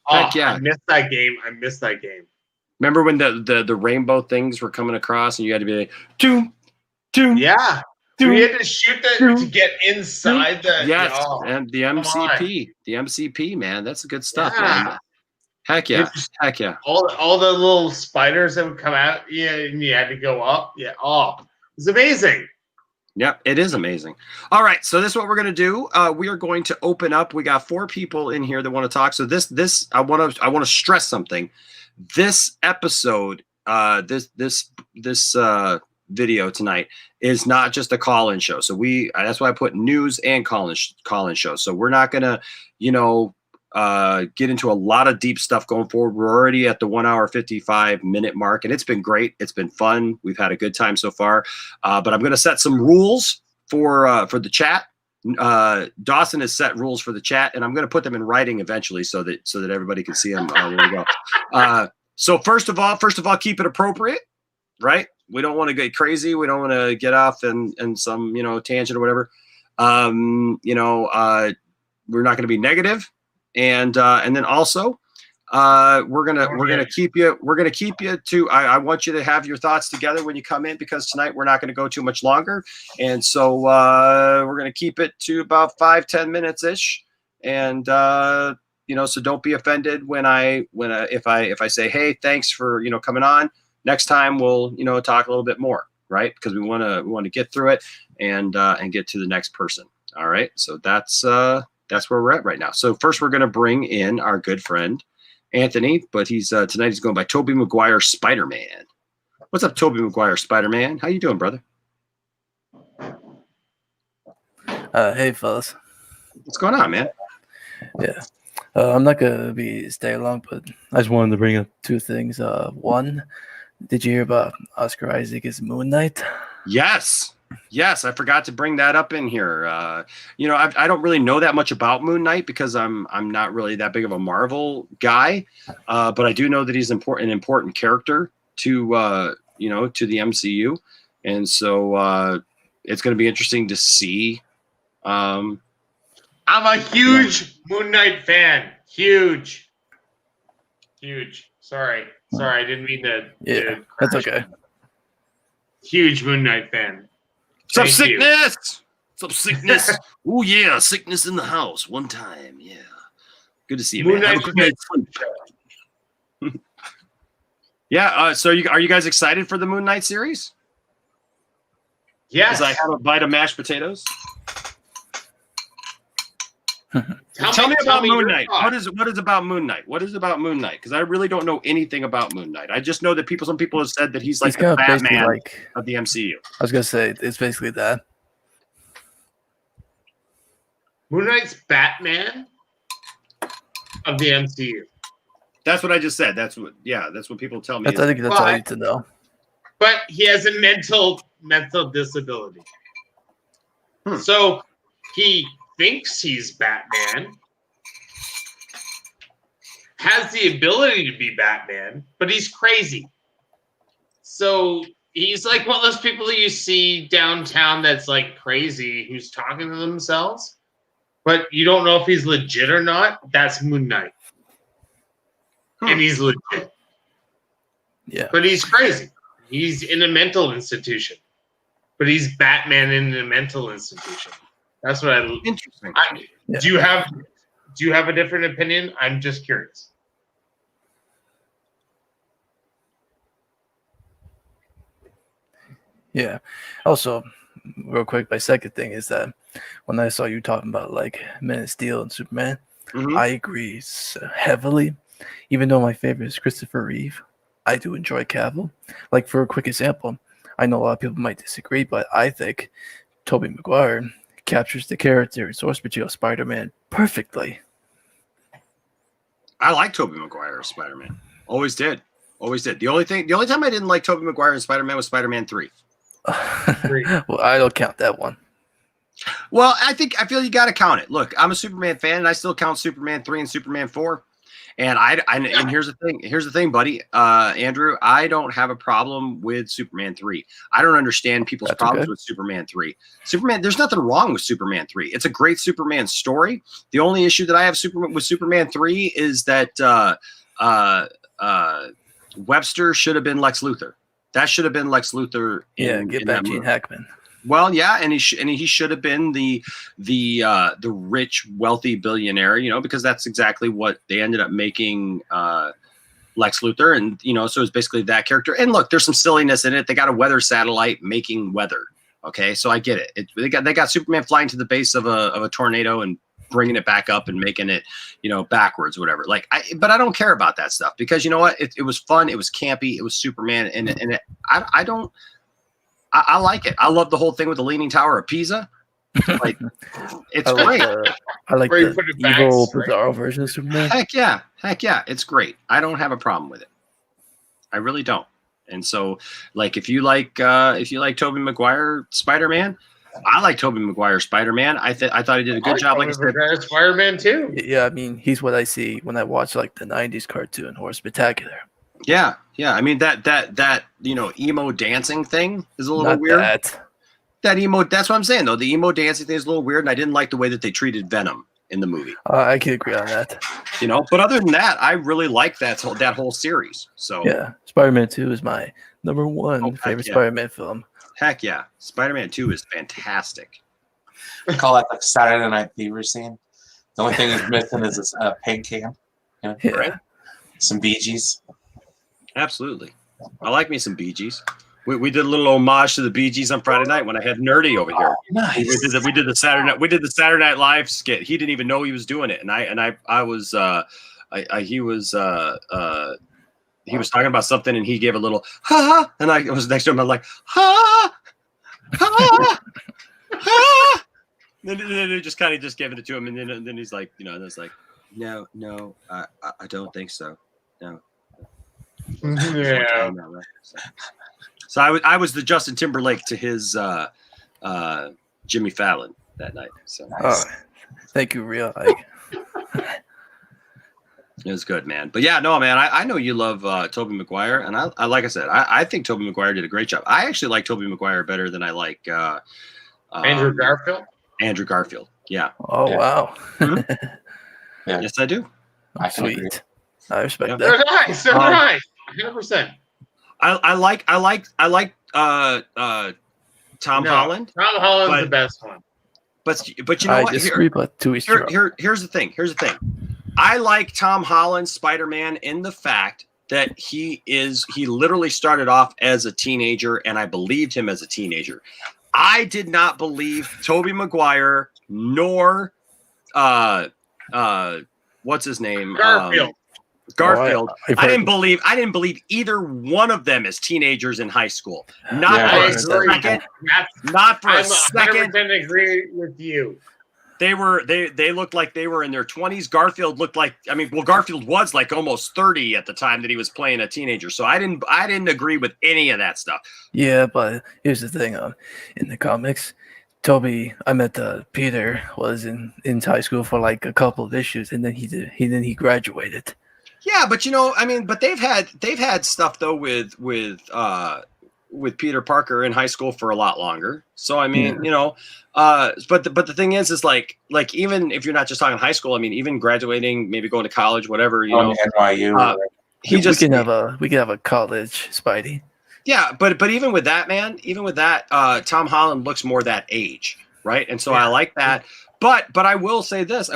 Heck yeah. I missed that game. Remember when the rainbow things were coming across and you had to be like, doom. Yeah. We had to shoot that to get inside the and the MCP. The MCP, man. That's good stuff, man. Heck yeah. Heck yeah. All the little spiders that would come out, and you had to go up. Yeah. Oh, it's amazing. Yep, it is amazing. All right, so this is what we're gonna do. We are going to open up. We got 4 people in here that want to talk. So this I want to stress something. This episode, this video tonight is not just a call-in show. So that's why I put news and call-in show. So we're not gonna, get into a lot of deep stuff going forward. We're already at the 1 hour 55 minute mark, and it's been great. It's been fun. We've had a good time so far. But I'm going to set some rules for the chat. Dawson has set rules for the chat, and I'm going to put them in writing eventually so that everybody can see them. There we go. So first of all, keep it appropriate, right? We don't want to get crazy. We don't want to get off in some tangent or whatever. We're not going to be negative. And then also, we're gonna keep you to. I want you to have your thoughts together when you come in, because tonight we're not going to go too much longer, and so we're gonna keep it to about 5-10 minutes ish. And so don't be offended if I say, hey, thanks for coming on. Next time we'll talk a little bit more, right? Because we want to get through it and get to the next person. All right, so that's where we're at right now. So first we're going to bring in our good friend, Anthony, but tonight he's going by Tobey Maguire Spider-Man. What's up, Tobey Maguire Spider-Man? How you doing, brother? Hey, fellas. What's going on, man? Yeah. I'm not going to be stay long, but I just wanted to bring up 2 things. One, did you hear about Oscar Isaac's Moon Knight? Yes, I forgot to bring that up in here. I don't really know that much about Moon Knight because I'm not really that big of a Marvel guy, but I do know that he's an important character to the MCU, and so it's going to be interesting to see. I'm a huge Moon Knight fan. Huge. Sorry, I didn't mean to. Yeah, that's okay. Huge Moon Knight fan. What's up, sickness? What's up, sickness? Oh yeah, sickness in the house. One time, yeah. Good to see you, man. Have a good night's sleep. Yeah. So are you guys excited for the Moon Knight series? Yes. As I have a bite of mashed potatoes. Tell me about Moon Knight. What is about Moon Knight? What is about Moon Knight? Because I really don't know anything about Moon Knight. I just know that some people have said that he's like the Batman of the MCU. I was gonna say it's basically that. Moon Knight's Batman of the MCU. That's what I just said. That's what people tell me. I think that's all you need to know. But he has a mental disability. So he thinks he's Batman, has the ability to be Batman, but he's crazy. So he's like one of those people that you see downtown that's like crazy, who's talking to themselves, but you don't know if he's legit or not. That's Moon Knight. And he's legit. Yeah. But he's crazy. He's in a mental institution. But he's Batman in a mental institution. That's what interesting. Do you have a different opinion? I'm just curious. Yeah. Also, real quick, my second thing is that when I saw you talking about like Man of Steel and Superman, I agree heavily. Even though my favorite is Christopher Reeve, I do enjoy Cavill. Like for a quick example, I know a lot of people might disagree, but I think Tobey Maguire captures the character and source material Spider-Man perfectly. I like Tobey Maguire as Spider-Man. Always did. The only time I didn't like Tobey Maguire as Spider-Man was Spider-Man 3. Well, I don't count that one. Well, I feel you got to count it. Look, I'm a Superman fan, and I still count Superman 3 and Superman 4. And and here's the thing, buddy, Andrew, I don't have a problem with Superman 3. I don't understand people's problems with Superman 3. There's nothing wrong with Superman 3. It's a great Superman story. The only issue that I have with Superman 3 is that Webster should have been Lex Luthor. That should have been Lex Luthor. Get back Gene Hackman. Well, yeah, and he should have been the rich, wealthy billionaire, because that's exactly what they ended up making Lex Luthor, and so it's basically that character. And look, there's some silliness in it. They got a weather satellite making weather. Okay, so I get it. They got Superman flying to the base of a tornado and bringing it back up and making it backwards, whatever. But I don't care about that stuff because you know what? It was fun. It was campy. It was Superman, and I don't. I like it. I love the whole thing with the Leaning Tower of Pisa. It's great. I like the evil bizarro version of Superman. Heck yeah, it's great. I don't have a problem with it. I really don't. And so, if you like Tobey Maguire Spider-Man, I like Tobey Maguire Spider-Man. I thought he did a good job. Like I said, Spider-Man too. Yeah, I mean, he's what I see when I watch the '90s cartoon Horse Spectacular. Yeah. I mean that emo dancing thing is a little weird. That emo. That's what I'm saying though. The emo dancing thing is a little weird, and I didn't like the way that they treated Venom in the movie. I can agree on that. But other than that, I really like that whole series. So yeah, Spider-Man 2 is my number one favorite Spider-Man film. Heck yeah, Spider-Man 2 is fantastic. I call that the Saturday Night Fever scene. The only thing it's missing is this paint can. Right? Some Bee Gees. Absolutely. I like me some Bee Gees. We did a little homage to the Bee Gees on Friday night when I had Nerdy over here. Nice. We did the Saturday Night Live skit. He didn't even know he was doing it, and he was talking about something, and he gave a little ha, and I was next to him. I'm like ha, ha, ha. Then it just kind of just gave it to him, and then he's like, and it's like, no, I don't think so, no. Yeah. So I was the Justin Timberlake to his Jimmy Fallon that night. So thank you, real. It was good, man. But yeah, no, man. I know you love Tobey Maguire, and I like I said, I think Tobey Maguire did a great job. I actually like Tobey Maguire better than I like Andrew Garfield. Andrew Garfield. Yeah. Oh wow. Mm-hmm. Yeah. Yes, I do. Sweet. I respect that. They're nice. They're nice. 100%. I like Tom Holland. Tom Holland's the best one. But you know I what? disagree, but here's the thing. I like Tom Holland's Spider-Man in the fact that he literally started off as a teenager, and I believed him as a teenager. I did not believe Tobey Maguire nor what's his name? Garfield. I didn't believe either one of them as teenagers in high school. Not for a second. Not for a second. 100% agree with you. They looked like they were in their 20s. Garfield looked like Garfield was like almost 30 at the time that he was playing a teenager. So I didn't agree with any of that stuff. Yeah, but here's the thing. In the comics, I met Peter was in high school for like a couple of issues, and then he graduated. Yeah, but but they've had stuff though with Peter Parker in high school for a lot longer. So but the thing is like even if you're not just talking high school, even graduating, maybe going to college, whatever, NYU. We can have a college Spidey. Yeah, but even with that, Tom Holland looks more that age, right? And so I like that. But I will say this.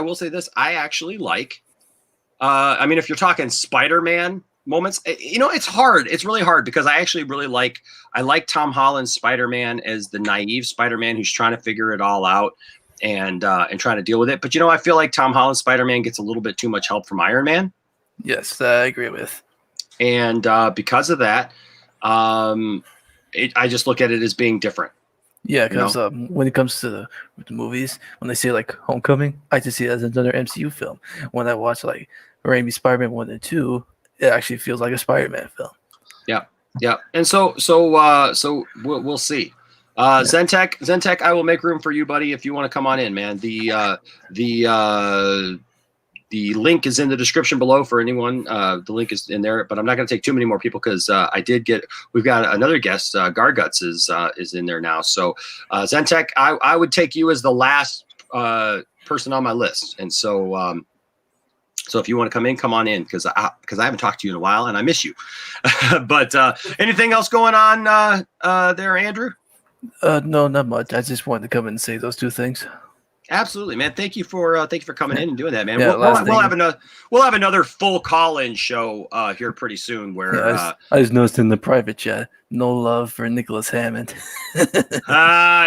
I actually like. If you're talking Spider-Man moments, it's hard. It's really hard because I actually really like Tom Holland's Spider-Man as the naive Spider-Man who's trying to figure it all out and trying to deal with it. But I feel like Tom Holland's Spider-Man gets a little bit too much help from Iron Man. Yes, I agree with. And because of that, I just look at it as being different. Yeah, because when it comes to the movies, when they say like Homecoming, I just see it as another MCU film. When I watch like Raimi Spider-Man 1 and 2, it actually feels like a Spider-Man film. Yeah. And so we'll see. Zentek, I will make room for you, buddy, if you want to come on in, man. The link is in the description below for anyone. The link is in there, but I'm not going to take too many more people because we've got another guest. Garguts is in there now. So Zentek, I would take you as the last person on my list, and so if you want to come on in because I haven't talked to you in a while and I miss you. But anything else going on there, Andrew? No, not much. I just wanted to come in and say those two things. Absolutely, man. Thank you for coming in and doing that, man. Yeah, we'll have another full call-in show here pretty soon. Where I just noticed in the private chat, no love for Nicholas Hammond.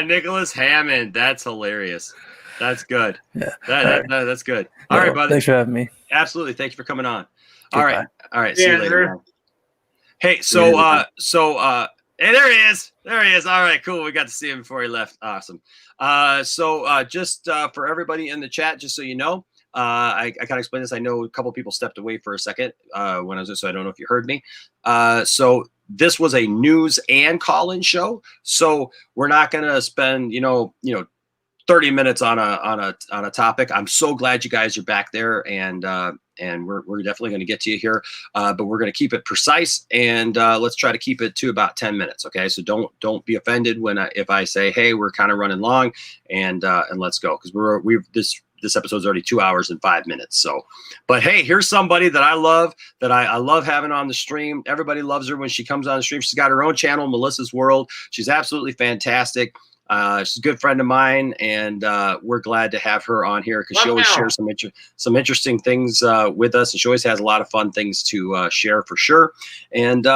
Nicholas Hammond. That's hilarious. That's good. Yeah, that's good. All right, buddy. Thanks for having me. Absolutely. Thank you for coming on. Goodbye. All right. See you later, man. Hey, hey, there he is. All right, cool. We got to see him before he left. Awesome. Just for everybody in the chat, just so you know, I kind of explained this. I know a couple of people stepped away for a second when I was, so I don't know if you heard me. So this was a news and call-in show. So we're not going to spend, 30 minutes on a topic. I'm so glad you guys are back there, and we're definitely going to get to you here, but we're going to keep it precise, and let's try to keep it to about 10 minutes. Okay, so don't be offended if I say, hey, we're kind of running long, and let's go, because this episode's already 2 hours and 5 minutes. So, but hey, here's somebody that I love, I love having on the stream. Everybody loves her when she comes on the stream. She's got her own channel, Melissa's World. She's absolutely fantastic. She's a good friend of mine, and we're glad to have her on here because she always shares some interesting things with us, and she always has a lot of fun things to share for sure. And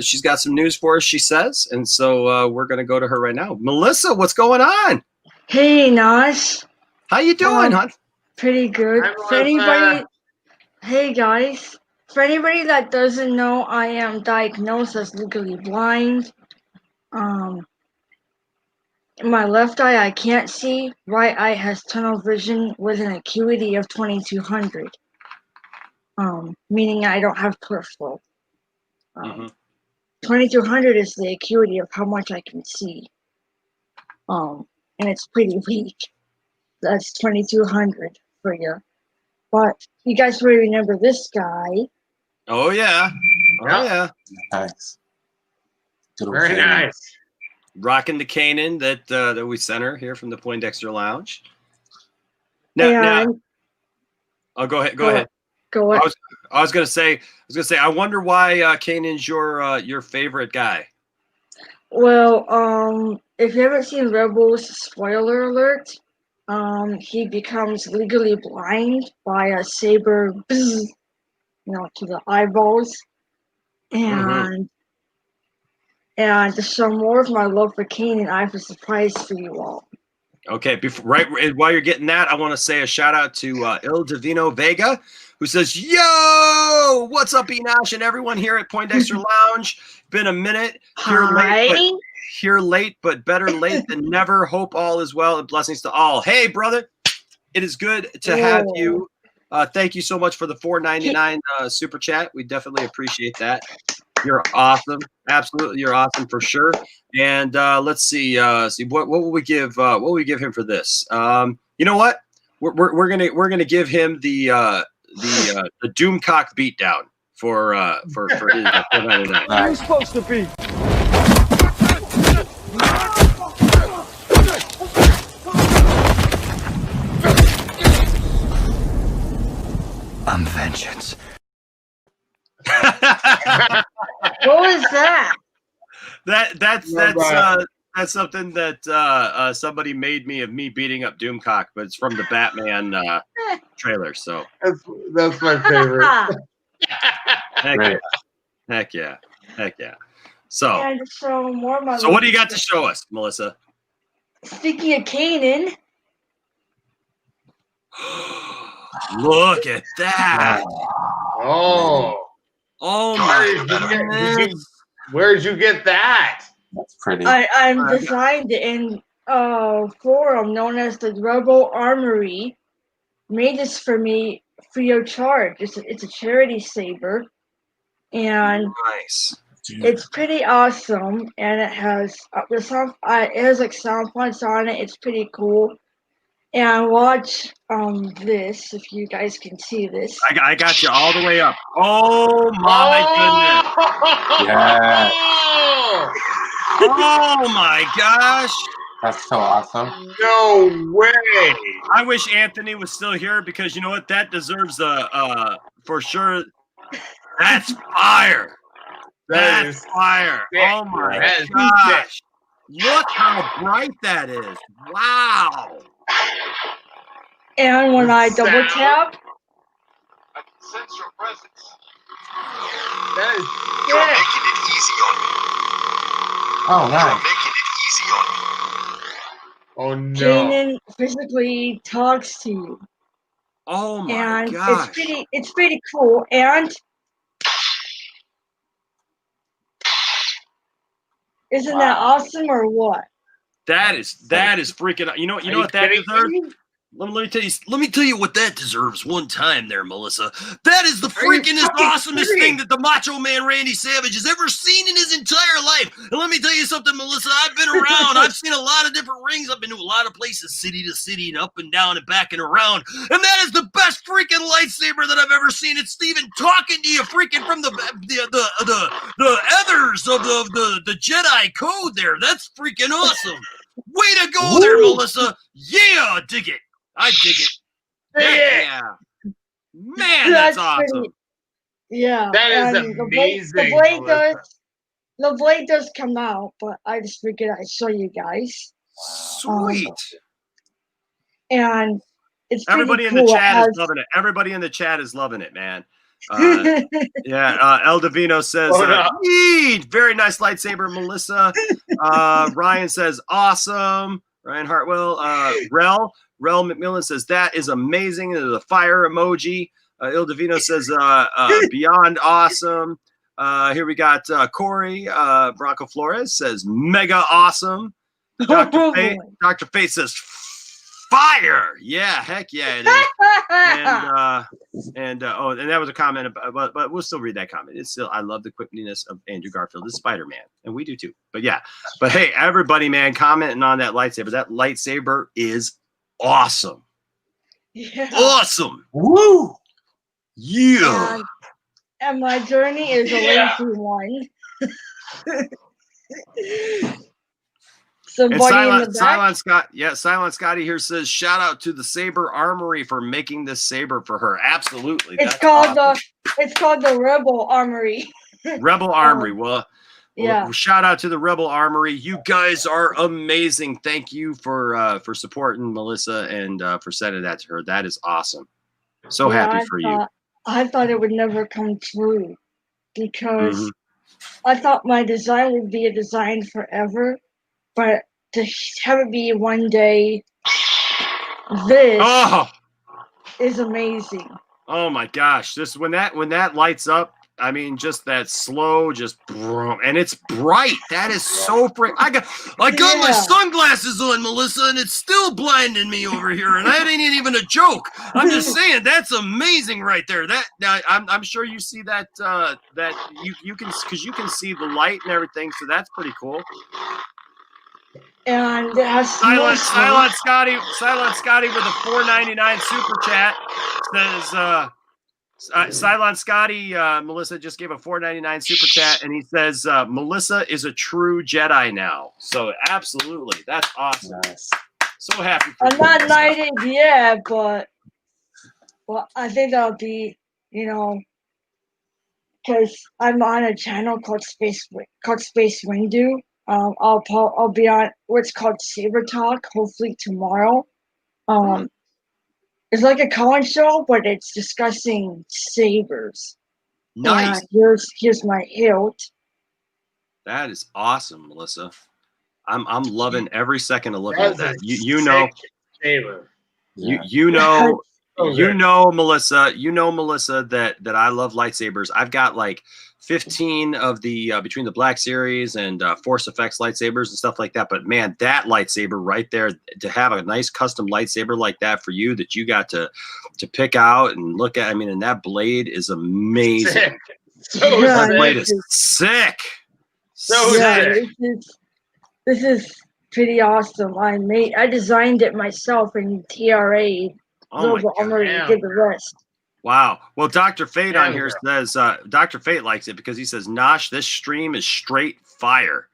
she's got some news for us, she says, and so we're going to go to her right now. Melissa, what's going on? Hey, Nosh. How you doing, hon? Pretty good. Hey guys, for anybody that doesn't know, I am diagnosed as legally blind. My left eye I can't see. Right eye has tunnel vision with an acuity of 2200. Meaning I don't have peripheral. 2200 is the acuity of how much I can see. And it's pretty weak. That's 2200 for you. But you guys probably remember this guy. Oh yeah. Nice. Very nice. Rocking the Kanan that we sent her here from the Poindexter Lounge. Go ahead. Go ahead. I was gonna say, I wonder why Kanan's your favorite guy. Well, if you haven't seen Rebels, spoiler alert, he becomes legally blind by a saber, to the eyeballs, and to show more of my love for Kanan, I have a surprise for you all. Okay, while you're getting that, I want to say a shout out to Il Divino Vega, who says, "Yo, what's up, Enosh and everyone here at Poindexter Lounge? Been a minute. Here late, but better late than never. Hope all is well and blessings to all." Hey, brother, it is good to have you. Thank you so much for the $4.99 super chat. We definitely appreciate that. You're awesome. Absolutely, you're awesome for sure. And let's see. What will we give? What will we give him for this? You know what? We're gonna give him the Doomcock beatdown for his $4.99. Where are you supposed to be? I'm vengeance. What was that? That's something that somebody made me of me beating up Doomcock, but it's from the Batman trailer. So that's my favorite. Heck yeah. So what do you got to show us, Melissa? Speaking of Kanan. Look at that. Oh my goodness. Where'd you get that? That's pretty. I'm designed in a forum known as the Rebel Armory. Made this for me free of charge. It's a charity saber, and Nice. it's pretty awesome. And it has it has like sound points on it. It's pretty cool. And watch this, if you guys can see this. I got you all the way up. Oh my goodness. Yeah. Oh my gosh. That's so awesome. No way. I wish Anthony was still here because you know what? That deserves for sure. That's fire. That's fire. Oh my gosh. Look how bright that is. Wow. And when I double tap, Sense your presence. That is You're making it easy on me. Oh, nice. You're making it easy on me. Oh no. Jaden physically talks to you. Oh my And gosh. it's pretty cool. And isn't that awesome or what? That is freaking. You know what that deserves? Let me tell you what that deserves one time there, Melissa. That is the freakingest awesomest thing that the Macho Man Randy Savage has ever seen in his entire life. And let me tell you something, Melissa. I've been around. I've seen a lot of different rings. I've been to a lot of places, city to city, and up and down and back and around. And that is the best freaking lightsaber that I've ever seen. It's Steven talking to you, freaking from the ethers of the Jedi code there. That's freaking awesome. Way to go there, Melissa. Yeah, dig it. I dig it. Yeah. Man, that's awesome. Yeah. That is and amazing. The blade does come out, but I just figured I'd show you guys. Sweet. And it's everybody in cool. the chat is loving it. Everybody in the chat is loving it, man. El Davino says, very nice lightsaber, Melissa. Ryan says, awesome. Ryan Hartwell. Rel McMillan says, that is amazing. There's a fire emoji. Il Divino says, beyond awesome. Here we got Corey. Bronco Flores says, mega awesome. Dr. Faith says, fire. Yeah, heck yeah, it is. And that was a comment about, but we'll still read that comment. It's still, I love the quickness of Andrew Garfield as Spider-Man, and we do too. But yeah, but hey, everybody, man, commenting on that lightsaber. That lightsaber is awesome. Yeah. Awesome. Woo. Yeah. And my journey is a lazy one. Silent Scotty here says, shout out to the Saber Armory for making this saber for her. Absolutely. It's called the Rebel Armory. Rebel Armory. Well, yeah. Shout out to the Rebel Armory. You guys are amazing. Thank you for supporting Melissa and for sending that to her. That is awesome. So happy for you. I thought it would never come true because I thought my design would be a design forever, but to have it be one day, this is amazing. Oh my gosh! When that lights up, I mean, just that slow, and it's bright. That is so bright. I got my sunglasses on, Melissa, and it's still blinding me over here. And that ain't even a joke. I'm just saying that's amazing right there. I'm sure you see that you can, because you can see the light and everything. So that's pretty cool. And it has Silent Scotty with a $4.99 super chat says. Cylon Scotty, Melissa just gave a $4.99 super chat, and he says Melissa is a true Jedi now. So absolutely, that's awesome. Nice. So happy for I'm not knighted yet, but I think that'll be, because I'm on a channel called Space Windu. I'll be on what's called Saber Talk, hopefully tomorrow. It's like a call-in show, but it's discussing sabers. Nice. And here's my hilt. That is awesome, Melissa. I'm loving every second of looking at that. You know, Melissa. You know, Melissa, that I love lightsabers. I've got like 15 of the between the Black Series and Force Effects lightsabers and stuff like that. But man, that lightsaber right there, to have a nice custom lightsaber like that for you that you got to pick out and look at. I mean, and that blade is amazing. Sick. So that sick. blade is sick. So sick. This is pretty awesome. I designed it myself in TRA. Oh my I'm ready to get the rest. Wow. Well, Dr. Fate on here says Dr. Fate likes it because he says, Nosh, this stream is straight fire.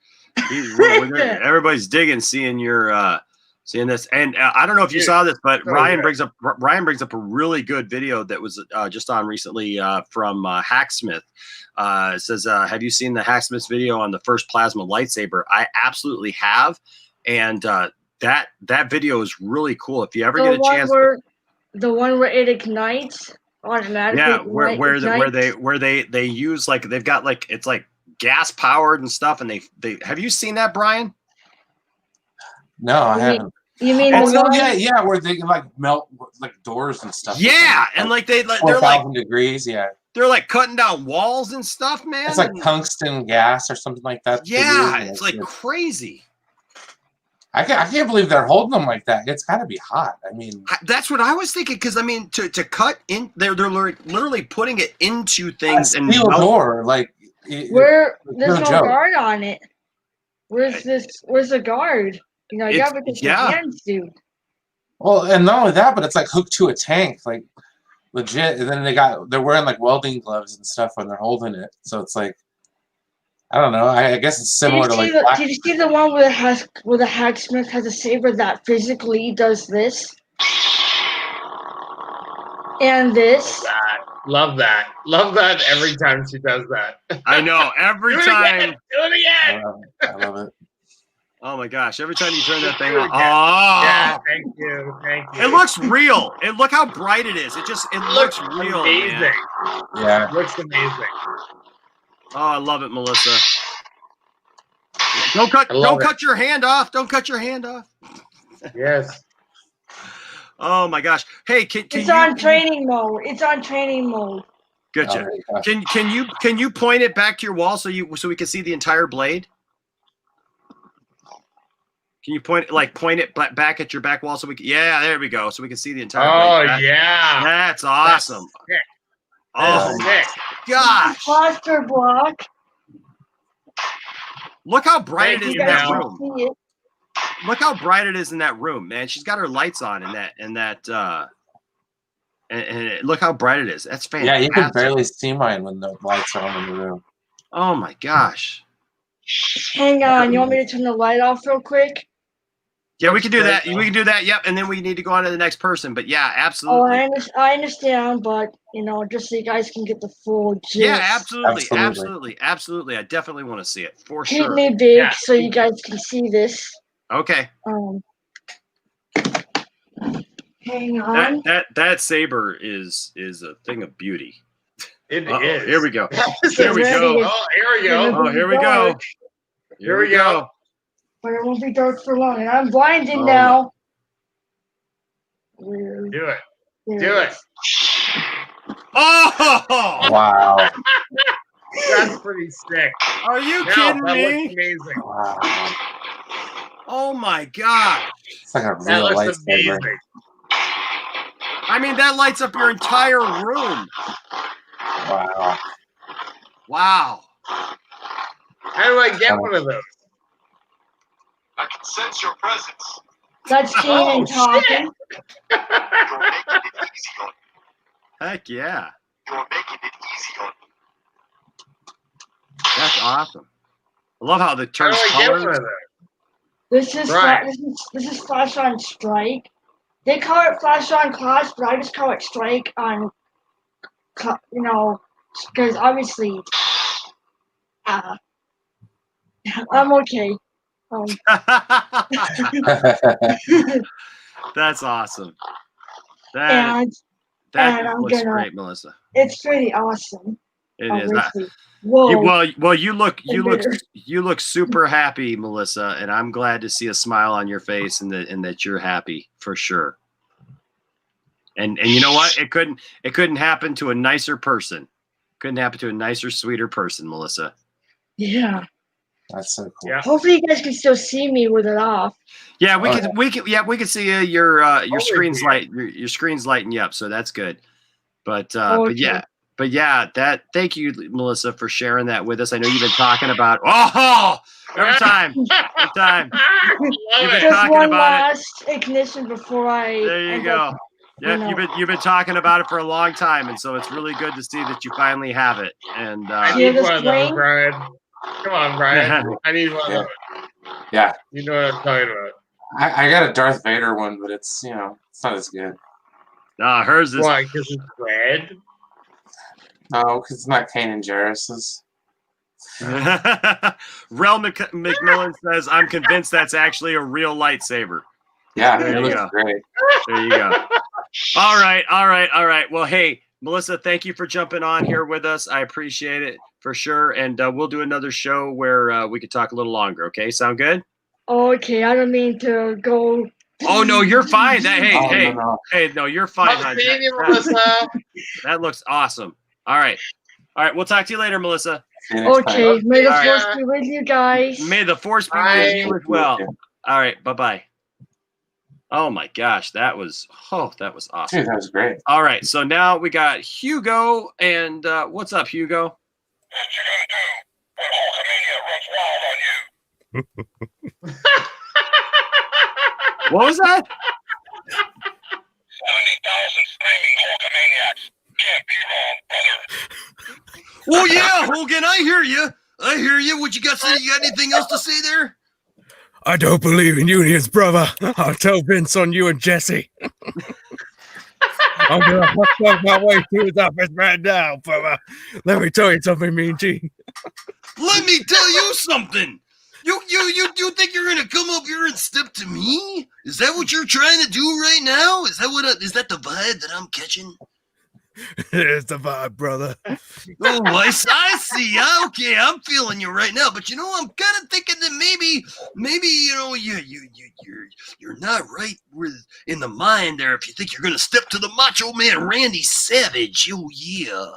Everybody's digging seeing your seeing this. And I don't know if you saw this, but Ryan brings up a really good video that was just on recently from Hacksmith. It says, have you seen the Hacksmith video on the first plasma lightsaber? I absolutely have. And that video is really cool. If you ever get a chance, the one where it ignites automatically. Yeah, where they use like they've got like it's like gas powered and stuff, and they have you seen that, Brian? No, I haven't. You mean yeah, where they can like melt like doors and stuff. Yeah, and like they're like 4,000 degrees. Yeah, they're like cutting down walls and stuff, man. It's like tungsten gas or something like that. Yeah, it's like crazy. I can't believe they're holding them like that. It's got to be hot. I mean, that's what I was thinking. Because I mean, to cut in, they're literally putting it into things and steel door. Like there's no guard on it. Where's the guard? You know, you got to put your hands to. Well, and not only that, but it's like hooked to a tank, like legit. And then they're wearing like welding gloves and stuff when they're holding it. So it's like, I don't know. I guess it's similar to like. Did you see the one where the Hacksmith has a saber that physically does this and this? Love that every time she does that. I know every time. Do it again. I love it. Oh my gosh! Every time you turn that thing on, yeah, thank you. It looks real. Look how bright it is. It looks real. Amazing. Man. Yeah, it looks amazing. Oh, I love it, Melissa. Don't cut your hand off. Don't cut your hand off. Yes. Oh my gosh. Hey, it's on training mode. It's on training mode. Gotcha. Can you point it back to your wall so we can see the entire blade? Can you point it back at your back wall so we can? Yeah, there we go. So we can see the entire blade. Yeah. That's awesome. That's sick. Gosh. Foster block. Look how bright it is in that room. Look how bright it is in that room, man. She's got her lights on and look how bright it is. That's fantastic. Yeah, you can barely see mine when the lights are on in the room. Oh my gosh. Hang on, you want me to turn the light off real quick? Yeah, we can do that. We can do that. Yep, and then we need to go on to the next person. But yeah, absolutely. Oh, I understand, but just so you guys can get the full gist. Yeah, absolutely. I definitely want to see it for sure. Keep me big so you guys can see this. Okay. Hang on. That saber is a thing of beauty. It is. Here we go. Here we go. Oh, here we go. Oh, here we go. Here we go. But it won't be dark for long, and I'm blinded now. Do it. Do it. Oh! Wow. That's pretty sick. Are you kidding me? That looks amazing. Wow. Oh my god. It's like a real lightsaber. I mean, that lights up your entire room. Wow. Wow. How do I get one of those? I can sense your presence. That's Keenan talking. Heck yeah. You're making it easy on me. That's awesome. I love how the turns colors. This is Flash on Strike. They call it Flash on Clash, but I just call it Strike on, because obviously, I'm okay. That's awesome. That looks great, Melissa. It's pretty awesome. It is. Whoa. Well, you look super happy, Melissa, and I'm glad to see a smile on your face and that you're happy for sure. And you know what? It couldn't happen to a nicer person. Couldn't happen to a nicer, sweeter person, Melissa. Yeah. That's so cool. Yeah. Hopefully you guys can still see me with it off. Yeah, we can see your screen's weird. your screen's lighting you up, so that's good. But Okay. thank you, Melissa, for sharing that with us. I know you've been talking about every time. You've been Just talking one about it. last ignition before I. There you end go. up, Yeah, know. you've been talking about it for a long time, and so it's really good to see that you finally have it. And I See need this one of those, plane? Brian. Come on, Brian. I need one of those. Yeah. You know what I'm talking about. I got a Darth Vader one, but it's it's not as good. Hers is. Why? Because it's red? No, because it's not Kanan Jarrus's. Rel McMillan says, "I'm convinced that's actually a real lightsaber." Yeah, There it you looks go. great. There you go. All right. Well, hey, Melissa, thank you for jumping on here with us. I appreciate it for sure. And we'll do another show where we could talk a little longer. Okay, sound good? Okay, I don't mean to go. Oh no, you're fine. Hey, no, you're fine. Love hon. seeing you, Melissa. That looks awesome. All right. We'll talk to you later, Melissa. Okay, may the All right. force be with you guys. May the force be with you as well. All right. Bye-bye. Oh my gosh, that was awesome. Dude, that was great. All right, so now we got Hugo, and what's up, Hugo? What was that? 70,000 screaming Hulkamaniacs. Can't be wrong, brother. Oh yeah, Hogan, I hear you. What you got to say? You got anything else to say there? I don't believe in unions, brother. I'll tell Vince on you and Jesse. I'm gonna hot my way to his office right now, brother. Let me tell you something, Mean Gene. Let me tell you something. You think you're gonna come up here and step to me? Is that what you're trying to do right now? Is that the vibe that I'm catching? It's the vibe, brother. Oh, I see. Okay, I'm feeling you right now. But I'm kind of thinking that maybe you're not right in the mind there. If you think you're gonna step to the Macho Man Randy Savage, oh yeah.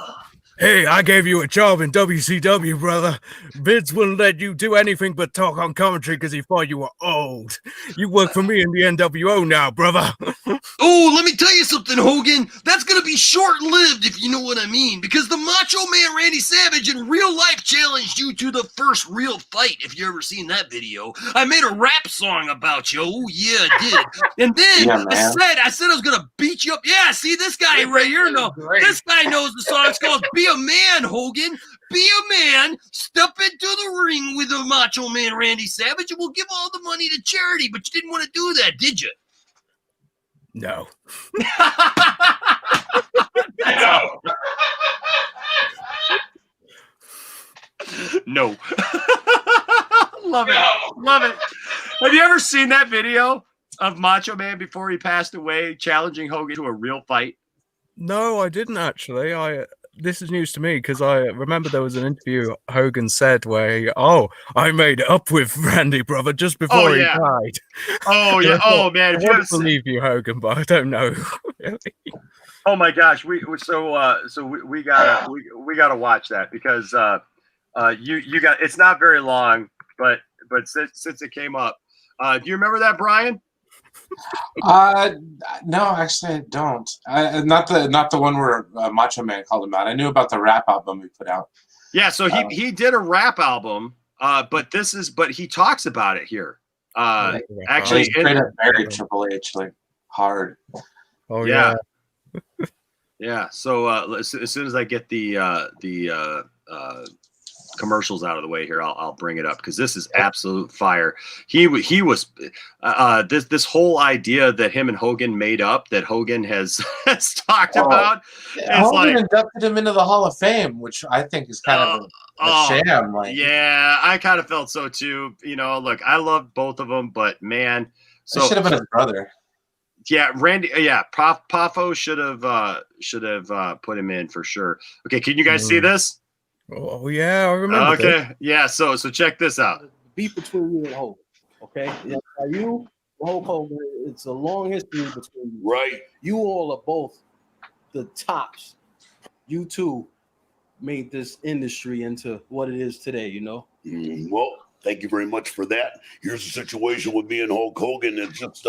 Hey, I gave you a job in WCW, brother. Vince wouldn't let you do anything but talk on commentary because he thought you were old. You work for me in the NWO now, brother. Oh, let me tell you something, Hogan. That's going to be short-lived, if you know what I mean, because the Macho Man Randy Savage in real life challenged you to the first real fight, if you ever seen that video. I made a rap song about you. Oh, yeah, I did. And then I said I was going to beat you up. Yeah, see, this guy right here, this guy knows the song. It's called Be a Man, Hogan. Be a man, step into the ring with the Macho Man Randy Savage, and we'll give all the money to charity. But you didn't want to do that, did you? No. No. Love it. Have you ever seen that video of Macho Man before he passed away challenging Hogan to a real fight? No, I didn't actually. This is news to me because I remember there was an interview Hogan said where I made it up with Randy, brother, just before he died. Oh yeah. Oh man, I don't believe you, Hogan, but I don't know. Oh my gosh, we gotta watch that because you got it's not very long, but since it came up, do you remember that, Brian? No, actually, I don't. Not the one where Macho Man called him out. I knew about the rap album he put out. Yeah, so he did a rap album, but he talks about it here. Actually, straight up buried Triple H like hard. Oh yeah. Yeah. So as soon as I get the commercials out of the way here, I'll bring it up because this is absolute fire. He was this whole idea that him and Hogan made up that Hogan has talked about. Hogan inducted him into the Hall of Fame, which I think is kind of a sham. Yeah, I kind of felt so too. Look, I love both of them, but man, it should have been his brother. Yeah, Randy. Yeah, Poffo should have put him in for sure. Okay, can you guys see this? Oh yeah, I remember. Okay, yeah. So check this out. Beef between you and Hogan. Okay, now you, Hulk Hogan. It's a long history between you. Right. You all are both the tops. You two, made this industry into what it is today, you know? Well, thank you very much for that. Here's the situation with me and Hulk Hogan. It's just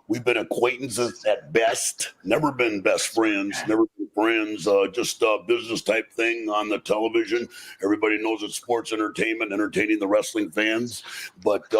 we've been acquaintances at best, never been best friends, never been friends, just a business type thing on the television. Everybody knows it's sports entertainment, entertaining the wrestling fans. But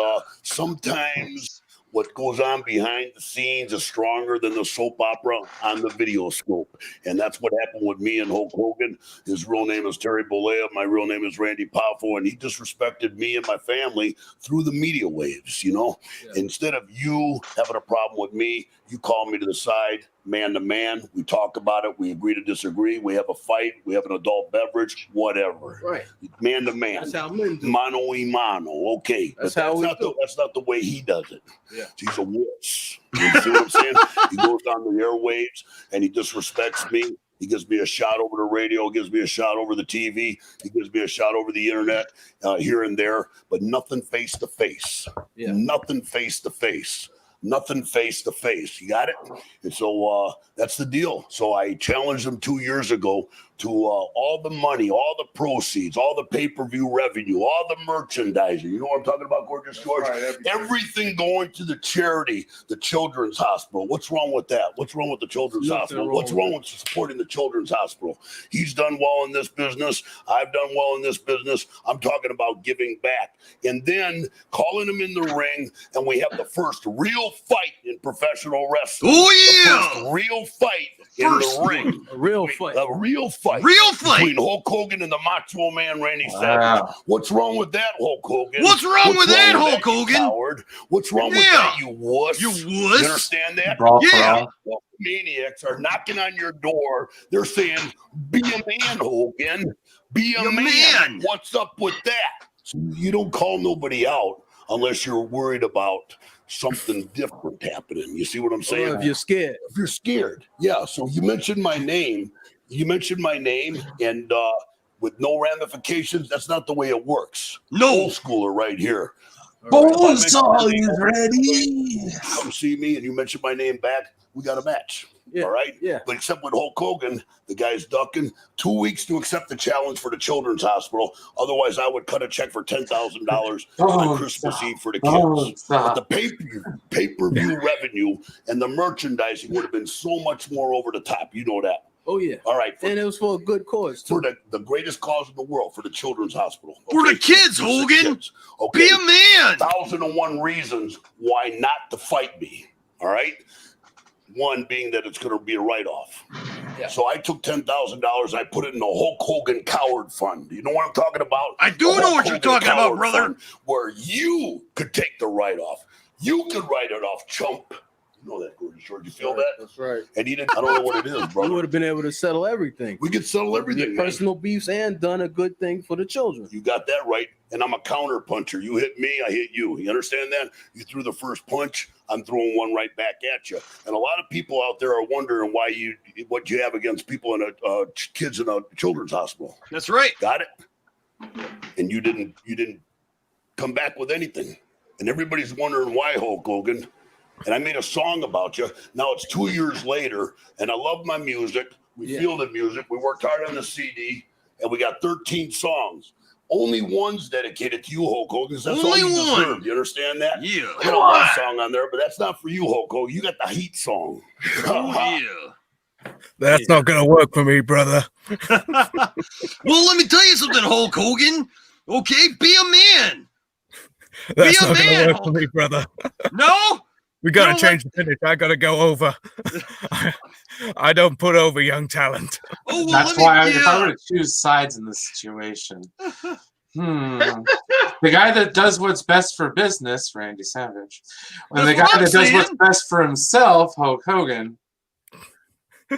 sometimes what goes on behind the scenes is stronger than the soap opera on the video scope. And that's what happened with me and Hulk Hogan. His real name is Terry Bollea. My real name is Randy Poffo. And he disrespected me and my family through the media waves, you know. Yeah. Instead of you having a problem with me, you call me to the side, man to man. We talk about it. We agree to disagree. We have a fight. We have an adult beverage, whatever. Right. Man to man. That's how men do. Mano y mano. Okay. That's but how we that's do. that's not the way he does it. Yeah. He's a wuss. You see what I'm saying? He goes on the airwaves and he disrespects me. He gives me a shot over the radio, gives me a shot over the TV. He gives me a shot over the internet here and there, but nothing face to face. Yeah. Nothing face to face. Nothing face to face. You got it? And so that's the deal. So I challenged him 2 years ago to all the money, all the proceeds, all the pay-per-view revenue, all the merchandising. You know what I'm talking about, Gorgeous George? Right, everything going to the charity, the Children's Hospital. What's wrong with that? What's wrong with the Children's Hospital? What's wrong with supporting the Children's Hospital? He's done well in this business. I've done well in this business. I'm talking about giving back. And then calling him in the ring, and we have the first real fight in professional wrestling. Oh, yeah! The first real fight in the ring. A real fight. A real fight. Real fight Between Hulk Hogan and the Macho Man Randy Savage. What's wrong with that, Hulk Hogan? What's wrong with that, Hulk Hogan? Coward? What's wrong with that, you wuss? You wuss? You understand that? Yeah. Well, maniacs are knocking on your door. They're saying, be a man, Hogan. Be a man. What's up with that? So you don't call nobody out unless you're worried about something different happening. You see what I'm saying? If you're scared. If you're scared. Yeah. So you mentioned my name. And with no ramifications, that's not the way it works. No. Old schooler right here. Bullseye is ready. Come see me and you mention my name back, we got a match. Yeah. All right? Yeah. But except with Hulk Hogan, the guy's ducking 2 weeks to accept the challenge for the Children's Hospital. Otherwise, I would cut a check for $10,000 on Christmas Eve for the kids. But the pay-per-view revenue and the merchandising would have been so much more over the top. You know that. Oh, yeah. All right. And it was for a good cause, too. For the greatest cause in the world, for the Children's Hospital. For the kids, Hogan. Kids. Okay. Be a man. 1,001 reasons why not to fight me. All right. One being that it's going to be a write-off. Yeah. So I took $10,000. I put it in the Hulk Hogan Coward Fund. You know what I'm talking about? I do know what you're talking about, brother. Fund, where you could take the write-off. You could write it off, chump. You know that, Gorgeous George. You feel that? That's right. And he didn't. I don't know what it is, bro. You would have been able to settle everything. We could settle everything. Your personal beefs and done a good thing for the children. You got that right. And I'm a counter puncher. You hit me, I hit you. You understand that? You threw the first punch, I'm throwing one right back at you. And a lot of people out there are wondering what you have against people in kids in a children's hospital. That's right. Got it? And you didn't come back with anything. And everybody's wondering why, Hulk Hogan. And I made a song about you. Now it's 2 years later, and I love my music. We fielded music. We worked hard on the CD, and we got 13 songs. Only one's dedicated to you, Hulk Hogan. That's Only all you one. deserve. You understand that? Yeah. I got a love song on there, but that's not for you, Hulk Hogan. You got the heat song. Oh, yeah. That's not going to work for me, brother. Well, let me tell you something, Hulk Hogan. Okay, be a man. That's be a not going man, to work for me, brother. No? We got to change the finish. I got to go over. I don't put over young talent. Oh, well, that's why if I were to choose sides in this situation, the guy that does what's best for business, Randy Savage, and the guy that does what's best for himself, Hulk Hogan.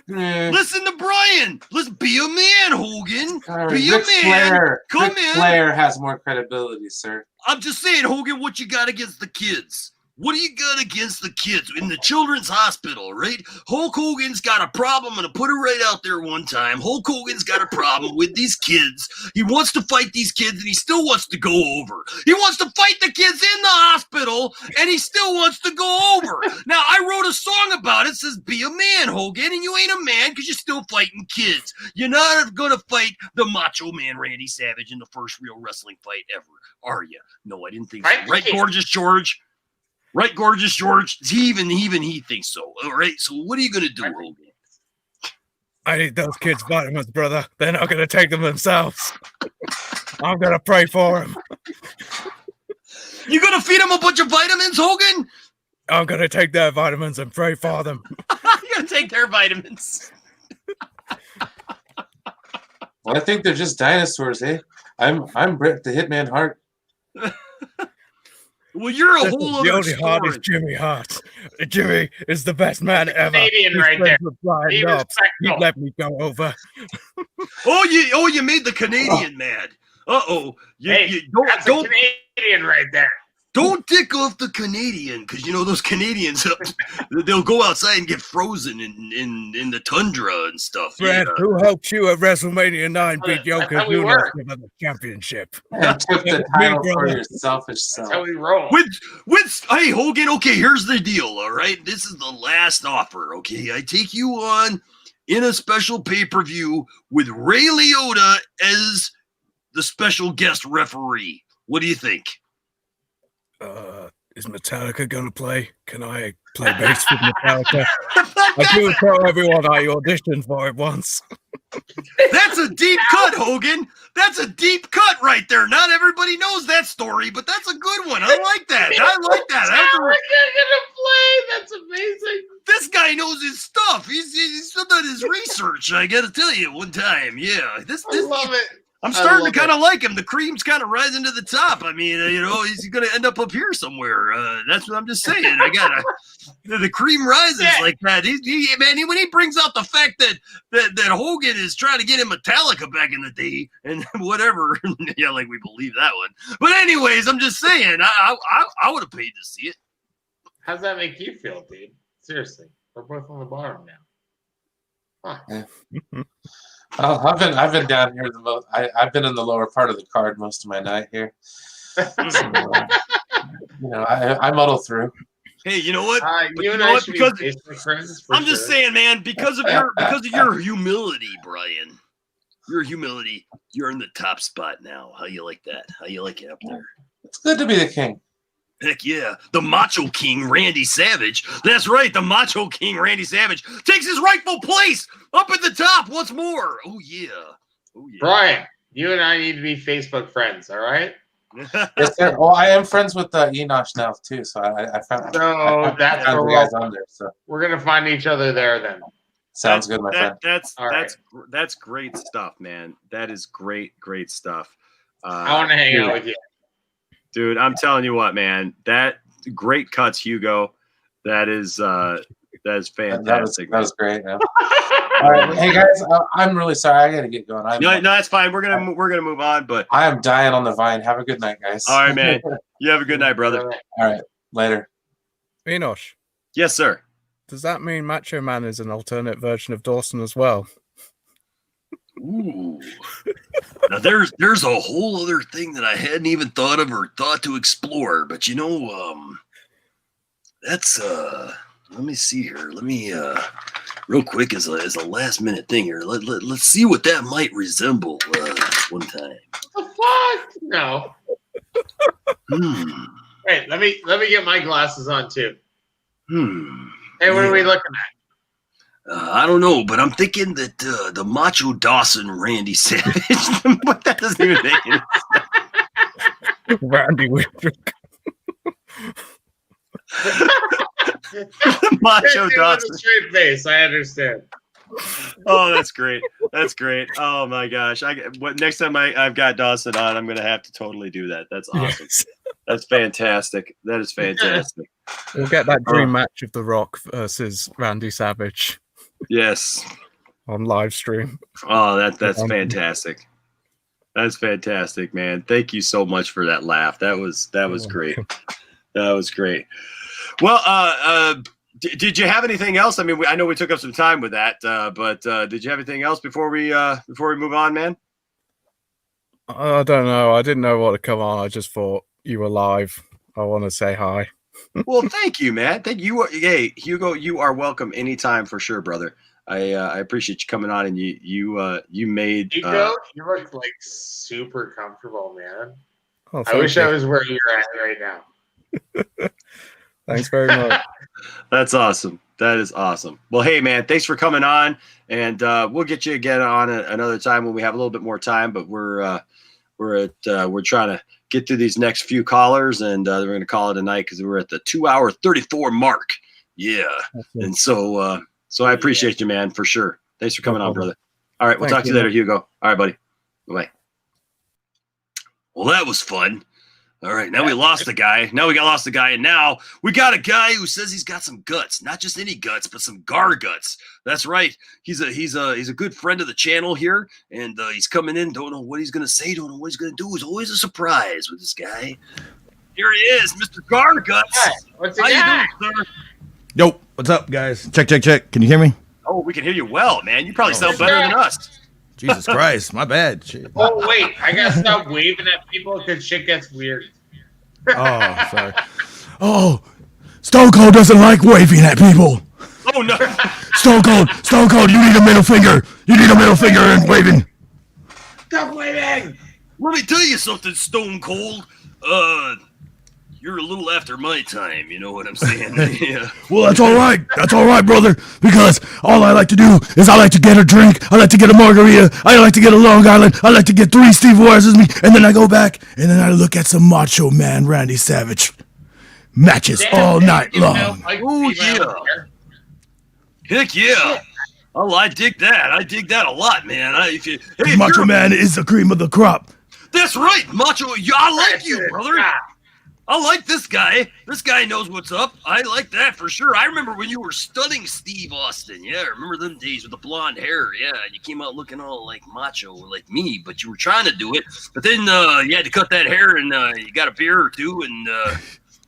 Listen to Brian. Let's be a man, Hogan. Be Ric a man. Flair. Come Ric in. Flair has more credibility, sir. I'm just saying, Hogan, what you got against the kids? What do you got against the kids in the children's hospital, right? Hulk Hogan's got a problem. I'm going to put it right out there one time. Hulk Hogan's got a problem with these kids. He wants to fight these kids, and he still wants to go over. He wants to fight the kids in the hospital, and he still wants to go over. Now, I wrote a song about it. It says, be a man, Hogan, and you ain't a man because you're still fighting kids. You're not going to fight the Macho Man Randy Savage in the first real wrestling fight ever, are you? No, I didn't think so. Right, Gorgeous George? Right, Gorgeous George? Even he thinks so. All right, so what are you going to do, Hogan? I need those kids' vitamins, brother. They're not going to take them themselves. I'm going to pray for them. You going to feed them a bunch of vitamins, Hogan? I'm going to take their vitamins and pray for them. You're going to take their vitamins. Well, I think they're just dinosaurs, eh? I'm Bret the Hitman Hart. Well, you're a whole other The only story. Hart is Jimmy Hart. Jimmy is the best man ever. Canadian He's right friends there. with Brian Be Knobs. He respectful. let me go over. Oh, you made the Canadian mad. Uh-oh. Hey, that's a Canadian right there. Don't tick off the Canadian, because you know those Canadians, they'll go outside and get frozen in the tundra and stuff. Brad, Yeah. who helped you at WrestleMania 9 beat That's how Yokozuna we work. for the championship? And took the Me, title for brother. your selfish self. That's how we roll. Hey, Hogan, okay, here's the deal, all right? This is the last offer, okay? I take you on in a special pay-per-view with Ray Liotta as the special guest referee. What do you think? Is Metallica gonna play? Can I play bass with Metallica? I do tell everyone I auditioned for it once. That's a deep cut, Hogan. That's a deep cut right there. Not everybody knows that story, but that's a good one. I like that. I like that. That's amazing. This guy knows his stuff. He's done his research. I got to tell you, one time, yeah. This I love it. I'm starting to kind of like him. The cream's kind of rising to the top. I mean, he's going to end up here somewhere. That's what I'm just saying. The cream rises like that. When he brings out the fact that Hogan is trying to get in Metallica back in the day and whatever. Yeah, like we believe that one. But anyways, I'm just saying, I would have paid to see it. How's that make you feel, dude? Seriously, we're both on the bottom now. Huh. Yeah. I've been down here the most. I've been in the lower part of the card most of my night here. So, I muddle through. Hey, you know what? You and I should be Facebook friends. I'm just saying, man, because of your humility, Brian. Your humility, you're in the top spot now. How you like that? How you like it up there? It's good to be the king. Heck yeah. The Macho King, Randy Savage. That's right. The Macho King, Randy Savage, takes his rightful place up at the top once more. Oh, yeah. Oh, yeah. Brian, you and I need to be Facebook friends, all right? Yes, sir. Well, I am friends with Enosh now, too, so I found that's the where guys on there. So we're going to find each other there then. Sounds good, my friend. That's great stuff, man. That is great stuff. I want to hang out with you. Dude, I'm telling you what, man. That great cuts, Hugo. That is fantastic. That was great. Man. All right, hey guys, I'm really sorry. I got to get going. No, that's fine. We're gonna move on. But I am dying on the vine. Have a good night, guys. All right, man. You have a good night, brother. All right, later. Enosh. Yes, sir. Does that mean Macho Man is an alternate version of Dawson as well? Ooh. Now there's a whole other thing that I hadn't even thought of or thought to explore, but that's let me see here. Let me real quick as a last minute thing here. Let's see what that might resemble one time. The fuck? No. Wait, let me get my glasses on too. Hey, what are we looking at? I don't know, but I'm thinking that the Macho Dawson Randy Savage, but that doesn't even make any sense. Randy Whitlock. Macho Dawson. With a straight face, I understand. Oh, that's great. That's great. Oh my gosh. Next time I've got Dawson on, I'm gonna have to totally do that. That's awesome. Yes. That's fantastic. That is fantastic. We'll get that dream match of The Rock versus Randy Savage. Yes. On live stream. Oh, that's fantastic. That's fantastic, man. Thank you so much for that laugh. That was great. That was great. Well, did you have anything else? I mean, I know we took up some time with that, but did you have anything else before we move on, man? I don't know. I didn't know what to come on. I just thought you were live. I want to say hi. Well, thank you, man. Thank you. Hey, Hugo, you are welcome anytime for sure, brother. I appreciate you coming on, and you made Hugo, you look like super comfortable, man. Oh, I wish thank I you. was where you're at right now. Thanks very much. That's awesome. That is awesome. Well, hey, man, thanks for coming on, and we'll get you again on another time when we have a little bit more time. But we're trying to get through these next few callers, and we're going to call it a night because we're at the 2-hour 34 mark. Yeah, and so I appreciate you, man, for sure. Thanks for coming on, brother. All right, we'll talk to you later, Hugo. All right, buddy. Bye. Well, that was fun. All right, now we lost the guy. And now we got a guy who says he's got some guts, not just any guts, but some gar guts. That's right. He's a good friend of the channel here, and he's coming in. Don't know what he's gonna say. Don't know what he's gonna do. It's always a surprise with this guy. Here he is, Mr. Gar Guts. Hi, what's he How got? you doing, sir? Yo, what's up, guys? Check. Can you hear me? Oh, we can hear you well, man. You probably sound better than us. Jesus Christ, my bad. Shit. Oh wait, I gotta stop waving at people because shit gets weird. Oh, sorry. Oh, Stone Cold doesn't like waving at people. Oh no. Stone Cold, you need a middle finger. You need a middle finger and waving. Stop waving. Let me tell you something, Stone Cold. You're a little after my time, you know what I'm saying? Yeah. Well, that's all right. That's all right, brother. Because all I like to do is I like to get a drink. I like to get a margarita. I like to get a Long Island. I like to get 3 Steve Warriors me. And then I go back and then I look at some Macho Man Randy Savage matches all night long. Oh, yeah. Heck yeah. Oh, I dig that. I dig that a lot, man. Macho Man is the cream of the crop. That's right, Macho. Yeah, I like you, brother. I like this guy. This guy knows what's up. I like that for sure. I remember when you were stunning Steve Austin. Yeah, I remember them days with the blonde hair. Yeah, you came out looking all like macho, like me, but you were trying to do it. But then you had to cut that hair, and you got a beer or two, and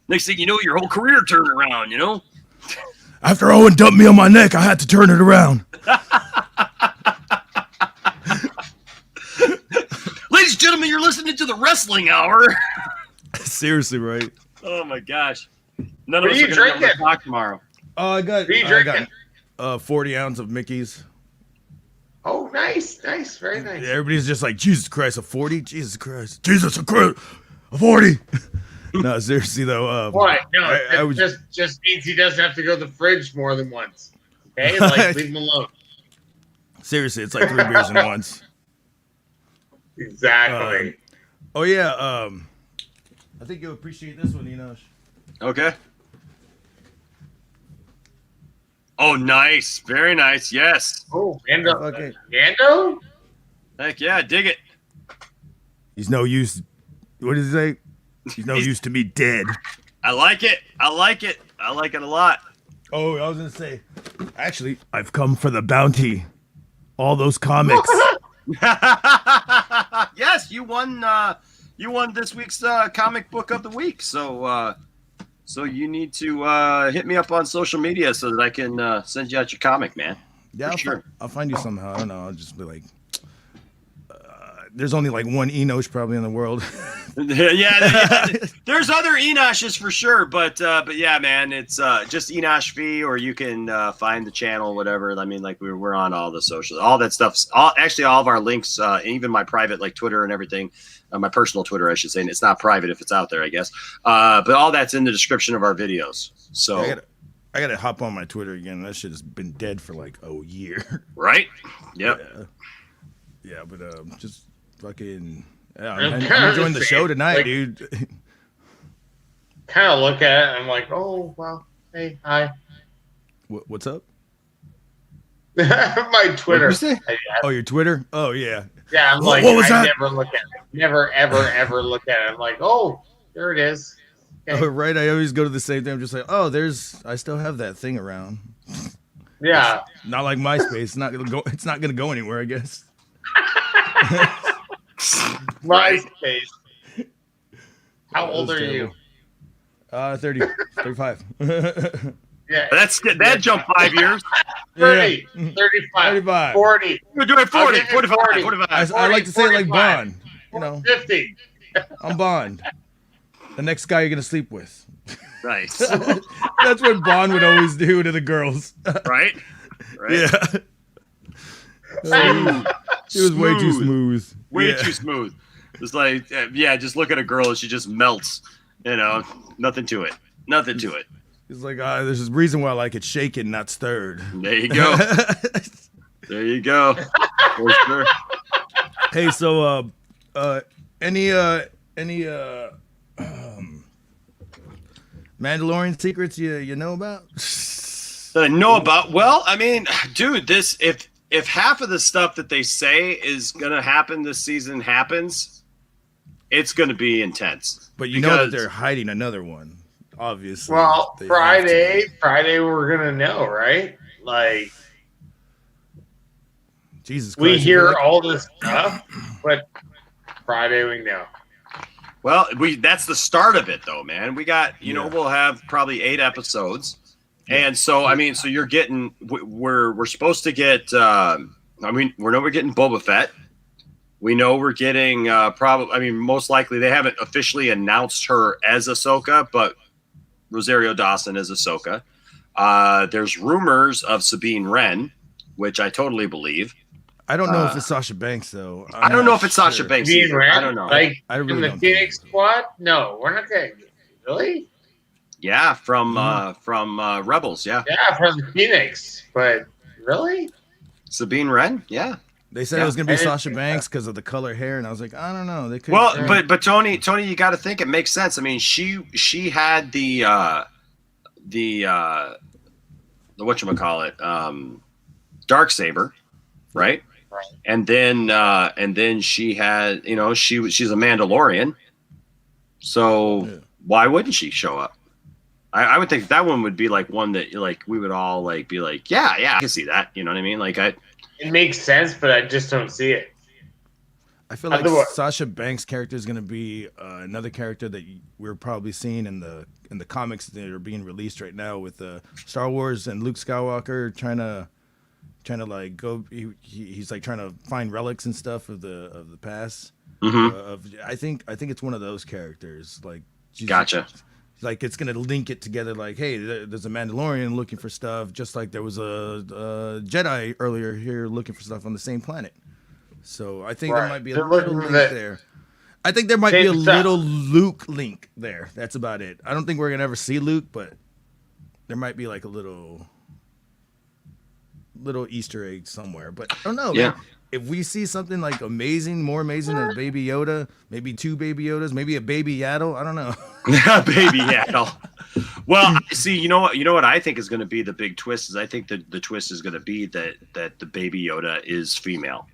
next thing you know, your whole career turned around, you know? After Owen dumped me on my neck, I had to turn it around. Ladies and gentlemen, you're listening to the Wrestling Hour. Seriously, right? Oh my gosh! None What of us are you are going to be able to drinking? talk tomorrow. I got 40 ounce of Mickey's. Oh, nice, very nice. Everybody's just like, Jesus Christ, a 40? Jesus Christ, a 40. No, seriously though. What? No, I was just means he doesn't have to go to the fridge more than once. Okay, like leave him alone. Seriously, it's like 3 beers in once. Exactly. Oh yeah. I think you'll appreciate this one, Enosh. Okay. Oh, nice. Very nice. Yes. Oh, Mando. Okay. Mando? Heck yeah, dig it. He's no use. What does he say? He's no use to me dead. I like it. I like it a lot. Oh, I was gonna say, actually, I've come for the bounty. All those comics. Yes, you won. You won this week's comic book of the week. So you need to hit me up on social media so that I can send you out your comic, man. Yeah, sure. I'll find you somehow. I don't know. I'll just be like, there's only like one Enosh probably in the world. yeah, there's other Enoshes for sure, but yeah, man, it's just Enosh V, or you can find the channel, whatever. I mean, like we're on all the socials, all that stuff's all of our links, even my private like Twitter and everything, my personal Twitter, I should say. And it's not private if it's out there, I guess. But all that's in the description of our videos. So I gotta hop on my Twitter again. That shit has been dead for like a year. Right? Yep. Yeah, but just fucking. Yeah, I'm enjoying the show tonight, like, dude. Kind of look at it and I'm like, oh, well, hey, hi. What's up? My Twitter. What'd you say? Oh, your Twitter? Oh, yeah. Yeah, I'm What like, was I that? never look at it. Never, ever look at it. I'm like, oh, there it is. Okay. Oh, right. I always go to the same thing. I'm just like, oh, I still have that thing around. Yeah. It's not like MySpace. It's not gonna go anywhere, I guess. MySpace. How old are you? 30, 35. Yeah, that jumped 5 years. 30, 35, 40. We're doing 40, 45, 45. I like to say it like Bond. You know, 50. I'm Bond. The next guy you're gonna sleep with. Nice. That's what Bond would always do to the girls. Right? Yeah. He was way too smooth. Way too smooth. It's like, just look at a girl and she just melts. You know, nothing to it. Nothing to it. It's like, there's a reason why I like it shaken, not stirred. There you go. There you go. For sure. Hey, so any Mandalorian secrets you know about? That I know about? Well, I mean, dude, this if half of the stuff that they say is gonna happen this season happens, it's gonna be intense. But you know that they're hiding another one, obviously. Well, Friday we're gonna know, right? Like, Jesus Christ, we hear all this stuff, but Friday we know. Well, that's the start of it, though, man. We got, we'll have probably 8 episodes, and so I mean, so you're getting, we're supposed to get. We know we're getting Boba Fett. We know we're getting probably. I mean, most likely they haven't officially announced her as Ahsoka, but Rosario Dawson is Ahsoka. There's rumors of Sabine Wren, which I totally believe. I don't know if it's Sasha Banks though. I don't know if it's Sasha Banks. I don't know. Like I really in the don't Phoenix Squad? No, we're not gonna. Really? Yeah, from Rebels. Yeah. Yeah, from the Phoenix. But really? Sabine Wren? Yeah. They said it was gonna be Sasha Banks because of the color hair, and I was like, I don't know. They could. Well, but Tony, you got to think it makes sense. I mean, she had the whatchamacallit, Darksaber, right? Right. And then she had, she's a Mandalorian. So why wouldn't she show up? I would think that one would be like one that like we would all like be like, yeah, I can see that. You know what I mean? Like it makes sense, but I just don't see it. I feel like Sasha Banks' character is going to be another character that we're probably seeing in the comics that are being released right now with Star Wars and Luke Skywalker trying to like go. He's like trying to find relics and stuff of the past. Mm-hmm. I think it's one of those characters. Like, gotcha. Like it's gonna link it together. Like, hey, there's a Mandalorian looking for stuff, just like there was a Jedi earlier here looking for stuff on the same planet. So I think there might be a little link there. I think there might be a little Luke link there. That's about it. I don't think we're gonna ever see Luke, but there might be like a little Easter egg somewhere. But I don't know. Yeah. Man. If we see something like more amazing than Baby Yoda, maybe 2 Baby Yodas, maybe a Baby Yaddle, I don't know. Baby Yaddle. Well, see, you know what I think is going to be the big twist is I think that the twist is going to be that the Baby Yoda is female.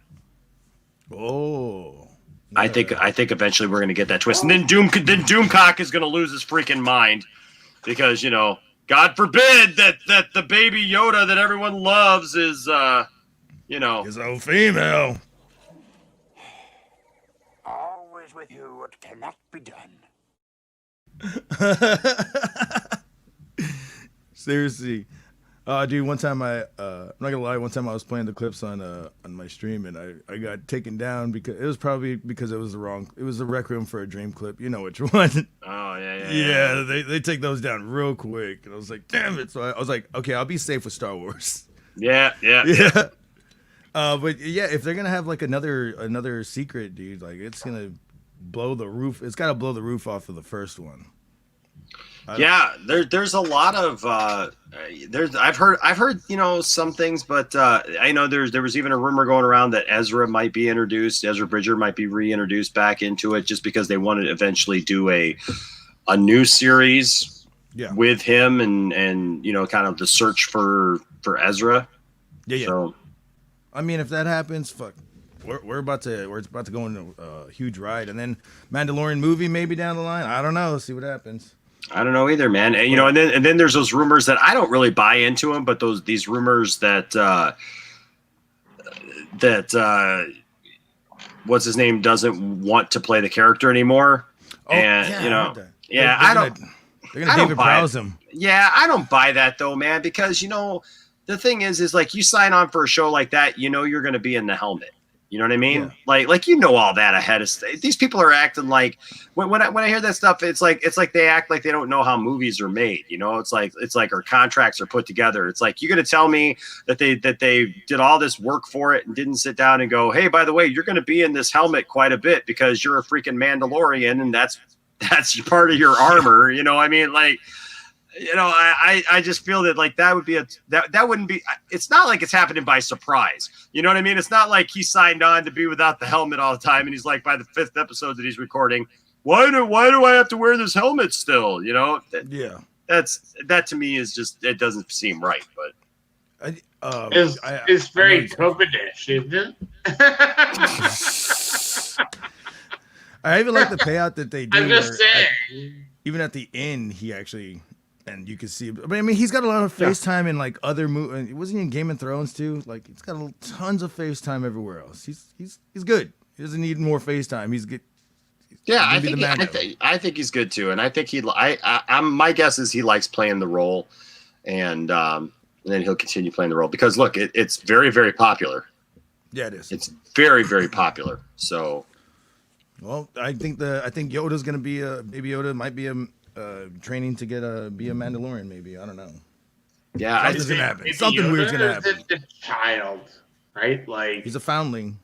Oh. Yeah. I think eventually we're going to get that twist, and then Doomcock is going to lose his freaking mind because God forbid that the Baby Yoda that everyone loves is is a female. Always with you, what cannot be done. Seriously, dude. One time I'm not gonna lie. One time I was playing the clips on my stream, and I got taken down because it was probably because it was the Requiem for a Dream clip. You know which one? Oh yeah. Yeah, they take those down real quick, and I was like, damn it. So I was like, okay, I'll be safe with Star Wars. Yeah. But yeah, if they're gonna have like another secret, dude, like it's gonna blow the roof. It's gotta blow the roof off of the first one. Yeah, there's a lot of I've heard some things, but I know there was even a rumor going around that Ezra might be introduced. Ezra Bridger might be reintroduced back into it just because they want to eventually do a new series with him and kind of the search for Ezra. Yeah. So, I mean, if that happens, fuck, we're about to go on a huge ride, and then Mandalorian movie maybe down the line. I don't know. See what happens. I don't know either, man. And, and then there's those rumors that I don't really buy into them, but these rumors that what's his name doesn't want to play the character anymore, Oh, and yeah, I don't. They're gonna David Prowse him. Yeah, I don't buy that though, man, because the thing is like you sign on for a show like that, you're going to be in the helmet. You know what I mean? Yeah. Like all that ahead of these people are acting like when I hear that stuff, it's like they act like they don't know how movies are made. It's like our contracts are put together. It's like you're going to tell me that they did all this work for it and didn't sit down and go, hey, by the way, you're going to be in this helmet quite a bit because you're a freaking Mandalorian and that's part of your armor. I mean, like. I just feel that like that would be that wouldn't be. It's not like it's happening by surprise. You know what I mean? It's not like he signed on to be without the helmet all the time, and he's like by the 5th episode that he's recording, why do I have to wear this helmet still? Yeah. That to me is just it doesn't seem right. But it's very COVID-ish, isn't it? I even like the payout that they do. I'm just saying. Even at the end, he actually. And you can see, but I mean, he's got a lot of FaceTime in like other movies. Wasn't he in Game of Thrones too? Like, he's got tons of FaceTime everywhere else. He's good. He doesn't need more FaceTime. He's good. Yeah, I think he's good too, and I think my guess is he likes playing the role, and then he'll continue playing the role because look, it's very very popular. Yeah, it is. It's very very popular. So, well, I think Yoda's gonna be Baby Yoda might be training to be a Mandalorian, maybe. I don't know. Yeah, something's gonna happen. Something weird's gonna happen. The child, right? Like he's a foundling.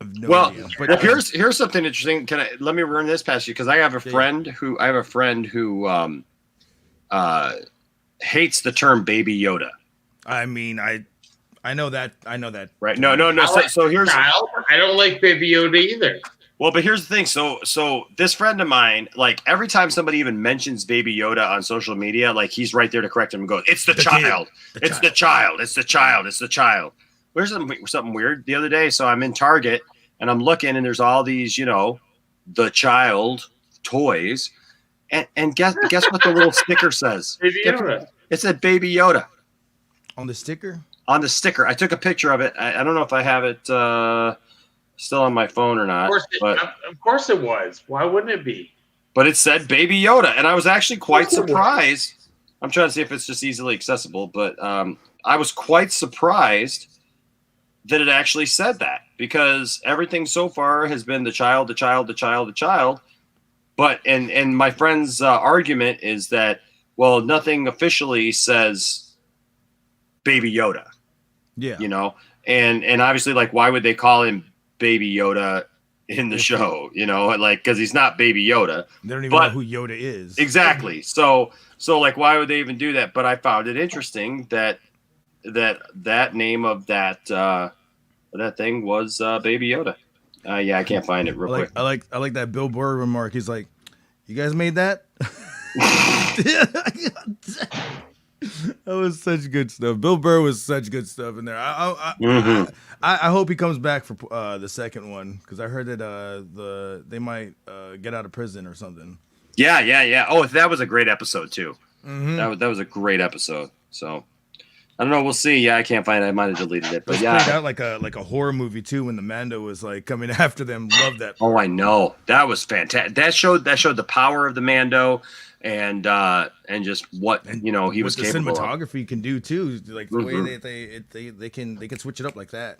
No idea. But here's something interesting. Let me run this past you because I have a friend who hates the term Baby Yoda. I mean, I know that. Right? No. So here's. Child. I don't like Baby Yoda either. Well, but here's the thing. So this friend of mine, like every time somebody even mentions Baby Yoda on social media, like he's right there to correct him and go, "It's the child. It's the child. It's the child. It's the child." There's something weird the other day. So I'm in Target and I'm looking, and there's all these, the child toys, and guess what the little sticker says? Baby Yoda. It said Baby Yoda on the sticker. On the sticker, I took a picture of it. I don't know if I have it. Still on my phone or not? Of course it was. Why wouldn't it be? But it said Baby Yoda, and I was actually quite surprised. I'm trying to see if it's just easily accessible, but I was quite surprised that it actually said that because everything so far has been the child. But and my friend's argument is that nothing officially says Baby Yoda. Yeah, and obviously, like, why would they call him Baby Yoda in the show, like because he's not Baby Yoda. They don't even know who Yoda is. Exactly. So like why would they even do that? But I found it interesting that name of that thing was Baby Yoda. Yeah, I can't find it real quick. I like that Bill Burr remark. He's like, "You guys made that." That was such good stuff. Bill Burr was such good stuff in there. I hope he comes back for the second one because I heard that they might get out of prison or something. Yeah. Oh, that was a great episode too. Mm-hmm. That was a great episode. So I don't know. We'll see. Yeah, I can't find it. I might have deleted it. But yeah, played out like a horror movie too when the Mando was like coming after them. Love that. Oh, I know. That was fantastic. That showed the power of the Mando. And just what he was capable of. The cinematography can do too, like the way they can switch it up like that.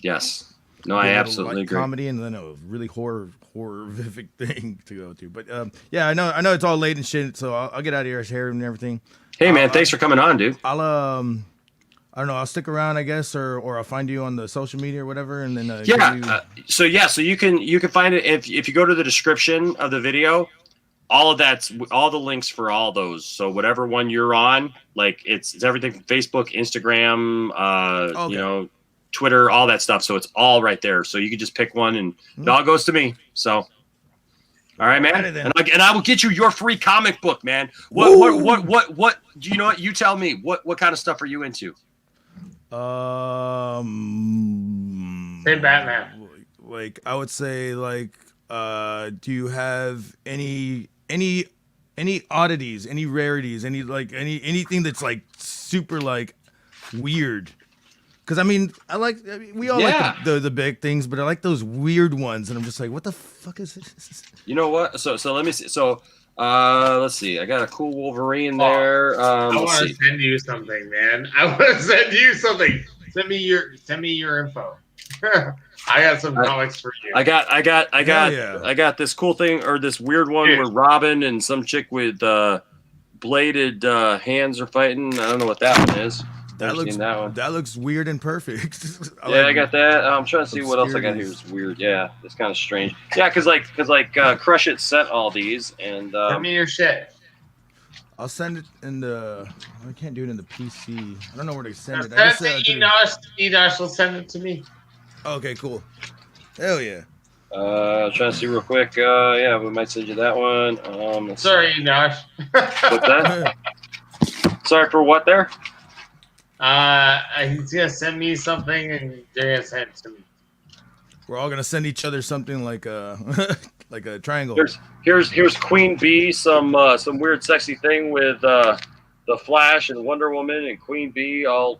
Yes, no, I absolutely agree. Comedy and then a really horrific thing to go to. But yeah, I know it's all late and shit, so I'll get out of here, hair and everything. Hey man, thanks for coming on, dude. I'll I don't know. I'll stick around, I guess, or I'll find you on the social media or whatever, and then so you can find it if you go to the description of the video. All the links for all those. So whatever one you're on, like it's everything from Facebook, Instagram, Twitter, all that stuff. So it's all right there. So you can just pick one, and it all goes to me. So, all right, man. And I will get you your free comic book, man. What? Do you know what? You tell me. What kind of stuff are you into? Say Batman. Like I would say, like, do you have any oddities, any rarities, anything that's like super like weird? Because I mean, we all Yeah. like the big things, but I like those weird ones, and I'm just like, what the fuck is this? You know what? So let me see. So let's see. I got a cool Wolverine there. I Let's want to see. send you something, man. I want to send you something. Send me your info. I got some comics for you. I got yeah. this cool thing or this weird one where Robin and some chick with bladed hands are fighting. I don't know what that one is. That looks weird and perfect. I got that. I'm trying to see what else I got here. It's weird. Yeah, it's kind of strange. Yeah, because Crush It sent all these and send me your shit. I'll send it in the. I can't do it in the PC. I don't know where to send it. Send it to Enosh will send it to me. Okay, cool. Hell yeah. Trying to see real quick. Yeah, we might send you that one. Sorry, Enosh. What's that? Sorry for what there? He's gonna send me something, and they're gonna send it to me. We're all gonna send each other something like a like a triangle. Here's Queen Bee, some weird sexy thing with the Flash and Wonder Woman and Queen Bee all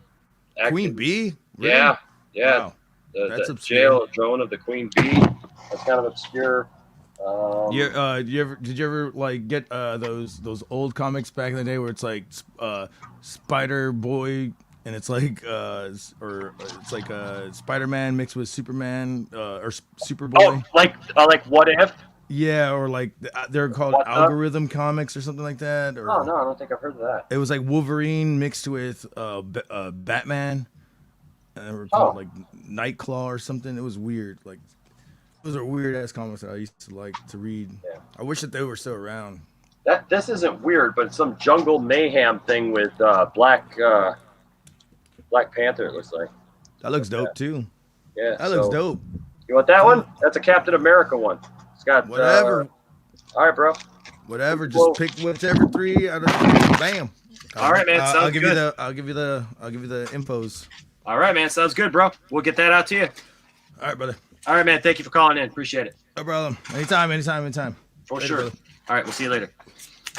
acting. Queen Bee? Really? Yeah. Wow. The obscure. jail drone of the Queen Bee. That's kind of obscure. Did you ever like get those old comics back in the day where it's like Spider Boy and it's like Spider-Man mixed with Superman or Superboy? Oh, like What If? Yeah, or like they're called Algorithm Comics or something like that. Or, Oh no, I don't think I've heard of that. It was like Wolverine mixed with Batman, and they were called like Nightclaw or something. It was weird. Like those are weird ass comics that I used to like to read. Yeah. I wish that they were still around. This isn't weird, but it's some jungle mayhem thing with Black Panther. It looks like. That looks dope too. Yeah, that looks dope. You want that one? That's a Captain America one. It's got whatever. All right, bro. Whatever. Just pick whichever three. Bam. All right, man. Sounds I'll give good. I'll give you the infos. All right, man. Sounds good, bro. We'll get that out to you. All right, brother. All right, man. Thank you for calling in. Appreciate it. No problem. Anytime. For Later, sure. brother. All right, we'll see you later.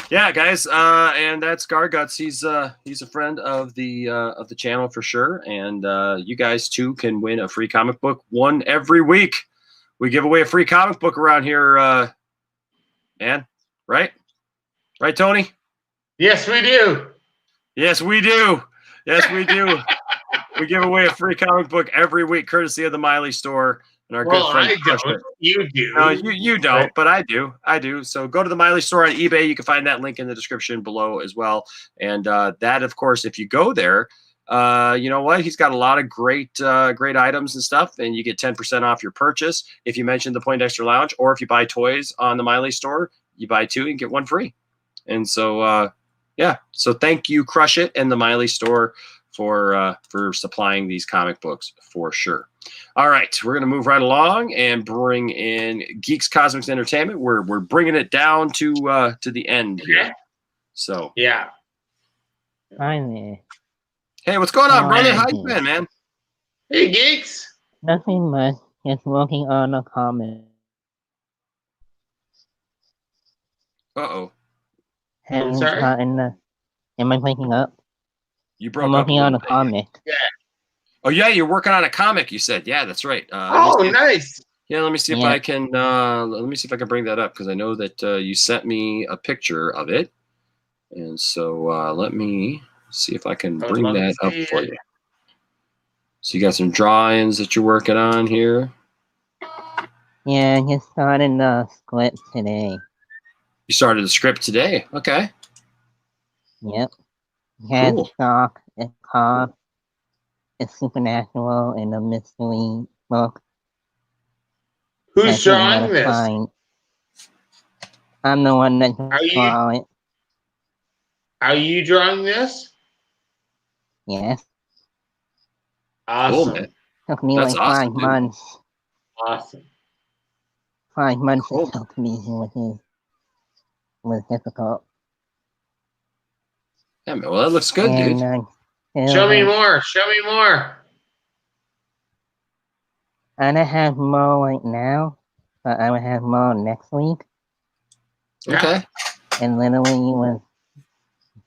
Yeah, guys, and that's Garguts. He's a friend of the channel for sure, and you guys too can win a free comic book, one every week. We give away a free comic book around here, man. Right, Tony? Yes, we do. Yes, we do. Yes, we do. We give away a free comic book every week, courtesy of the Miley store. And our good friend I don't. You do. No, you don't, but I do. So go to the Miley store on eBay. You can find that link in the description below as well. And that, of course, if you go there, you know what? He's got a lot of great items and stuff, and you get 10% off your purchase if you mention the Poindexter Lounge, or if you buy toys on the Miley store, you buy two and get one free. And so, yeah. So thank you, Crush It, and the Miley store for supplying these comic books for sure. All right, we're gonna move right along and bring in Geeks Cosmics Entertainment. We're bringing it down to the end here. So yeah. Hi there. Hey, what's going on, brother? How you been, man? Hey, Geeks. Nothing much. Just working on a comic. Uh-oh. Haven't sorry? gotten the. Am I waking up? You broke I'm up. working on a comic. Yeah. Oh yeah, you're working on a comic. You said, yeah, that's right. Nice. Yeah, let me see if I can. Let me see if I can bring that up because I know that you sent me a picture of it, and so let me see if I can bring that up for you. So you got some drawings that you're working on here. Yeah, I just started the script today. You started the script today. Okay. Yep. It has Cool. stock, it's called, it's supernatural in a mystery book. Who's drawing this? I'm the one that draw it. Are you drawing this? Yes. Awesome. Cool, man. Took me That's like awesome, 5 dude. months. Awesome. 5 months it took me, which was difficult. Yeah, man. Well, that looks good, dude. Show me more. Show me more. I don't have more right now, but I will have more next week. Okay. And literally was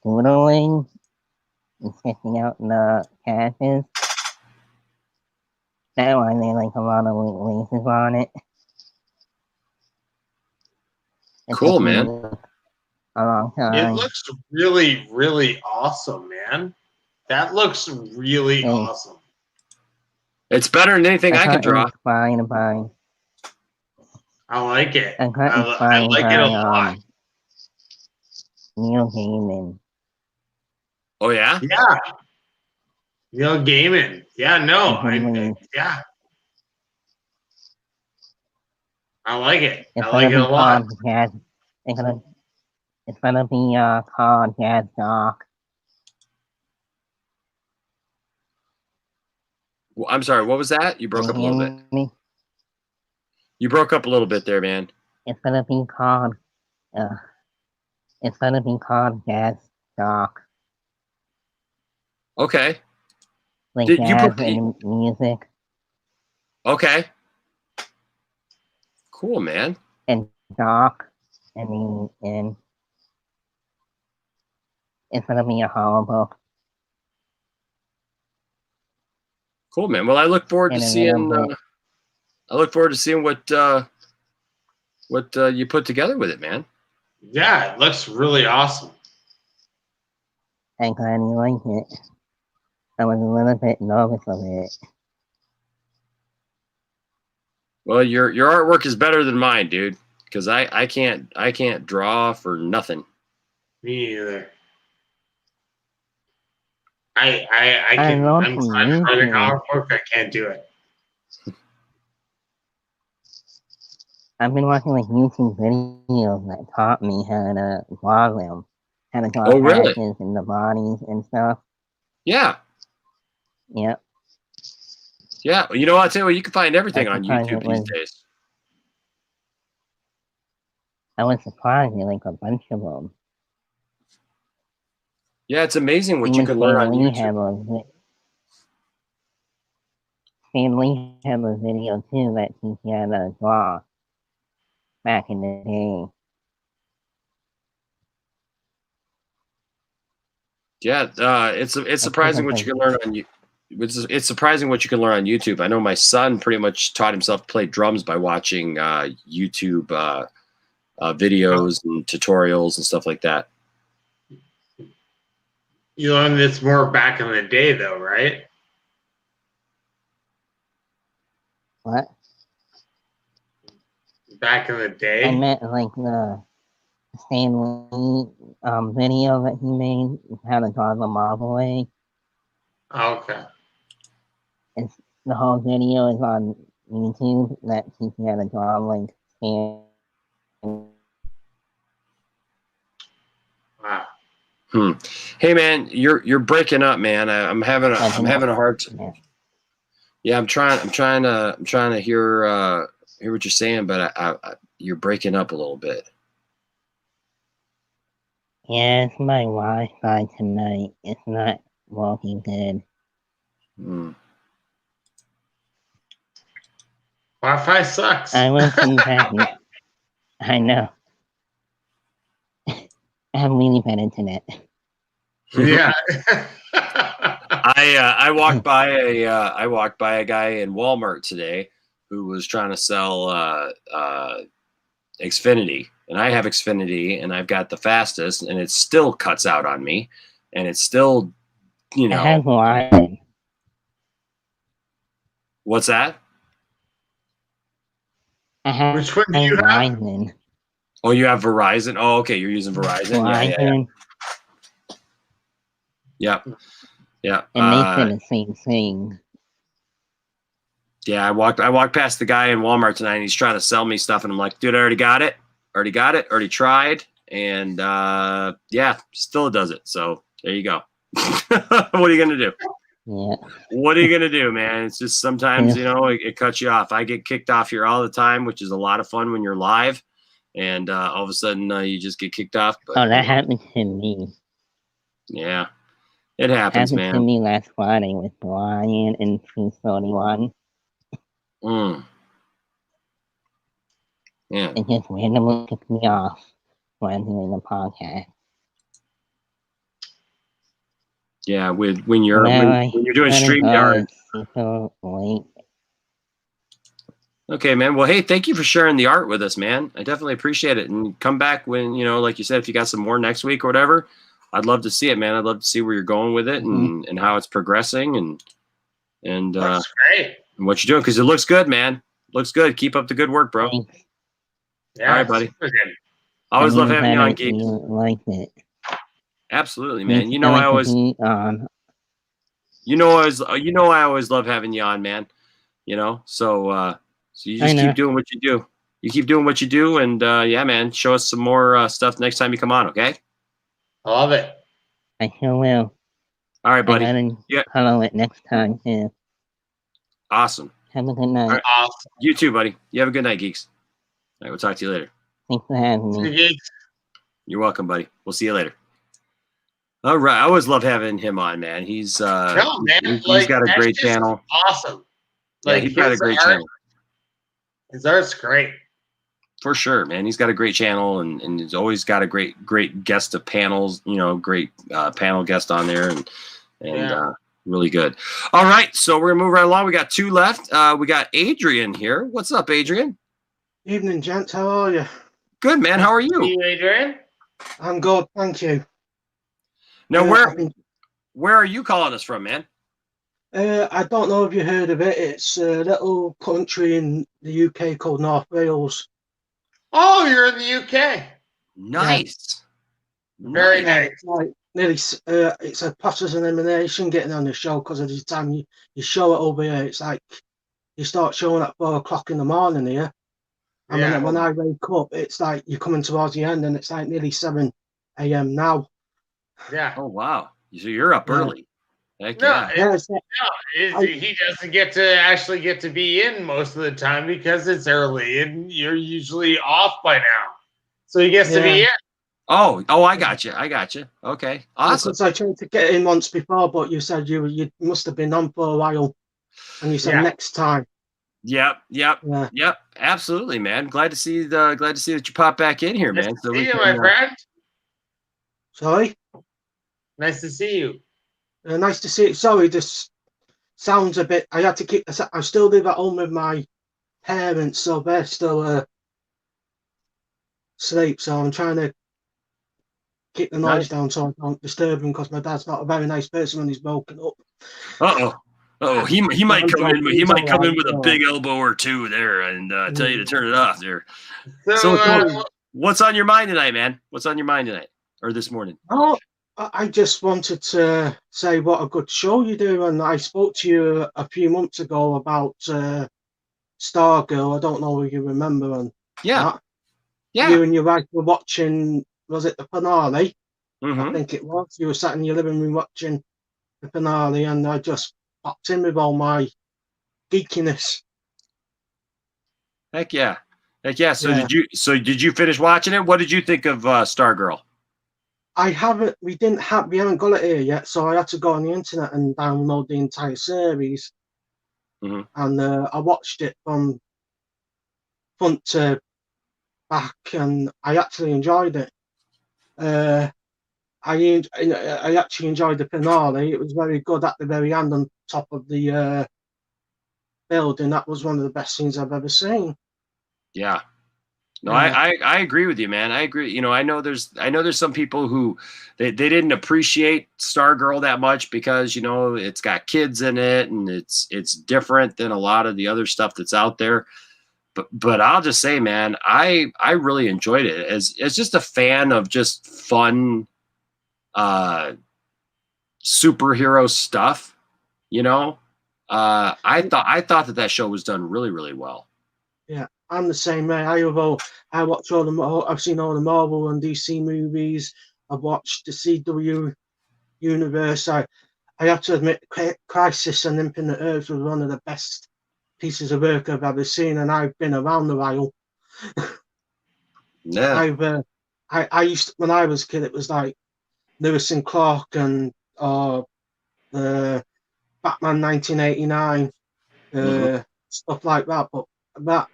doodling and sketching out the characters. That one, they like a lot of laces on it. It Cool, took me man. A long It time. looks really, really awesome, man. That looks really awesome. It's better than anything I can draw. Fine to buy. I like it. I I like it a lot. Neil Gaiman. Oh yeah. Yeah. Neil Gaiman. Yeah. No. Yeah. I like it. I like it a lot. It's gonna be called Jazz Doc. Well, I'm sorry. What was that? You broke up a little bit. Me? You broke up a little bit there, man. It's gonna be called. It's gonna be called Jazz Doc. Okay. Like Did you jazz put the- and music. Okay. Cool, man. And Doc. And it's gonna be a horror book. Cool, man. Well, I look forward to In a seeing. little bit. I look forward to seeing what you put together with it, man. Yeah, it looks really awesome. I'm glad you like it. I was a little bit nervous of it. Well, your artwork is better than mine, dude. Because I can't draw for nothing. Me either. I can. love I'm some trying to write a YouTube. comic book. I can't do it. I've been watching like YouTube videos that taught me how to draw them. How to draw Oh, really? characters and the bodies and stuff. Yeah. Yep. Yeah. Well, you know what? I'll tell you what, you can find everything I'm on surprised YouTube it these was- days. I was surprised at like a bunch of them. Yeah, it's amazing what you Even can learn on Stan Lee YouTube. had a Stan Lee had a video too that teach you how to draw back in the day. Yeah, it's surprising what you can learn on you. It's surprising what you can learn on YouTube. I know my son pretty much taught himself to play drums by watching YouTube videos and tutorials and stuff like that. You learned this more back in the day, though, right? What? Back in the day. I meant like the Stan Lee video that he made, how to draw the Marvel way. Okay. It's the whole video is on YouTube that teaches you how to draw like Stan. Wow. Hey man, you're breaking up, man. I'm having a hard time. Yeah, I'm trying to hear what you're saying, but you're breaking up a little bit. Yeah, it's my Wi-Fi tonight. It's not working good. Wi-Fi sucks. I will come back. I know. I have really bad internet. Yeah. I walked by a guy in Walmart today who was trying to sell Xfinity, and I have Xfinity, and I've got the fastest, and it still cuts out on me, and it's still, you know. I have Verizon. What's that? I have Which one do you have? Verizon. Oh, you have Verizon. Oh, okay, you're using Verizon. Verizon. Yeah. And they said the same thing. Yeah, I walked past the guy in Walmart tonight, and he's trying to sell me stuff, and I'm like, dude, I already got it, already tried, and yeah, still does it. So there you go. What are you gonna do? Yeah. What are you gonna do, man? It's just sometimes it cuts you off. I get kicked off here all the time, which is a lot of fun when you're live, and all of a sudden you just get kicked off. But, Oh, that happened to me. Yeah, it happens, Happened to man. me last Friday with Brian and 231. Yeah. It just randomly took me off when I'm doing the podcast. Yeah, when you're doing StreamYard. Super late Okay, man. Well, hey, thank you for sharing the art with us, man. I definitely appreciate it. And come back when, like you said, if you got some more next week or whatever, I'd love to see it, man. I'd love to see where you're going with it and how it's progressing and That's great. and what you're doing, because it looks good, man. Looks good. Keep up the good work, bro. Yeah, all right, buddy. super good. Always love having you on, Geeks. Like it. Absolutely, man. I always I always love having you on, man. So you just keep doing what you do. You keep doing what you do, and yeah, man, show us some more stuff next time you come on, okay? I love it. I sure will. All right, buddy. Yeah. Follow it next time too. Awesome. Have a good night. Right. Awesome. You too, buddy. You have a good night, geeks. All right, we'll talk to you later. Thanks for having me. You're welcome, buddy. We'll see you later. All right. I always love having him on, man. He's he's got a great channel. Awesome. Yeah, he's got a great channel. His art's great. For sure, man. He's got a great channel, and he's always got a great guest of panels, great panel guest on there, and really good. All right, so we're gonna move right along. We got two left. We got Adrian here. What's up, Adrian? Evening, gents. How are you? Good, man. How are you? Are you, Adrian? I'm good, thank you. Now, where are you calling us from, man? I don't know if you heard of it. It's a little country in the UK called North Wales. Oh, you're in the UK. Nice. Yeah. Very nice. Like nearly, it's a process of elimination getting on the show because of the time you show it over here. It's like you start showing at 4 o'clock in the morning here. And when I wake up, it's like you're coming towards the end, and it's like nearly 7 a.m. now. Yeah. Oh wow. So you're up early. Heck no, yeah. He doesn't get to be in most of the time because it's early, and you're usually off by now. So he gets to be in. Oh, I got you. Okay, awesome. Because I tried to get in once before, but you said you must have been on for a while, and you said next time. Yep. Absolutely, man. Glad to see that you pop back in here, man. Nice to see you, my friend. Sorry. Nice to see you. Nice to see you. Sorry, this sounds a bit. I had to keep. I still live at home with my parents, so they're still asleep. So I'm trying to keep the noise down so I don't disturb him, because my dad's not a very nice person when he's woken up. Oh, he might come in. He might come in with a big elbow or two there and tell you to turn it off there. So what's on your mind tonight, man? What's on your mind tonight or this morning? Oh, I just wanted to say what a good show you do, and I spoke to you a few months ago about Stargirl. I don't know if you remember. And yeah, you and your wife were watching. Was it the finale? I think it was. You were sat in your living room watching the finale, and I just popped in with all my geekiness. Heck yeah. So did you finish watching it? What did you think of Stargirl? We haven't got it here yet, so I had to go on the internet and download the entire series. And I watched it from front to back, and I actually enjoyed it. I actually enjoyed the finale. It was very good at the very end on top of the building. That was one of the best scenes I've ever seen. Yeah. No, I agree with you, man. I agree. I know there's some people who they didn't appreciate Stargirl that much because it's got kids in it and it's different than a lot of the other stuff that's out there. But I'll just say, man, I really enjoyed it as just a fan of just fun superhero stuff. I thought that show was done really, really well. Yeah. I'm the same way. I've seen all the Marvel and DC movies. I've watched the CW universe. I have to admit, Crisis on Infinite Earths was one of the best pieces of work I've ever seen, and I've been around the while. Yeah. I used to, when I was a kid, it was like Lewis and Clark and Batman 1989, stuff like that. But that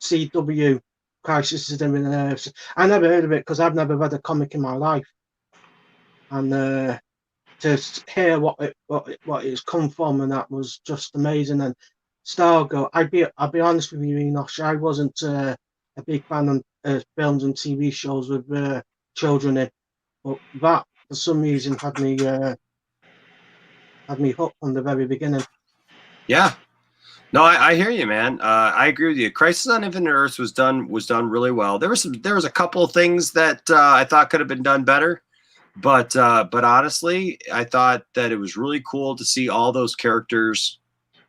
CW Crisis is in the Earths, I never heard of it because I've never read a comic in my life, and to hear what it's come from, and that was just amazing. And Stargo, I'll be honest with you, Enosh. I wasn't a big fan of films and TV shows with children in, but that for some reason had me hooked from the very beginning. Yeah. No, I hear you, man. I agree with you. Crisis on Infinite Earths was done really well. There was a couple of things that I thought could have been done better, but honestly, I thought that it was really cool to see all those characters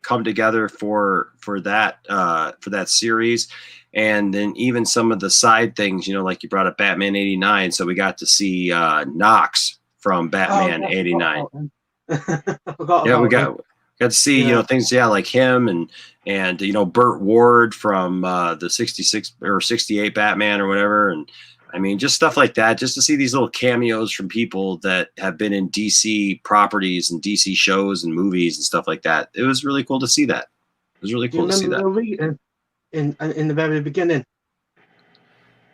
come together for that series, and then even some of the side things. Like you brought up Batman '89, so we got to see Knox from Batman '89. Yeah, we got to see things like him and Burt Ward from the 66 or 68 Batman or whatever, and I mean just stuff like that, just to see these little cameos from people that have been in DC properties and DC shows and movies and stuff like that. It was really cool to see that. It was really cool to see that. In the very beginning,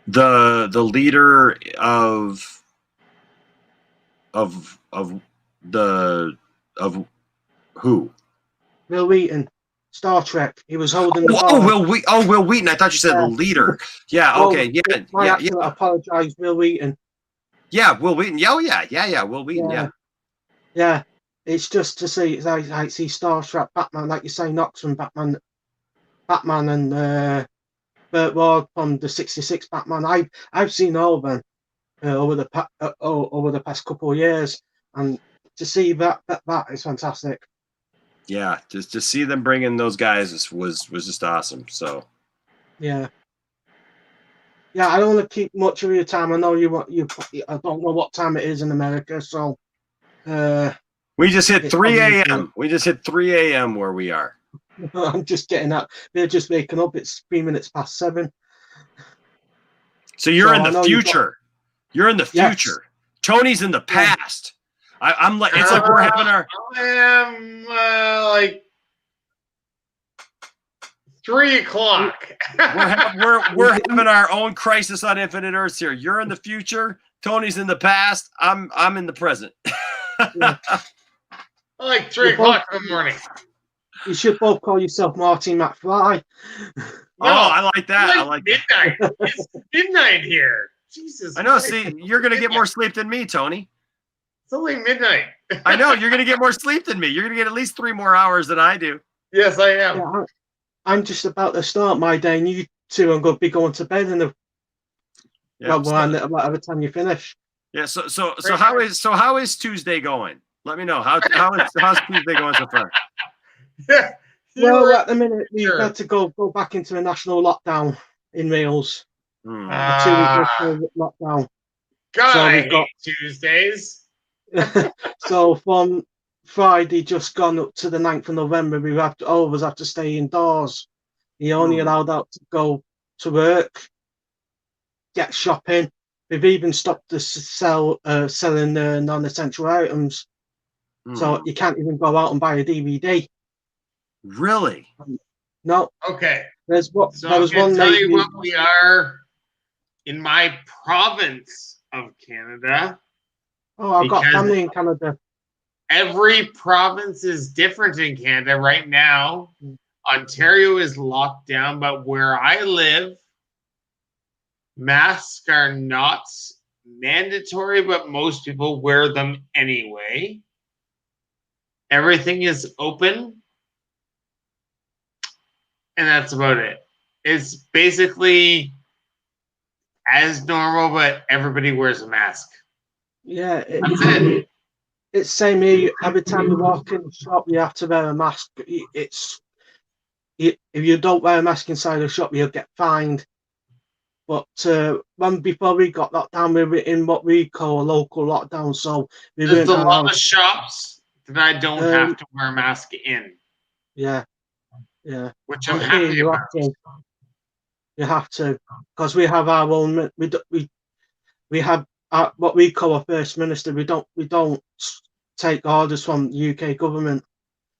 the leader of who? Will Wheaton, Star Trek. He was holding the bar. Will Wheaton. I thought you said the leader. Yeah. Okay. Yeah. I apologize, Will Wheaton. Yeah, Will Wheaton. Oh yeah. Will Wheaton. Yeah. Yeah. It's just to see. I see Star Trek, Batman, like you say, Knox from Batman, and Burt Ward from the '66 Batman. I've seen all of them over the past couple of years, and to see that is fantastic. Yeah, just to see them bring in those guys was just awesome. So yeah. I don't want to keep much of your time. I know I don't know what time it is in America, so we just hit 3 a.m. We just hit 3 a.m. where we are. I'm just getting up. They're just waking up. It's 3 minutes past 7. So you're in the future. You're in the future. Tony's in the past. I'm like, it's like we're having our. Like 3 o'clock. we're having our own Crisis on Infinite Earths here. You're in the future. Tony's in the past. I'm in the present. Like 3 o'clock in the morning. You should both call yourself Marty McFly. I like that. I like midnight. It's midnight here. Jesus. I know. Christ. See, you're gonna get more sleep than me, Tony. It's only midnight. I know. You're gonna get more sleep than me. You're gonna get at least 3 more hours than I do. Yes, I am. Yeah, I'm just about to start my day, and you two are going to be going to bed in whatever time you finish. Yeah. So how is Tuesday going? Let me know how's Tuesday going so far. Yeah. Well, at the minute we've got to go back into a national lockdown in Wales. A 2-week lockdown. God, so I hate Tuesdays. So from Friday just gone up to the 9th of November, all of us have to stay indoors. You're only allowed out to go to work, get shopping. We've even stopped the selling non-essential items. So you can't even go out and buy a DVD. Really? No. Okay. There was one tell you what we are in my province of Canada. Oh, I've got family in Canada. Every province is different in Canada right now. Ontario is locked down, but where I live, masks are not mandatory, but most people wear them anyway. Everything is open. And that's about it. It's basically as normal, but everybody wears a mask. Yeah, that's it. It's same here. Every time you walk in the shop, you have to wear a mask. If you don't wear a mask inside the shop, you'll get fined. But before we got locked down, we were in what we call a local lockdown. So there's a lot of shops that I don't have to wear a mask in. Yeah. Which I'm happy about. You have to, because we have our own. We have what we call a first minister. We don't take orders from the UK government.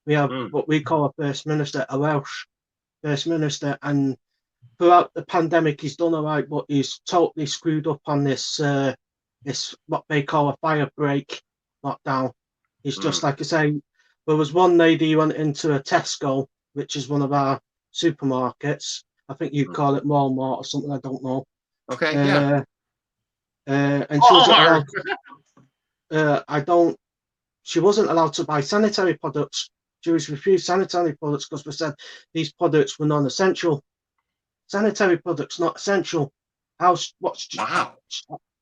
We have what we call a first minister, a Welsh first minister, and throughout the pandemic, he's done all right, but he's totally screwed up on this what they call a fire break lockdown. He's just like I say. There was one lady who went into a Tesco which is one of our supermarkets. I think you call it Walmart or something. I don't know. Okay, yeah. And she wasn't allowed. She wasn't allowed to buy sanitary products. She was refused sanitary products because we said these products were non-essential. Sanitary products not essential. What's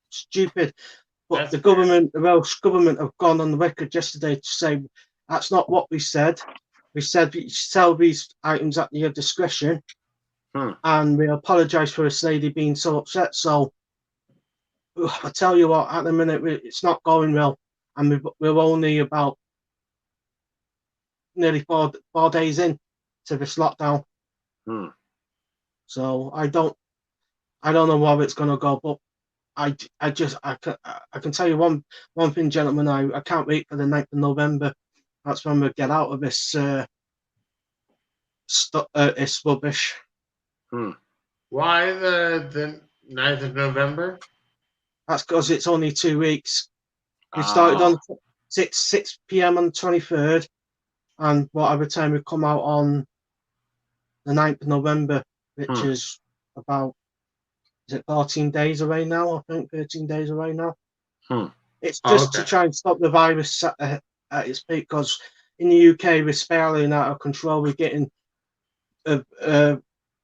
stupid? But the Welsh government have gone on the record yesterday to say that's not what we said. We said you sell these items at your discretion, and we apologise for this lady being so upset. So I tell you what, at the minute it's not going well, and we're only about nearly four days in to this lockdown. So I don't know where it's going to go, but I can tell you one thing, gentlemen. I can't wait for the 9th of November. That's when we get out of this this rubbish. Why the 9th of November? That's because it's only 2 weeks. We started on 6 p.m. on the 23rd, and whatever time we come out on the 9th of November, which is about, is it 14 days away now? I think 13 days away now. It's just to try and stop the virus at its peak, because in the UK we're spiraling out of control. We're getting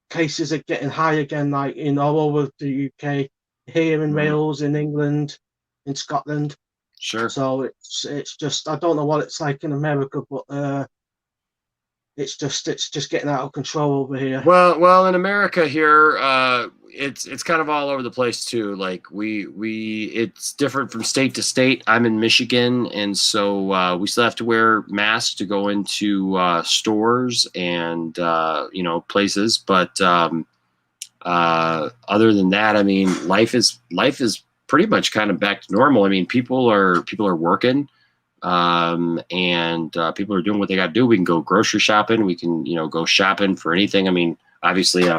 cases are getting high again, like in all over the UK, here in Wales, in England, in Scotland. Sure. So it's just, I don't know what it's like in America, but it's just getting out of control over here. Well, in America here, it's kind of all over the place too. Like it's different from state to state. I'm in Michigan, and so we still have to wear masks to go into stores and places. But other than that, I mean, life is pretty much kind of back to normal. I mean, people are working. And people are doing what they got to do. We can go grocery shopping. We can, go shopping for anything. I mean, obviously, Do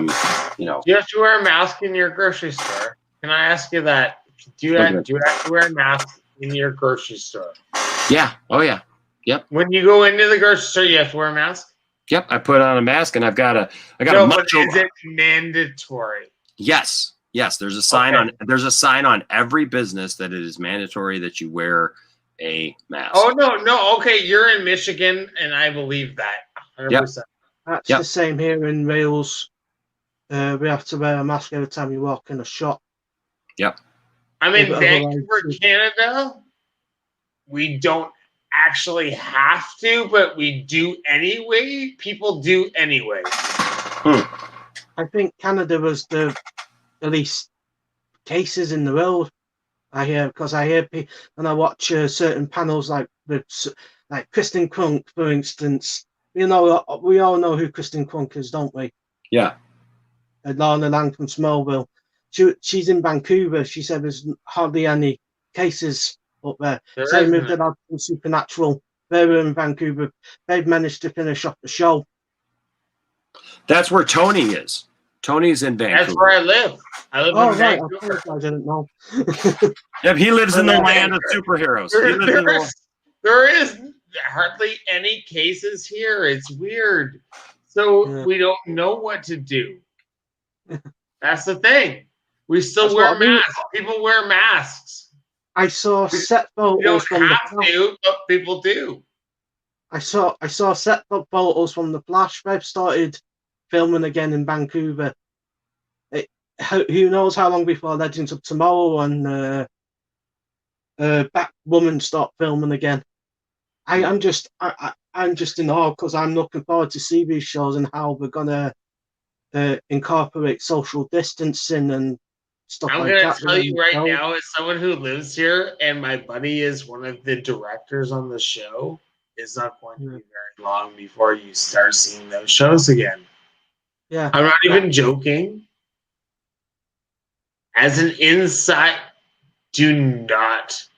you have to wear a mask in your grocery store? Can I ask you that? Do you have to wear a mask in your grocery store? Yeah. Oh, yeah. Yep. When you go into the grocery store, you have to wear a mask? Yep. I put on a mask, and I got a but macho. is it mandatory? Yes. There's a sign there's a sign on every business that it is mandatory that you wear a mask. Oh, no. Okay, you're in Michigan, and I believe that 100%. Yep. That's the same here in Wales. We have to wear a mask every time you walk in a shop. Yep. I mean, Vancouver, Canada, we don't actually have to, but we do anyway. People do anyway. I think Canada was the least cases in the world. I hear when I watch certain panels like Kristen Crunk, for instance. We all know who Kristen Crunk is, don't we? Yeah. Lana Lang from Smallville. She's in Vancouver. She said there's hardly any cases up there. Same with the lad from Supernatural. They're in Vancouver. They've managed to finish off the show. That's where Tony is. Tony's in Vancouver. That's where I live. I live in Vancouver. I didn't know. Yep, he lives in the land of superheroes. There is hardly any cases here. It's weird. So we don't know what to do. That's the thing. We still wear masks. People wear masks. I saw set photos from the Flash. But people do. I saw set photos from the Flash. They've started filming again in Vancouver. Who knows how long before Legends of Tomorrow and Batwoman start filming again. I'm just in awe because I'm looking forward to see these shows and how we're gonna incorporate social distancing and stuff like that. I'm gonna tell you right now, as someone who lives here and my buddy is one of the directors on the show, it's not going to be very long before you start seeing those shows again. Yeah, I'm not even joking. As an insight, do not.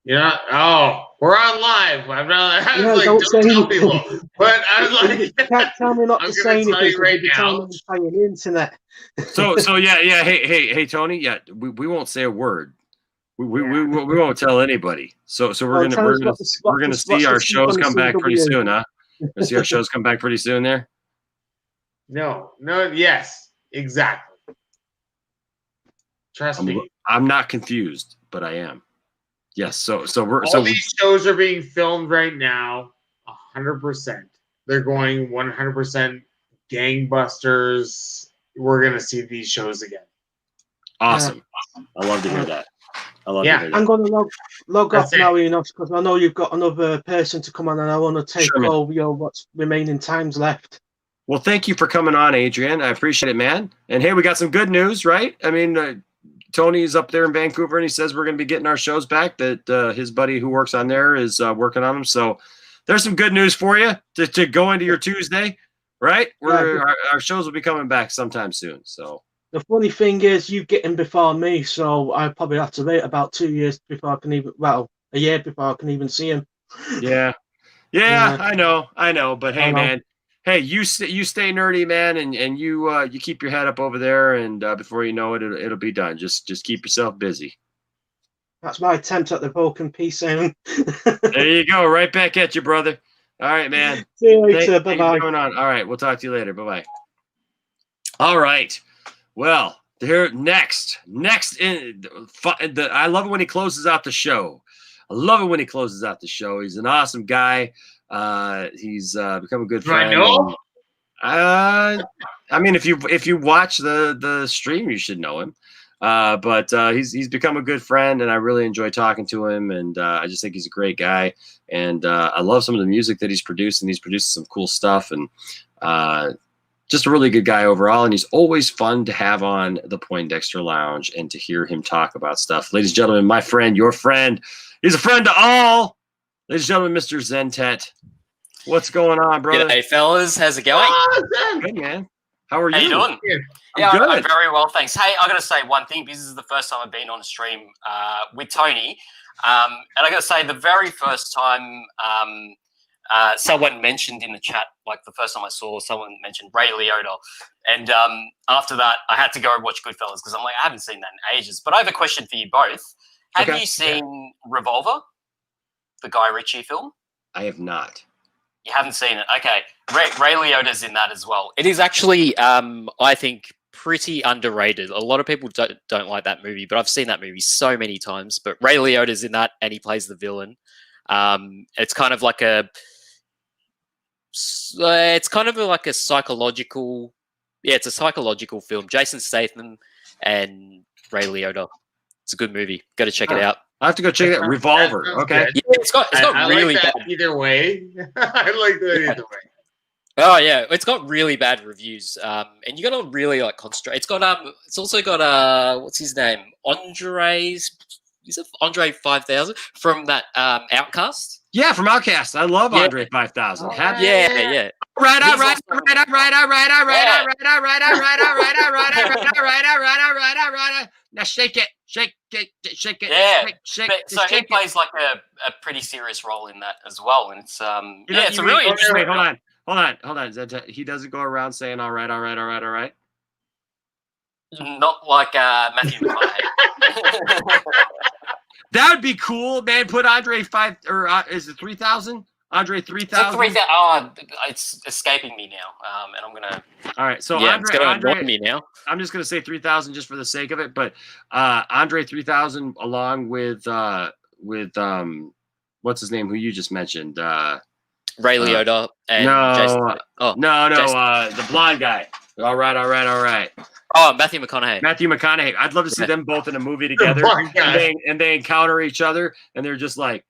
Oh, we're on live. I'm not. I was like, don't tell people. But I was like, you can't tell me not to say anything right now. On the internet. So yeah. Hey, Tony. Yeah, we won't say a word. We won't tell anybody. So we're gonna see our shows come back pretty soon, huh? We'll see our shows come back pretty soon there. No, yes, exactly. Trust me. I'm not confused, but I am. Yes, so these shows are being filmed right now, 100%. They're going 100% gangbusters. We're gonna see these shows again. Awesome. I love to hear that. I love to hear that. I'm going to log off now, Enoch, because I know you've got another person to come on, and I want to take over your what's remaining times left. Well, thank you for coming on, Adrian. I appreciate it, man. And hey, we got some good news, right? I mean, Tony's up there in Vancouver, and he says we're going to be getting our shows back. That his buddy who works on there is working on them. So there's some good news for you to go into your Tuesday, right? Our shows will be coming back sometime soon. So the funny thing is, you get him before me, so I probably have to wait about 2 years before I can even, a year before I can even see him. Yeah. I know. But hey, man. Hey, you stay nerdy, man, and you keep your head up over there, and before you know it, it'll be done. Just keep yourself busy. That's my attempt at the broken peace sound. There you go, right back at you, brother. All right, man. See you later. Bye-bye. All right, we'll talk to you later. Bye-bye. All right. Well, here next I love it when he closes out the show. He's an awesome guy. He's become a good friend. I know. I mean, if you watch the stream, you should know him. But he's become a good friend, and I really enjoy talking to him. And I just think he's a great guy. And I love some of the music that he's produced, and he's produced some cool stuff. And just a really good guy overall. And he's always fun to have on the Poindexter Lounge and to hear him talk about stuff. Ladies and gentlemen, my friend, your friend, he's a friend to all. Ladies and gentlemen, Mr. Zentet. What's going on, brother? G'day, fellas. How's it going? Good, man. How are you? How you doing? I'm very well, thanks. Hey, I got to say one thing. This is the first time I've been on a stream with Tony. And I got to say, the very first time someone mentioned in the chat, like the first time I saw someone mentioned Ray Liotta. And after that, I had to go and watch Goodfellas because I'm like, I haven't seen that in ages. But I have a question for you both. Have you seen Revolver, the Guy Ritchie film? I have not. You haven't seen it? Okay. Ray Liotta's in that as well. It is actually, I think, pretty underrated. A lot of people don't like that movie, but I've seen that movie so many times. But Ray Liotta's in that, and he plays the villain. It's kind of like a psychological. Yeah, it's a psychological film. Jason Statham and Ray Liotta. It's a good movie. Go to check it out. I have to go check that. Revolver. Okay. Yeah, it's got really like that bad. either way. I like that either way. Oh yeah, it's got really bad reviews. And you got to really like concentrate. It's got it's also got what's his name? Andre 5000 from that Outcast. Yeah, from Outcast. I love Andre 5000. Yeah. Right. Now shake it. Yeah. Shake. So he plays like a pretty serious role in that as well, and it's it's a really interesting. Wait, hold on. He doesn't go around saying all right. Not like Matthew McConaughey. That would be cool, man. Put Andre 5 or is it 3000? Andre 3000. It's escaping me now, and I'm gonna. All right, so yeah, it's gonna annoy me now. I'm just gonna say 3000 just for the sake of it, but Andre 3000 along with what's his name? Who you just mentioned? Ray Liotta and Jason. The blonde guy. All right. Oh, Matthew McConaughey. I'd love to see them both in a movie together, and they encounter each other, and they're just like,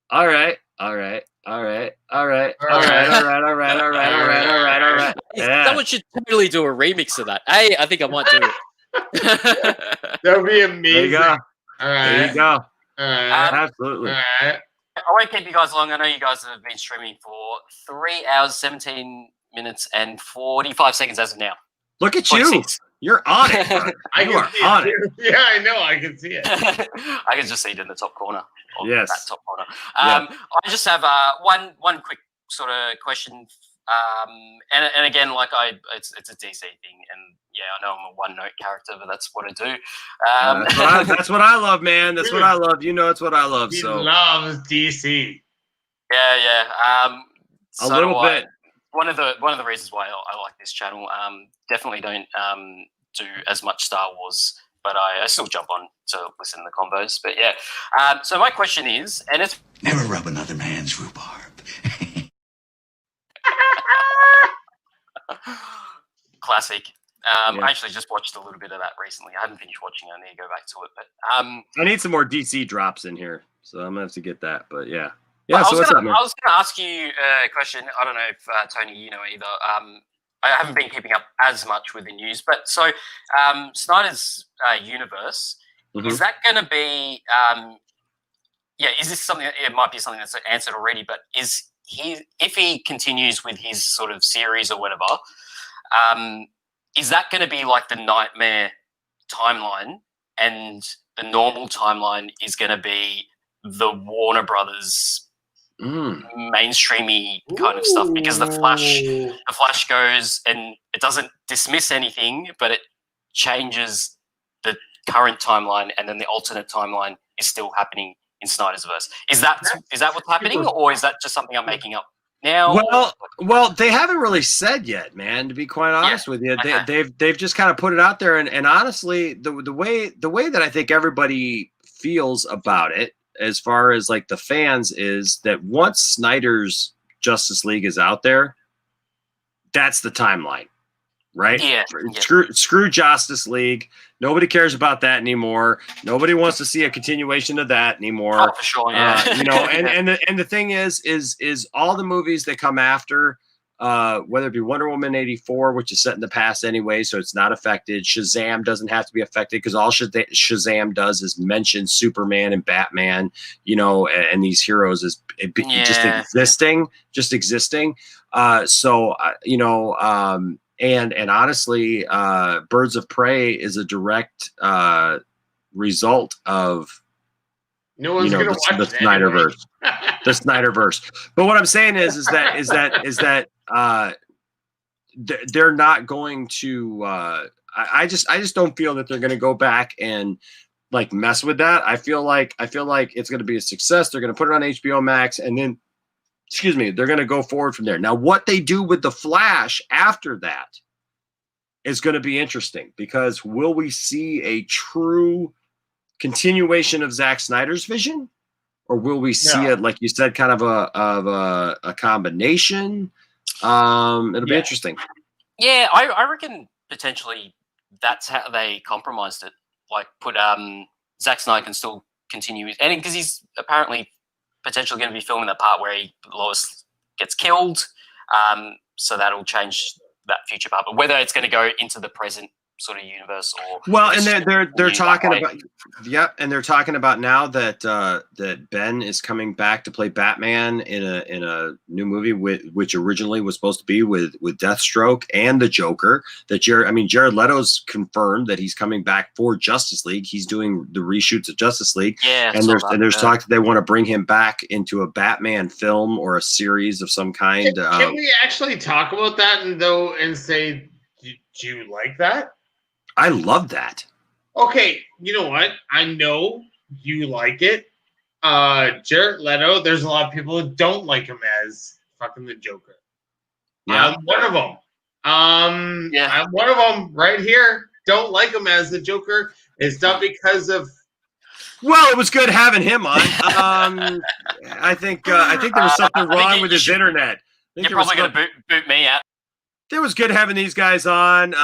all right. Yeah. Someone should totally do a remix of that. Hey, I think I might do it. That would be amazing. There you go. All right. There you go. All right. Absolutely. All right. I won't keep you guys long. I know you guys have been streaming for 3 hours, 17 minutes, and 45 seconds as of now. Look at you. You're on it. You are on it. Yeah, I know. I can see it. I can just see it in the top corner. Yes. That top corner. I just have one quick sort of question. And again, like it's a DC thing, and yeah, I know I'm a one-note character, but that's what I do. That's what I love, man. That's what I love. You know, it's what I love. He so loves DC. Yeah. a little bit. One of the reasons why I like this channel. Definitely don't do as much Star Wars, but I still jump on to listen to the combos. But yeah, so my question is, and it's Never rub another man's rhubarb. classic. Yeah. I actually just watched a little bit of that recently. I haven't finished watching it. I need to go back to it. But I need some more DC drops in here, so I'm gonna have to get that. But yeah. I So what's up, man? I was going to ask you a question. I don't know if Tony, you know either. I haven't been keeping up as much with the news, but so Snyder's universe, is that going to be? Is this something? It might be something that's answered already, but is if he continues with his sort of series or whatever, is that going to be like the nightmare timeline, and the normal timeline is going to be the Warner Brothers mainstreamy kind of stuff, because the Flash goes and it doesn't dismiss anything, but it changes the current timeline, and then the alternate timeline is still happening in Snyder's verse. Is that what's happening, or is that just something I'm making up now? Well, they haven't really said yet, man. To be quite honest with you, they've just kind of put it out there, and honestly, the way that I think everybody feels about it, as far as like the fans, is that once Snyder's Justice League is out there, that's the timeline, right? Yeah. Screw Justice League. Nobody cares about that anymore. Nobody wants to see a continuation of that anymore. Oh, for sure, yeah. And the thing is all the movies that come after, whether it be Wonder Woman 84, which is set in the past anyway, so it's not affected. Shazam doesn't have to be affected, because all Shazam does is mention Superman and Batman, and these heroes as just existing. And honestly, Birds of Prey is a direct result of no one's gonna watch the Snyderverse. The Snyderverse. But what I'm saying is that they're not going to. I just don't feel that they're going to go back and like mess with that. I feel like it's going to be a success. They're going to put it on HBO Max, and then, they're going to go forward from there. Now, what they do with the Flash after that is going to be interesting, because will we see a true continuation of Zack Snyder's vision, or will we see it, like you said, kind of a combination? It'll be interesting. Yeah, I reckon potentially that's how they compromised it. Like, put Zack Snyder can still continue, and because he's apparently potentially going to be filming that part where Lois gets killed, so that'll change that future part. But whether it's going to go into the present sort of universe, or and they're talking about and they're talking about now that that Ben is coming back to play Batman in a new movie which originally was supposed to be with Deathstroke and the Joker. That Jared Leto's confirmed that he's coming back for Justice League. He's doing the reshoots of Justice League, and there's talk that they want to bring him back into a Batman film or a series of some kind. Can we actually talk about that and say, do you like that? I love that. Okay, you know what? I know you like it. Jared Leto, there's a lot of people who don't like him as fucking the Joker. Yeah. I'm one of them. I'm one of them right here. Don't like him as the Joker. It's not because of. Well, it was good having him on. I think there was something wrong with his internet. You're probably going to boot me out. It was good having these guys on.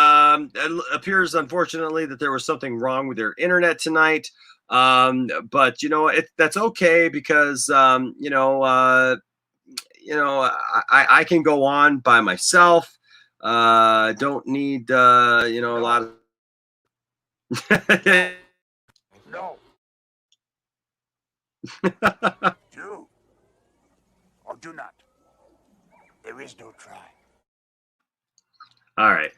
It appears, unfortunately, that there was something wrong with their internet tonight. But that's okay, because I can go on by myself. Don't need a lot of. No. Do or do not. There is no try. All right.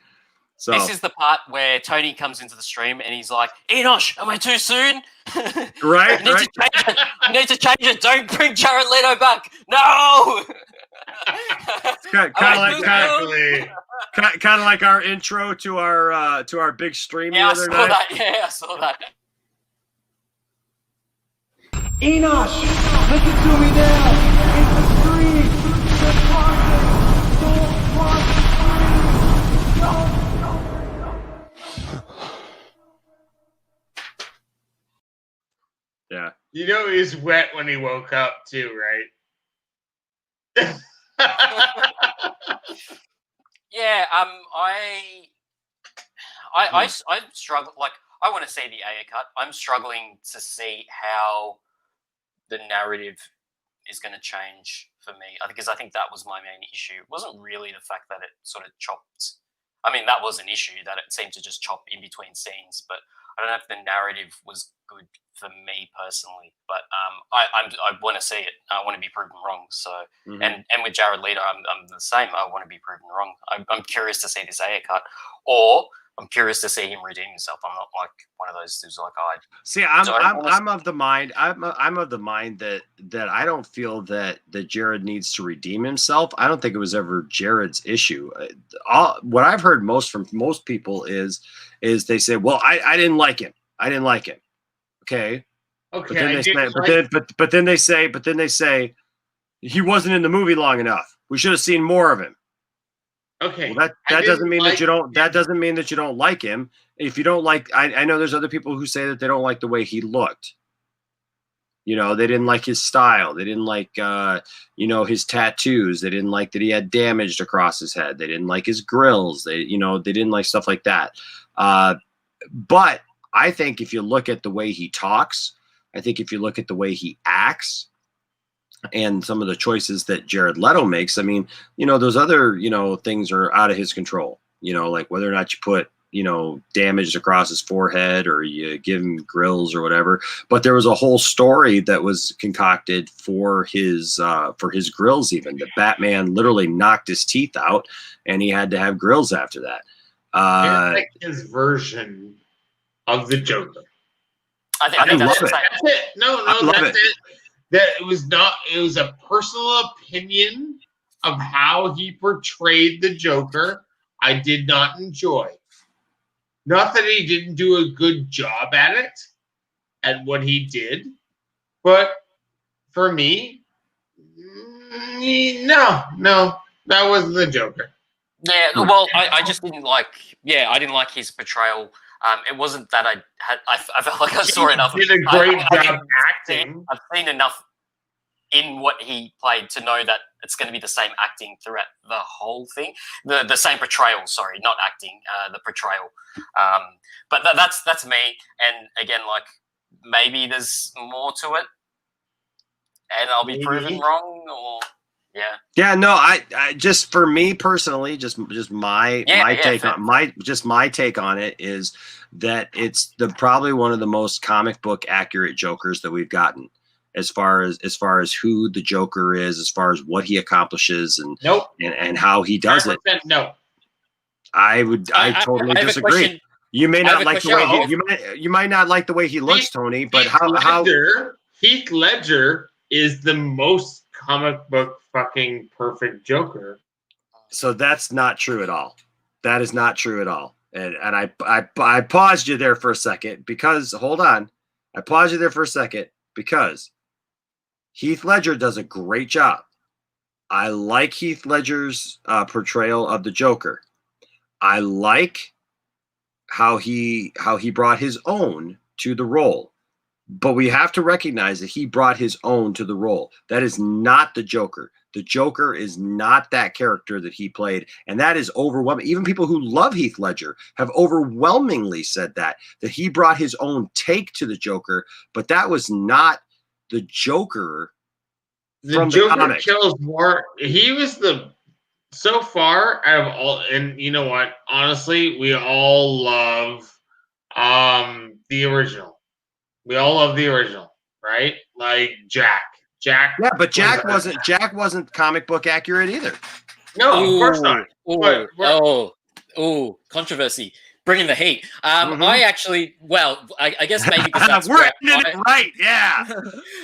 So this is the part where Tony comes into the stream and he's like, "Enosh, am I too soon?" Right. You need to change it. Don't bring Jared Leto back. No. Kind of like our intro to our big stream the other night. I saw that. Enosh, listen to me now. It's a stream. Yeah. You know he was wet when he woke up too, right? Yeah, I struggle. Like, I want to see the Aya cut. I'm struggling to see how the narrative is going to change for me, because I think that was my main issue. It wasn't really the fact that it sort of chopped. I mean, that was an issue, that it seemed to just chop in between scenes, but I don't know if the narrative was good for me personally. But I want to see it. I want to be proven wrong. So and with Jared Leto, I'm the same. I want to be proven wrong. I'm curious to see this Aya cut, or I'm curious to see him redeem himself. I'm not like one of those who's like, I see. I'm of the mind. I'm of the mind that I don't feel that Jared needs to redeem himself. I don't think it was ever Jared's issue. What I've heard most from most people is they say, well, I didn't like him. I didn't like him. Okay. Okay. But then they say he wasn't in the movie long enough. We should have seen more of him. Okay. Well, that doesn't mean that you don't. That doesn't mean that you don't like him. If you don't like, I know there's other people who say that they don't like the way he looked. You know, they didn't like his style. They didn't like, his tattoos. They didn't like that he had damaged across his head. They didn't like his grills. They didn't like stuff like that. But I think if you look at the way he talks, I think if you look at the way he acts, and some of the choices that Jared Leto makes, I mean, those other, things are out of his control, like whether or not you put, damage across his forehead or you give him grills or whatever. But there was a whole story that was concocted for his grills. Even the Batman literally knocked his teeth out and he had to have grills after that. Like his version of the Joker. I think that's it. That's it. No, that's it. That it was a personal opinion of how he portrayed the Joker. I did not enjoy. Not that he didn't do a good job at it, at what he did, but for me, no, that wasn't the Joker. Yeah, well, I just didn't like. Yeah, I didn't like his portrayal. It wasn't that I felt like I saw enough. He did a great job acting. I've seen enough in what he played to know that it's going to be the same acting throughout the whole thing. The same portrayal, sorry, not acting, the portrayal. But that's me. And again, like, maybe there's more to it and I'll be proven wrong, or yeah, no, I just, for me personally, just my take on it is that it's probably one of the most comic book accurate Jokers that we've gotten, as far as who the Joker is, as far as what he accomplishes and how he does it. No. I totally disagree. You may not like the way you might not like the way he looks, Tony, but Heath Ledger is the most comic book fucking perfect Joker. So that's not true at all. That is not true at all. And I paused you there for a second because hold on. I paused you there for a second because Heath Ledger does a great job. I like Heath Ledger's portrayal of the Joker. I like how he brought his own to the role. But we have to recognize that he brought his own to the role. That is not the Joker. The Joker is not that character that he played. And that is overwhelming. Even people who love Heath Ledger have overwhelmingly said that he brought his own take to the Joker. But that was not the Joker. The Joker kills more. He was so far out of all, and you know what? Honestly, we all love the original. We all love the original, right? Like Jack. Yeah, but Jack wasn't comic book accurate either. No, of course not. Controversy. Bringing the heat. I actually, I guess maybe because that's we're ending it right. Yeah.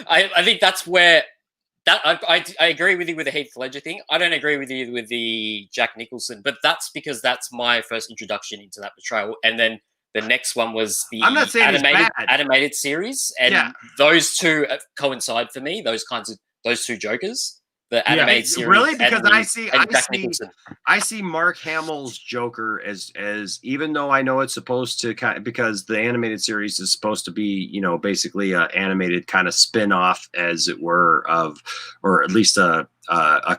I think that's where I agree with you with the Heath Ledger thing. I don't agree with you with the Jack Nicholson, but that's because that's my first introduction into that portrayal, and then the next one was the animated series, and those two coincide for me. Those two Jokers, the animated series. Really? Because and I see Mark Hamill's Joker as even though I know it's supposed to because the animated series is supposed to be, you know, basically a animated kind of spin-off, as it were, of, or at least a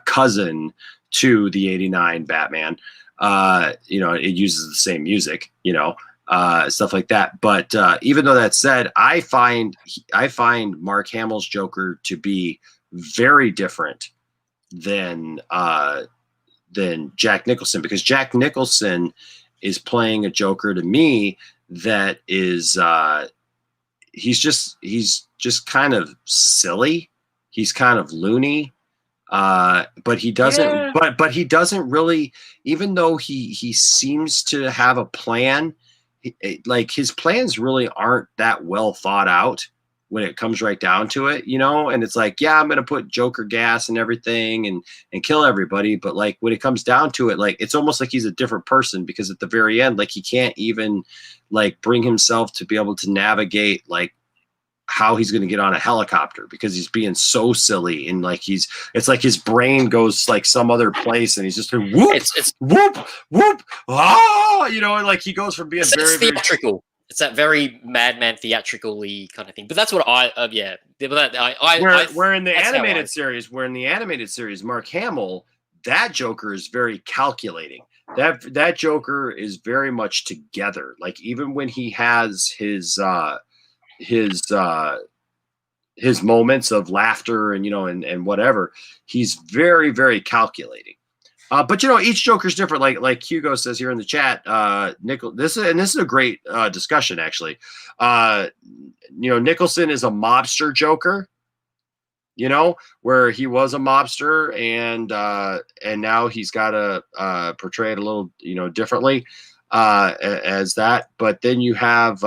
cousin to the '89 Batman. You know, it uses the same music, you know, stuff like that. But even though that said, I find Mark Hamill's Joker to be very different than Jack Nicholson, because Jack Nicholson is playing a Joker to me that is he's just kind of silly. He's kind of loony. But he doesn't but he doesn't really, even though he seems to have a plan, like his plans really aren't that well thought out when it comes right down to it, you know. And it's like, yeah, I'm gonna put Joker gas and everything and kill everybody, but like when it comes down to it, like it's almost like he's a different person, because at the very end, like he can't even like bring himself to be able to navigate like how he's going to get on a helicopter, because he's being so silly, and like it's like his brain goes like some other place, and he's just whoop, whoop, whoop, ah, you know, and like he goes from being it's very theatrical. It's that very madman theatrical-y kind of thing. But that's what where in the animated series, Mark Hamill, that Joker is very calculating. That Joker is very much together. Like even when he has his moments of laughter and, you know, and whatever, he's very, very calculating. But you know, each Joker's different. Like Hugo says here in the chat, this is a great discussion actually. You know, Nicholson is a mobster Joker, you know, where he was a mobster and now he's got to portray it a little, you know, differently as that. But then you have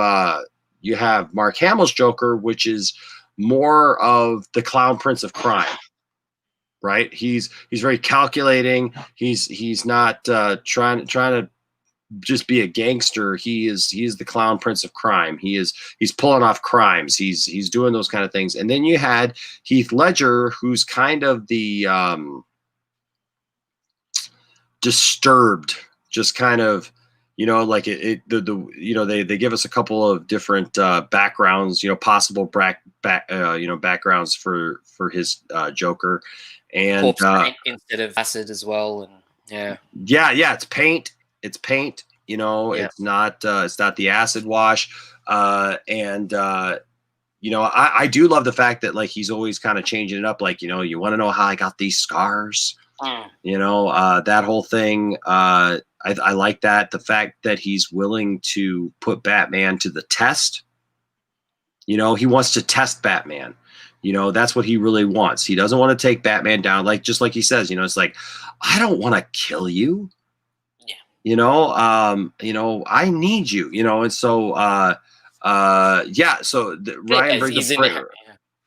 Mark Hamill's Joker, which is more of the clown prince of crime, right? He's very calculating. He's not trying to just be a gangster. He's the clown prince of crime. He's pulling off crimes. He's doing those kind of things. And then you had Heath Ledger, who's kind of the disturbed, just kind of, you know, like you know, they give us a couple of different backgrounds, you know, possible backgrounds for his Joker, and instead of acid as well, and it's paint, you know, it's not the acid wash, and you know, I do love the fact that like he's always kind of changing it up, like, you know, you want to know how I got these scars, you know, that whole thing. I like that. The fact that he's willing to put Batman to the test. You know, he wants to test Batman. You know, that's what he really wants. He doesn't want to take Batman down. Like, just like he says, you know, it's like, I don't want to kill you. Yeah. You know, I need you, you know? And so,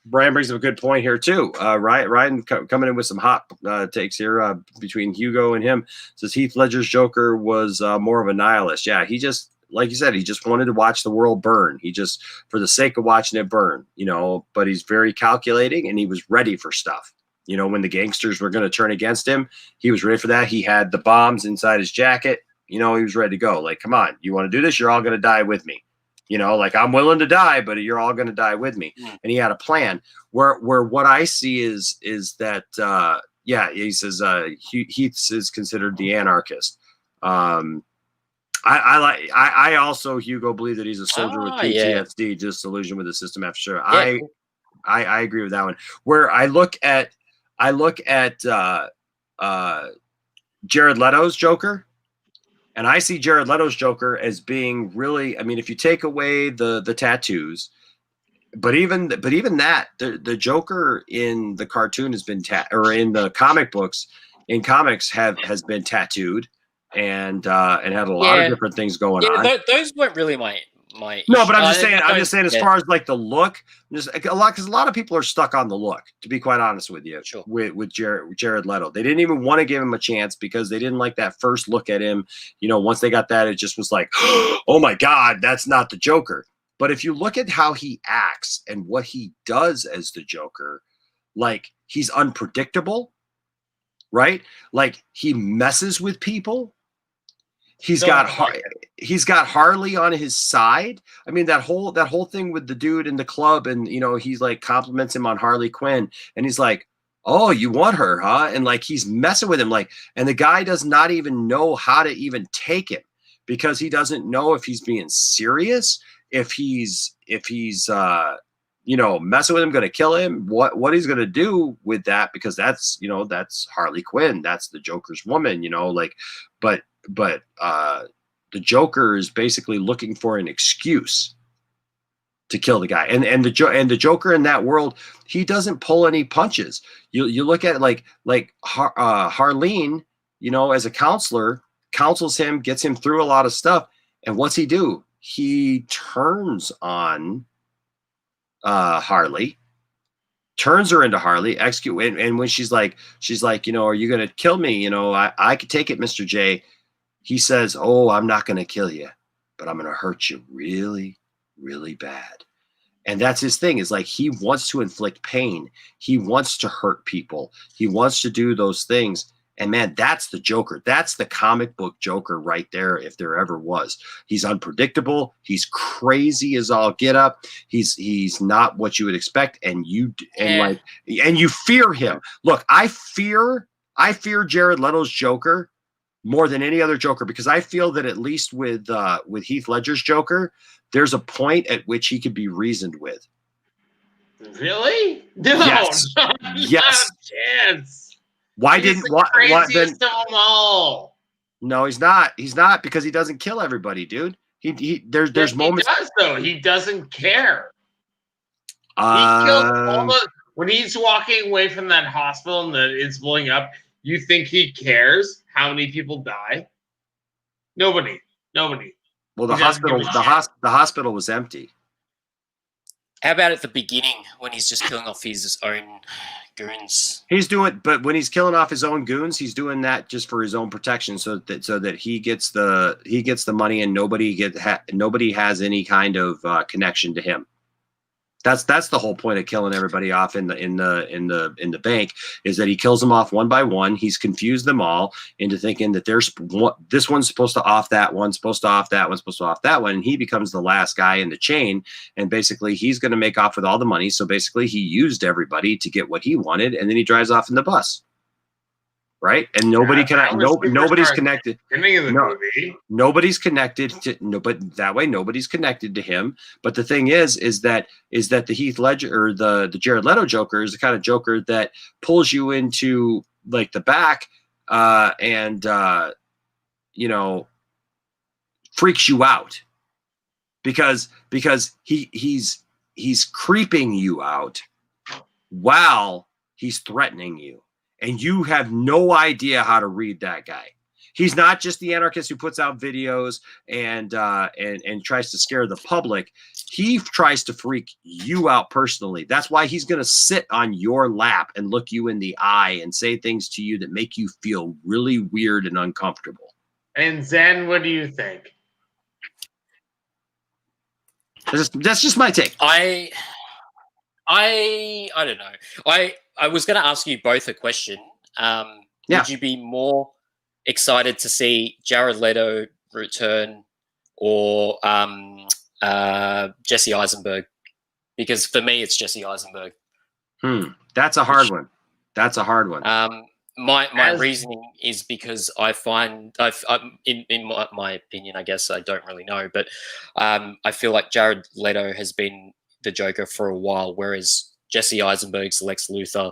Ryan brings up a good point here too. Ryan coming in with some hot takes here between Hugo and him. Says Heath Ledger's Joker was more of a nihilist. Yeah, he just, like you said, he just wanted to watch the world burn. He just, for the sake of watching it burn, you know, but he's very calculating and he was ready for stuff. You know, when the gangsters were going to turn against him, he was ready for that. He had the bombs inside his jacket. You know, he was ready to go. Like, come on, you want to do this? You're all going to die with me. You know, like, I'm willing to die, but you're all going to die with me. And he had a plan where what I see is that, he says Heath is considered the anarchist. I also, Hugo, believe that he's a soldier with PTSD, disillusioned with the system after sure. Yeah. I agree with that one. Where I look at Jared Leto's Joker. And I see Jared Leto's Joker as being really, I mean, if you take away the tattoos, but even that, the Joker in the cartoon has been or in the comic books, in comics has been tattooed and had a lot of different things going on. Those weren't really my no, but I'm just saying as far as like the look, there's a lot of people are stuck on the look, to be quite honest with you. Sure. With Jared Leto, they didn't even want to give him a chance because they didn't like that first look at him. You know, once they got that, it just was like, oh my God, that's not the Joker. But if you look at how he acts and what he does as the Joker, like, he's unpredictable. right? Like he messes with people. He's got Harley on his side. I mean, that whole thing with the dude in the club, and he's like compliments him on Harley Quinn, and he's like, "Oh, you want her, huh?" And like he's messing with him, like, and the guy does not even know how to even take it because he doesn't know if he's being serious, if he's messing with him, going to kill him, what he's going to do with that, because that's Harley Quinn, that's the Joker's woman, but the Joker is basically looking for an excuse to kill the guy, and the Joker in that world, he doesn't pull any punches. You look at it like Harleen, as a counselor, counsels him, gets him through a lot of stuff, and what's he do? He turns on Harley, turns her into Harley, execute, and when she's like, are you gonna kill me? I could take it, Mr. J. He says, "Oh, I'm not gonna kill you, but I'm gonna hurt you really, really bad." And that's his thing, is like he wants to inflict pain, he wants to hurt people, he wants to do those things. And man, that's the Joker. That's the comic book Joker right there, if there ever was. He's unpredictable. He's crazy as all get up. He's not what you would expect, and you fear him. Look, I fear Jared Leto's Joker more than any other Joker, because I feel that at least with Heath Ledger's Joker, there's a point at which he could be reasoned with. Really? No, Yes. not Yes. a chance. Why He's didn't the what craziest then? of them all. No, he's not. He's not, because he doesn't kill everybody, dude. There's moments. He does, though. He doesn't care. He kills all the. When he's walking away from that hospital and it's blowing up, you think he cares how many people die? Nobody. Well, the He doesn't give the hospital was empty. How about at the beginning when he's just killing off his own goons? He's doing, but when he's killing off his own goons, he's doing that just for his own protection, so that he gets the money and nobody has any kind of connection to him. That's the whole point of killing everybody off in the bank, is that he kills them off one by one. He's confused them all into thinking that this one's supposed to off that one, supposed to off that one, supposed to off that one, and he becomes the last guy in the chain. And basically, he's going to make off with all the money. So basically, he used everybody to get what he wanted, and then he drives off in the bus. Right, and nobody's connected. Nobody's connected to but that way nobody's connected to him. But the thing is that the Heath Ledger or the Jared Leto Joker is the kind of Joker that pulls you into like the back and freaks you out because he's creeping you out while he's threatening you. And you have no idea how to read that guy. He's not just the anarchist who puts out videos and tries to scare the public. He tries to freak you out personally. That's why he's going to sit on your lap and look you in the eye and say things to you that make you feel really weird and uncomfortable. And Zen, what do you think? That's just my take. I don't know. I was going to ask you both a question. Would you be more excited to see Jared Leto return or Jesse Eisenberg? Because for me, it's Jesse Eisenberg. That's a hard one. My reasoning is because I find, in my opinion, I guess I don't really know, but I feel like Jared Leto has been the Joker for a while, whereas Jesse Eisenberg's Lex Luthor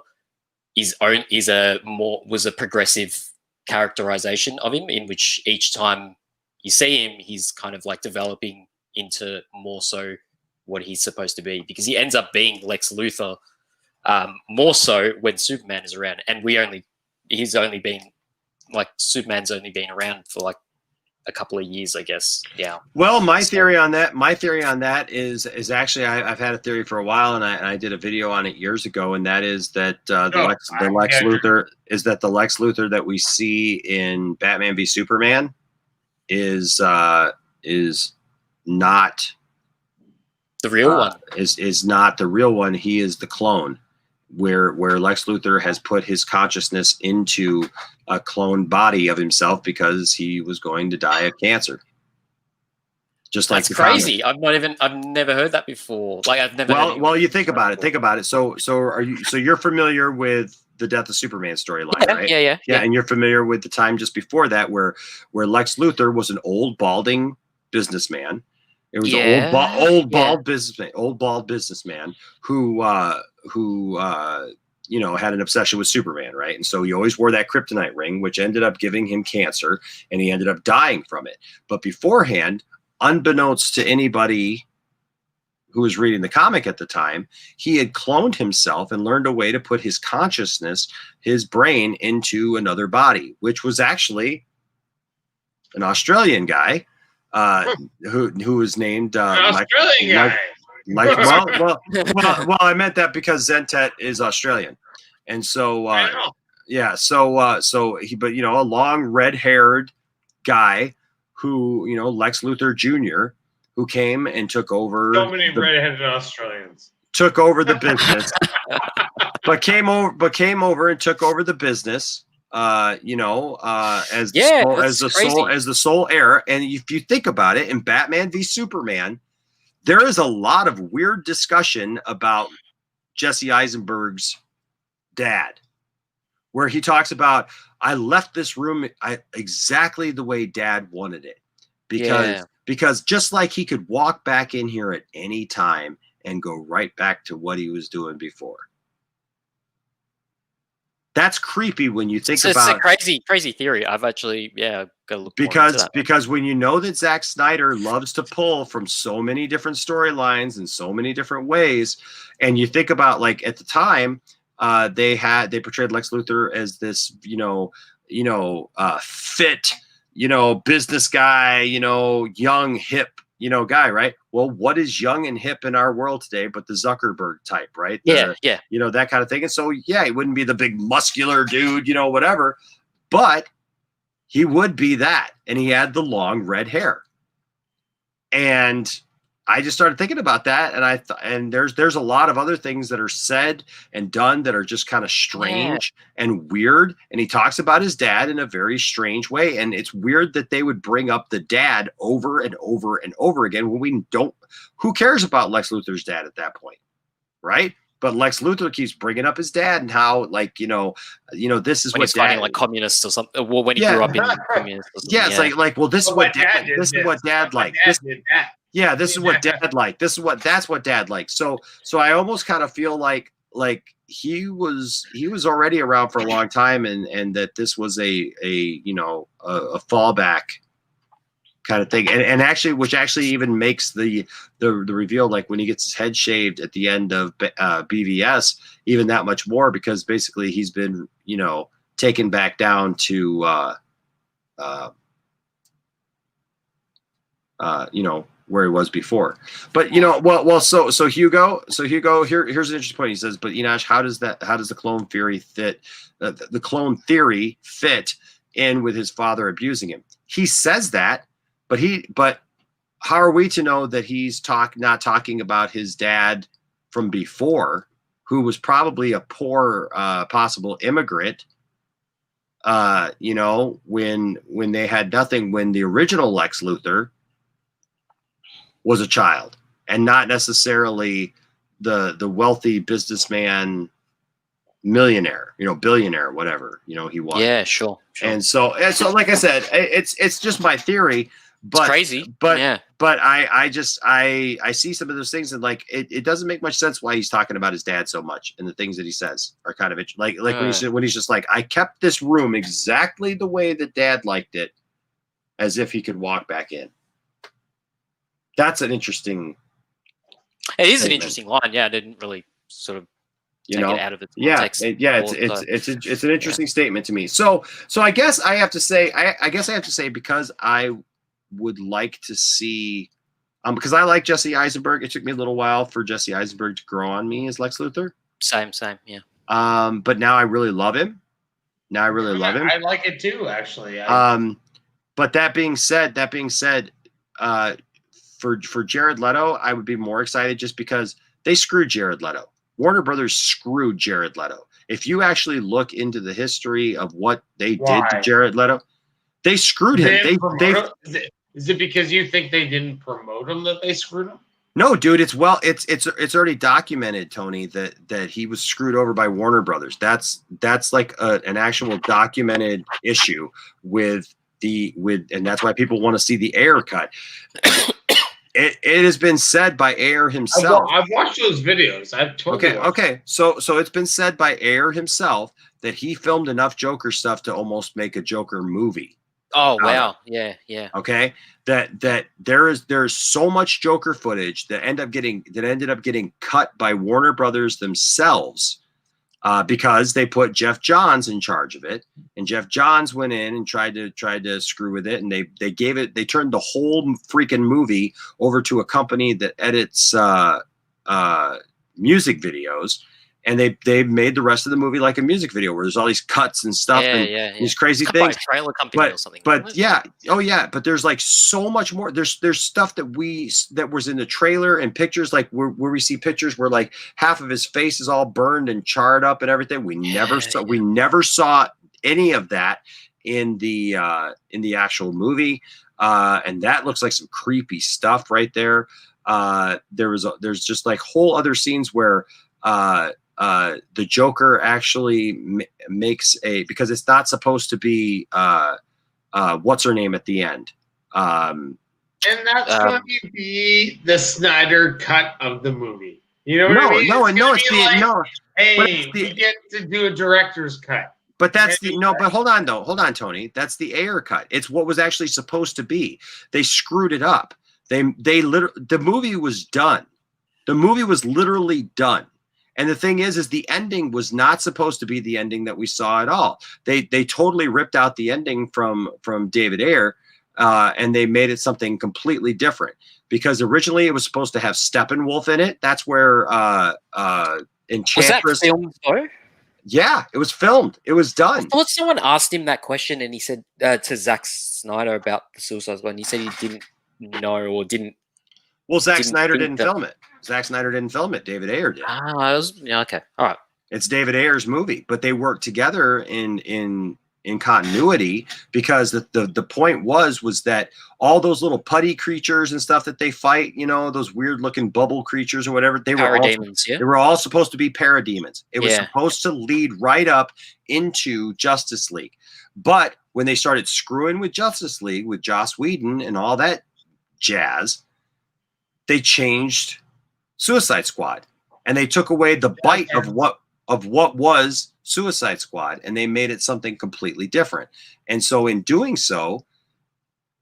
was a progressive characterization of him, in which each time you see him, he's kind of like developing into more so what he's supposed to be, because he ends up being Lex Luthor more so when Superman is around, and Superman's only been around for like a couple of years, I guess. Yeah. Well, my theory on that is actually I've had a theory for a while, and I did a video on it years ago, and that is that the Lex Luthor that we see in Batman v Superman is not the real one. Is not the real one. He is the clone. where Lex Luthor has put his consciousness into a cloned body of himself because he was going to die of cancer. Just like That's crazy. I've never heard that before. Like I've never. Well, you think about it. Think about it. So you're familiar with the Death of Superman storyline, right? Yeah. And you're familiar with the time just before that where Lex Luthor was an old balding businessman. It was an old bald businessman who had an obsession with Superman, right? And so he always wore that kryptonite ring, which ended up giving him cancer, and he ended up dying from it. But beforehand, unbeknownst to anybody who was reading the comic at the time, he had cloned himself and learned a way to put his consciousness, his brain, into another body, which was actually an Australian guy who was named Australian guy. Well, I meant that because Zentet is Australian, and so a long red-haired guy who, Lex Luthor Jr., who came and took over. So many red-headed Australians took over the business, but came over and took over the business. As the sole heir. And if you think about it, in Batman v Superman, there is a lot of weird discussion about Jesse Eisenberg's dad, where he talks about, I left this room exactly the way Dad wanted it, because just like he could walk back in here at any time and go right back to what he was doing before. That's creepy when you think about. It's a crazy theory. I've actually got to look because when you know that Zack Snyder loves to pull from so many different storylines in so many different ways, and you think about, like, at the time, they portrayed Lex Luthor as this fit business guy, young hip guy, right? Well, what is young and hip in our world today but the Zuckerberg type, right? Yeah. That kind of thing. And so, he wouldn't be the big muscular dude, whatever, but he would be that. And he had the long red hair. And I just started thinking about that. And there's a lot of other things that are said and done that are just kind of strange and weird. And he talks about his dad in a very strange way. And it's weird that they would bring up the dad over and over and over again when who cares about Lex Luthor's dad at that point, right? But Lex Luthor keeps bringing up his dad and how, like, this is when what he's fighting like communists or something. Well, when he grew up in communists. Or something, it's like, well, this is what dad liked. Yeah, this is what Dad liked. That's what Dad liked. So I almost kind of feel like he was already around for a long time, and that this was a fallback kind of thing, and actually, which actually even makes the reveal, like when he gets his head shaved at the end of BVS, even that much more, because basically he's been taken back down to where he was before. But so Hugo, here's an interesting point. He says, but Enosh, how does the clone theory fit the clone theory fit in with his father abusing him? He says that, but how are we to know that he's not talking about his dad from before, who was probably a poor possible immigrant, when they had nothing, when the original Lex Luthor was a child, and not necessarily the wealthy businessman, millionaire, billionaire, whatever, he was. Yeah, sure. And so, like I said, it's just my theory, but it's crazy. But I see some of those things, and like, it doesn't make much sense why he's talking about his dad so much, and the things that he says are kind of like when he's just like, I kept this room exactly the way that Dad liked it, as if he could walk back in. That's an interesting. It is an interesting line. Yeah, I didn't really sort of take it out of its context. It's an interesting statement to me. So I guess I have to say, because I would like to see, because I like Jesse Eisenberg. It took me a little while for Jesse Eisenberg to grow on me as Lex Luthor. Same, yeah. But now I really love him. I like it too, actually. But that being said, for Jared Leto, I would be more excited just because they screwed Jared Leto. Warner Brothers screwed Jared Leto. If you actually look into the history of what they did Why? to Jared Leto, they screwed him. Is it because you think they didn't promote him that they screwed him? No, dude, it's already documented, Tony, that he was screwed over by Warner Brothers. That's like an actual documented issue and that's why people want to see the Ayer cut. It has been said by Ayer himself. I've watched those videos. I've totally okay. So it's been said by Ayer himself that he filmed enough Joker stuff to almost make a Joker movie. Oh wow, yeah. Okay, that there's so much Joker footage that ended up getting cut by Warner Brothers themselves, because they put Jeff Johns in charge of it, and Jeff Johns went in and tried to screw with it, and they turned the whole freaking movie over to a company that edits music videos. And they made the rest of the movie like a music video where there's all these cuts and stuff and these crazy things. Trailer company or something. But yeah, but there's like so much more. There's stuff that was in the trailer and pictures, like where we see pictures where like half of his face is all burned and charred up and everything. We never saw any of that in the actual movie, and that looks like some creepy stuff right there. There's just like whole other scenes where the Joker actually makes because it's not supposed to be what's her name at the end. And that's going to be the Snyder cut of the movie. You know what I mean? Hey, we get to do a director's cut. But that's but hold on, Tony. That's the Ayer cut. It's what was actually supposed to be. They screwed it up. The movie was done. The movie was literally done. And the thing is the ending was not supposed to be the ending that we saw at all. They totally ripped out the ending from David Ayer, and they made it something completely different, because originally it was supposed to have Steppenwolf in it. That's where Enchantress. Was that filmed though? Yeah, it was filmed. It was done. I thought someone asked him that question, and he said to Zack Snyder about the Suicide Squad, and he said he didn't know or didn't. Well, Zack Snyder didn't film it. Zack Snyder didn't film it. David Ayer did. Okay. All right. It's David Ayer's movie, but they worked together in continuity, because the point was that all those little putty creatures and stuff that they fight, those weird looking bubble creatures or whatever, they were all supposed to be parademons. It was supposed to lead right up into Justice League. But when they started screwing with Justice League with Joss Whedon and all that jazz, they changed Suicide Squad, and they took away the bite of what was Suicide Squad, and they made it something completely different. And so in doing so,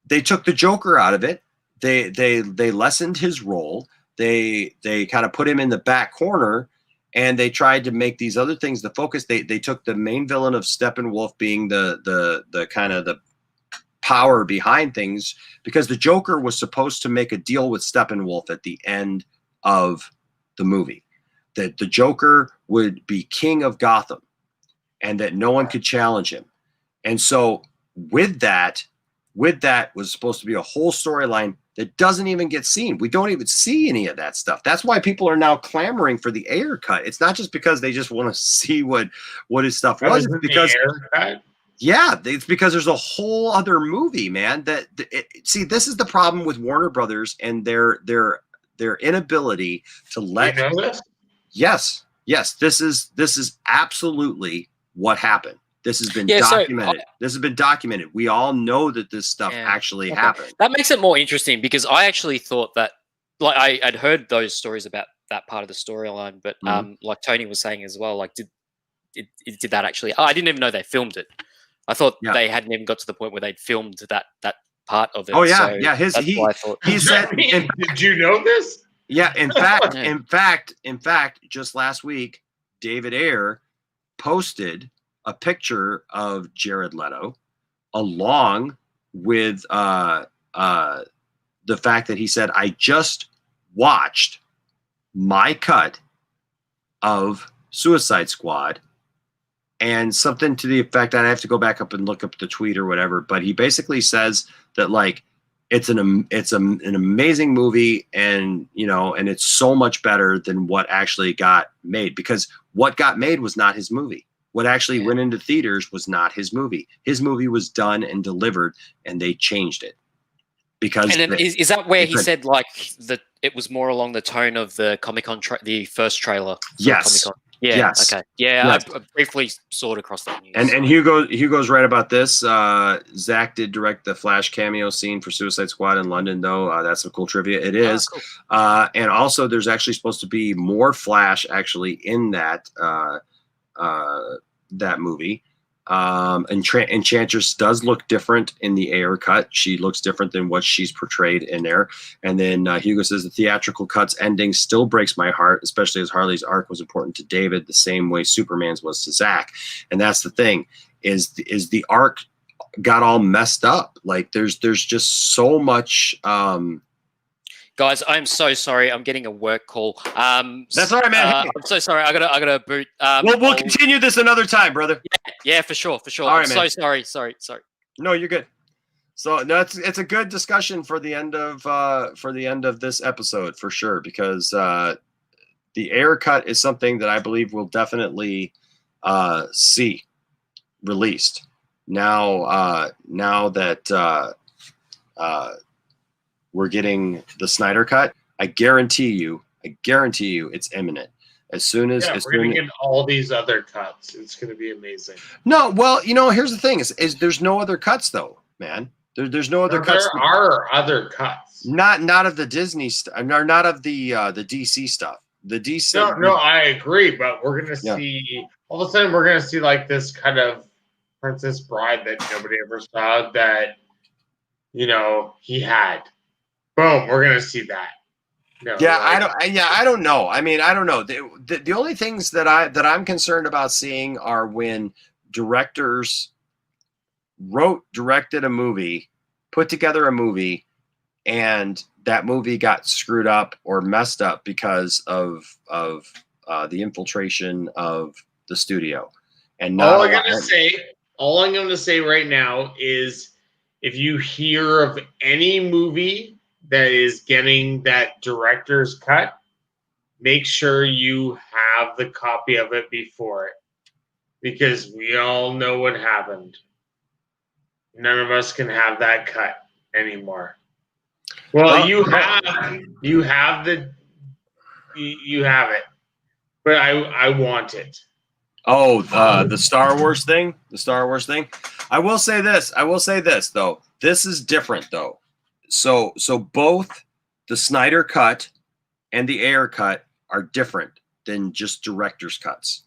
they took the Joker out of it. They lessened his role. They kind of put him in the back corner, and they tried to make these other things the focus. They took the main villain of Steppenwolf being the kind of the power behind things, because the Joker was supposed to make a deal with Steppenwolf at the end of the movie, that the Joker would be king of Gotham and that no one could challenge him. And so with that was supposed to be a whole storyline that doesn't even get seen. We don't even see any of that stuff. That's why people are now clamoring for the Ayer cut. It's not just because they just want to see what his stuff was. It's because it's because there's a whole other movie, man. See, this is the problem with Warner Brothers and their inability to let. You know this? Yes. This is absolutely what happened. This has been documented. This has been documented. We all know that this stuff actually happened. That makes it more interesting, because I actually thought that, like, I'd heard those stories about that part of the storyline, but like Tony was saying as well, like, did that actually? I didn't even know they filmed it. I thought they hadn't even got to the point where they'd filmed that part of it. Oh yeah, so yeah. He said. Did you know this? Yeah. In fact, just last week, David Ayer posted a picture of Jared Leto, along with the fact that he said, "I just watched my cut of Suicide Squad." And something to the effect, I'd have to go back up and look up the tweet or whatever, but he basically says that, like, It's an amazing movie, and and it's so much better than what actually got made, because what got made was not his movie. What actually went into theaters was not his movie. His movie was done and delivered, and they changed it because. And then is that where he said like that it was more along the tone of the Comic-Con the first trailer? Yes. Comic-Con. Yeah. Yes. Okay. Yeah. Yes. I briefly saw it across that news. And Hugo's right about this. Zach did direct the Flash cameo scene for Suicide Squad in London, though. That's some cool trivia. It is. Cool. And also, there's actually supposed to be more Flash actually in that that movie. Enchantress does look different in the Ayer cut. She looks different than what she's portrayed in there. And then Hugo says the theatrical cut's ending still breaks my heart, especially as Harley's arc was important to David the same way Superman's was to Zach. And that's the thing, is the arc got all messed up. Like there's just so much. Guys, I'm so sorry. I'm getting a work call. That's all right, man. I'm so sorry. I gotta boot. We'll continue this another time, brother. Yeah, for sure. All right, I'm man. so sorry. No, you're good. So no, it's a good discussion for the end of this episode for sure, because the Ayer cut is something that I believe we'll definitely see released now that we're getting the Snyder cut. I guarantee you it's imminent. As soon as we're gonna get all these other cuts. It's gonna be amazing. No, well, here's the thing: is there's no other cuts though, man. There's no other cuts. There are other cuts. Not of the Disney stuff, or not of the DC stuff. The DC. No, I agree, but we're gonna see all of a sudden. We're gonna see like this kind of Princess Bride that nobody ever saw that he had. Boom, we're gonna see that. No, I don't know. I mean, I don't know. The only things that I'm concerned about seeing are when directors directed a movie, put together a movie, and that movie got screwed up or messed up because of the infiltration of the studio. And all I'm going to say right now is, if you hear of any movie that is getting that director's cut, make sure you have the copy of it before it, because we all know what happened. None of us can have that cut anymore. Well, you have it, but I want it. Oh, the Star Wars thing. I will say this though. This is different though. So both the Snyder cut and the Ayer cut are different than just director's cuts.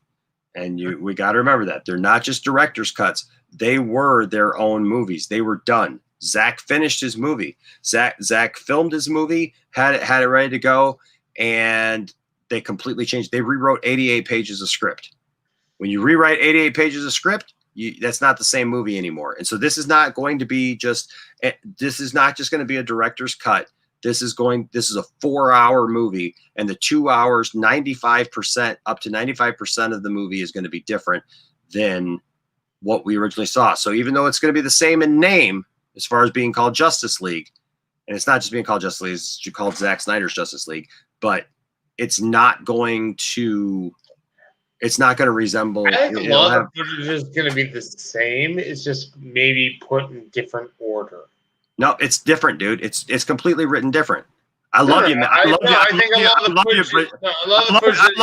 And we got to remember that. They're not just director's cuts. They were their own movies. They were done. Zach finished his movie. Zach filmed his movie, had it ready to go, and they completely changed. They rewrote 88 pages of script. When you rewrite 88 pages of script, that's not the same movie anymore. And so this is not going to be this is not just going to be a director's cut. This is a 4-hour movie, and the 2 hours, 95%, up to 95% of the movie is going to be different than what we originally saw. So even though it's going to be the same in name, as far as being called Justice League, and it's not just being called Justice League, it's called Zack Snyder's Justice League, but it's not going to resemble. I think a lot of the footage is going to be the same. It's just maybe put in different order. No, it's different, dude. It's completely written different. I love you, man. I love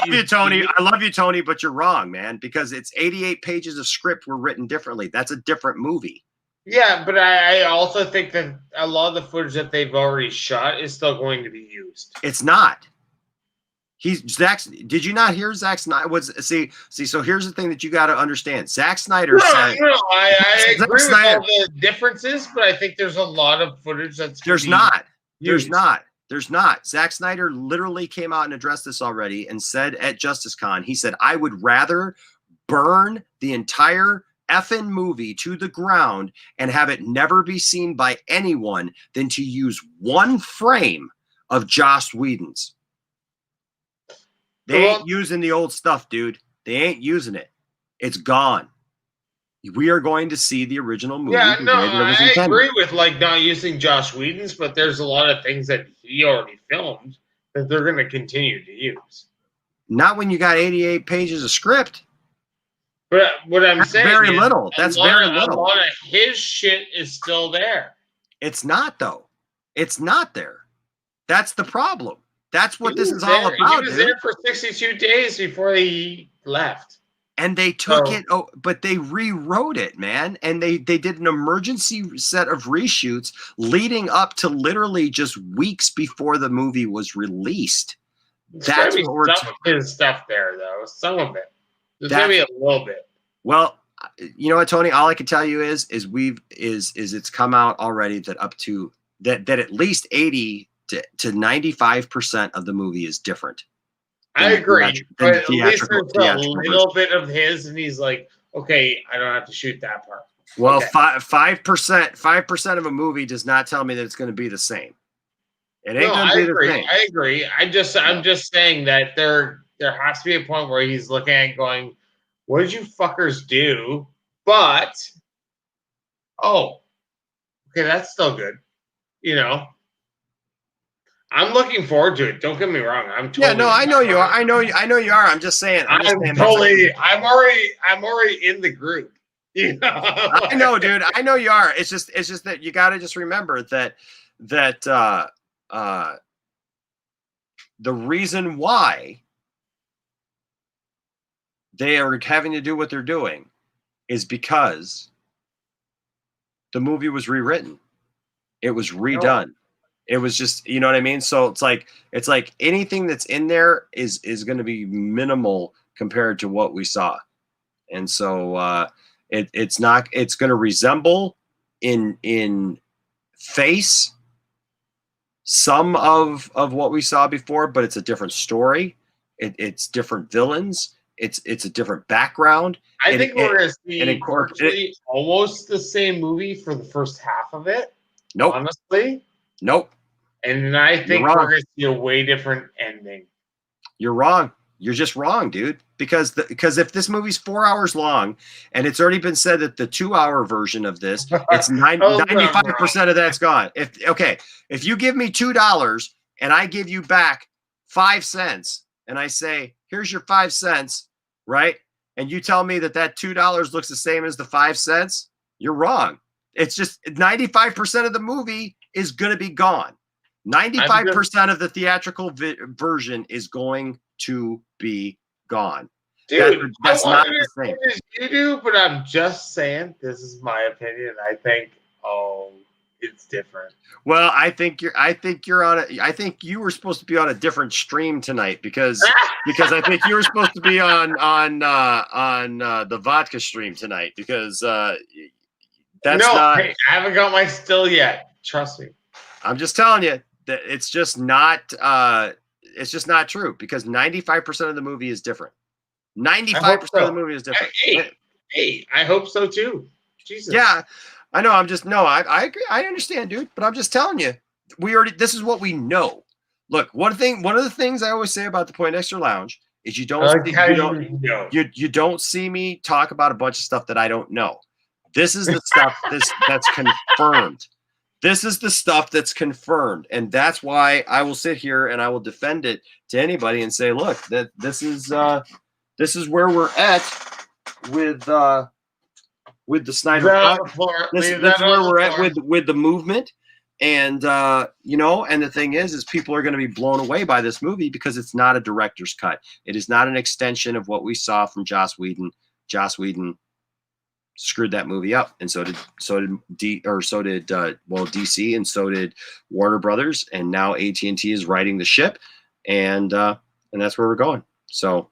you, Tony. I love you, Tony, but you're wrong, man, because it's 88 pages of script were written differently. That's a different movie. Yeah, but I also think that a lot of the footage that they've already shot is still going to be used. It's not. Did you not hear Zack Snyder? See, so here's the thing that you got to understand. Zack Snyder said. No, I agree with all the differences, but I think there's a lot of footage that's There's not. Zack Snyder literally came out and addressed this already and said at JusticeCon, he said, I would rather burn the entire effing movie to the ground and have it never be seen by anyone than to use one frame of Joss Whedon's. They ain't using the old stuff, dude. They ain't using it. It's gone. we are going to see the original movie. Yeah, the no, way that it was I intended. agree with like not using Josh Whedon's, but there's a lot of things that he already filmed that they're going to continue to use. Not when you got 88 pages of script. But what I'm That's saying very is little. That's very A little. lot of his shit is still there. It's not though. It's not there. That's the problem. That's what this is there, all about. He was dude. there for 62 days before he left. And they took it, but they rewrote it, man. And they did an emergency set of reshoots leading up to literally just weeks before the movie was released. That's what we're some of his stuff there, though. Some of it. There's That's- maybe a little bit. Well, you know what, Tony? All I can tell you is it's come out already that up to that at least 80 to 95% of the movie is different. I agree, but at least there's a theatrical little bit of his, and he's like, okay, I don't have to shoot that part. Well, Okay. 5% of a movie does not tell me that it's going to be the same. It ain't going to be the same. I agree. I'm just saying that there has to be a point where he's looking at going, what did you fuckers do? But okay, that's still good. You know, I'm looking forward to it. Don't get me wrong. I'm totally I know you are. I know you are. I'm just saying. I'm already in the group. You know? I know, dude. I know you are. It's just that you got to just remember that the reason why they are having to do what they're doing is because the movie was rewritten. It was redone. It was just, you know what I mean? So it's like anything that's in there is going to be minimal compared to what we saw. And so it's going to resemble in face some of what we saw before, but it's a different story. It's different villains. It's a different background. I think we're going to see virtually almost the same movie for the first half of it. Nope. Honestly. Nope. And I think we're going to see a way different ending. You're wrong. You're just wrong, dude. Because if this movie's 4 hours long, and it's already been said that the 2-hour version of this, it's 95% of that's gone. If you give me $2 and I give you back 5 cents, and I say, here's your 5 cents, right? And you tell me that $2 looks the same as the 5 cents, you're wrong. It's just 95% of the movie is going to be gone. 95% of the theatrical version is going to be gone. Dude, that's not the same. You do, but I'm just saying, this is my opinion. I think, it's different. Well, I think you were supposed to be on a different stream tonight because I think you were supposed to be on the vodka stream tonight because I haven't got my still yet. Trust me. I'm just telling you that it's just not true because 95% of the movie is different. 95% of the movie is different. Hey, I hope so too. Jesus. Yeah, I know. I agree. I understand, dude. But I'm just telling you, this is what we know. Look, one of the things I always say about the Poindexter Lounge is you don't see me talk about a bunch of stuff that I don't know. This is the stuff that's confirmed. This is the stuff that's confirmed, and that's why I will sit here and I will defend it to anybody and say, look, that this is where we're at with the Snyder Cut. This is where we're at with the movement, and and the thing is people are going to be blown away by this movie because it's not a director's cut. It is not an extension of what we saw from Joss Whedon. Joss Whedon screwed that movie up, and so did DC, and so did Warner Brothers, and now AT&T is riding the ship, and that's where we're going. So,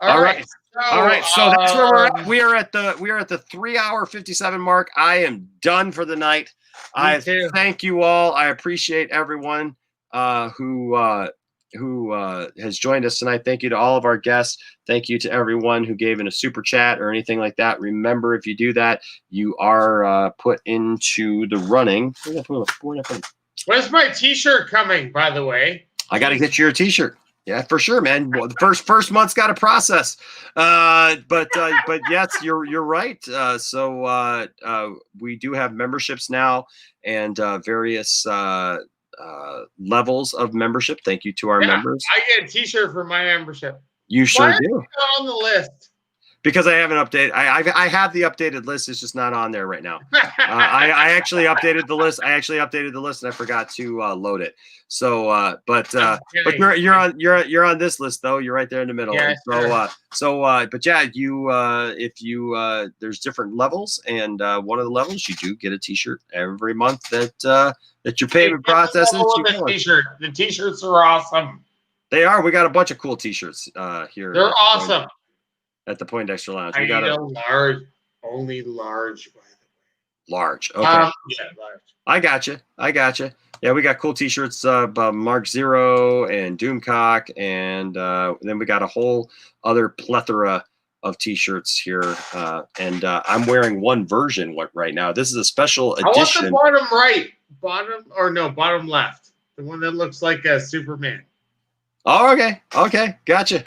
all right. So that's where we're at. We are at the 3 hour 57 mark. I am done for the night. I thank you all. I appreciate everyone who has joined us tonight. Thank you to all of our guests. Thank you to everyone who gave in a super chat or anything like that. Remember, if you do that, you are put into the running. When's my t-shirt coming, by the way? I got to get you your t-shirt. Yeah, for sure, man. Well, the first month's got to process, but yes, you're right. So we do have memberships now and various levels of membership. Thank you to our members. I get a T-shirt for my membership. You sure Why are do. you not on the list? Because I haven't updated. I have the updated list. It's just not on there right now. I actually updated the list. And I forgot to load it. So, but you're on this list though. You're right there in the middle. Yeah, But yeah, if you there's different levels, and one of the levels you do get a T-shirt every month that your payment process is. The T-shirts are awesome. They are. We got a bunch of cool T-shirts here. They're awesome. At the Poindexter Lounge. I need a large, only large, by the way. Large. Okay. Yeah, large. I got you. Yeah, we got cool T-shirts by Mark Zeroh and Doomcock, and then we got a whole other plethora of T-shirts here. And I'm wearing one version right now. This is a special edition. I want the bottom left. The one that looks like a Superman. Oh, okay. Gotcha.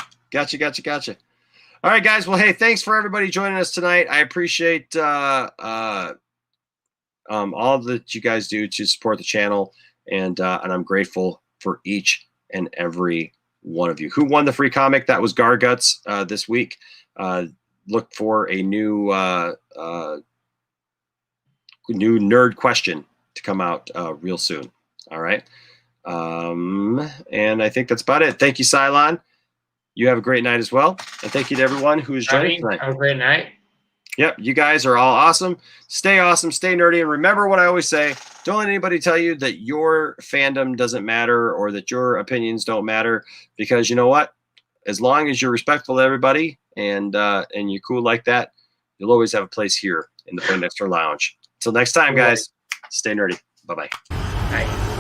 All right, guys. Well, hey, thanks for everybody joining us tonight. I appreciate all that you guys do to support the channel, and I'm grateful for each and every one of you. Who won the free comic? That was Garguts this week. Look for a new nerd question to come out real soon. All right, and I think that's about it. Thank you, Cylon. You have a great night as well. And thank you to everyone who is joining tonight. Have a great night. Yep, you guys are all awesome. Stay nerdy. And remember what I always say, don't let anybody tell you that your fandom doesn't matter or that your opinions don't matter. Because you know what? As long as you're respectful to everybody and you're cool like that, you'll always have a place here in the Poindexter Lounge. Until next time, guys, stay nerdy. Bye-bye. Bye.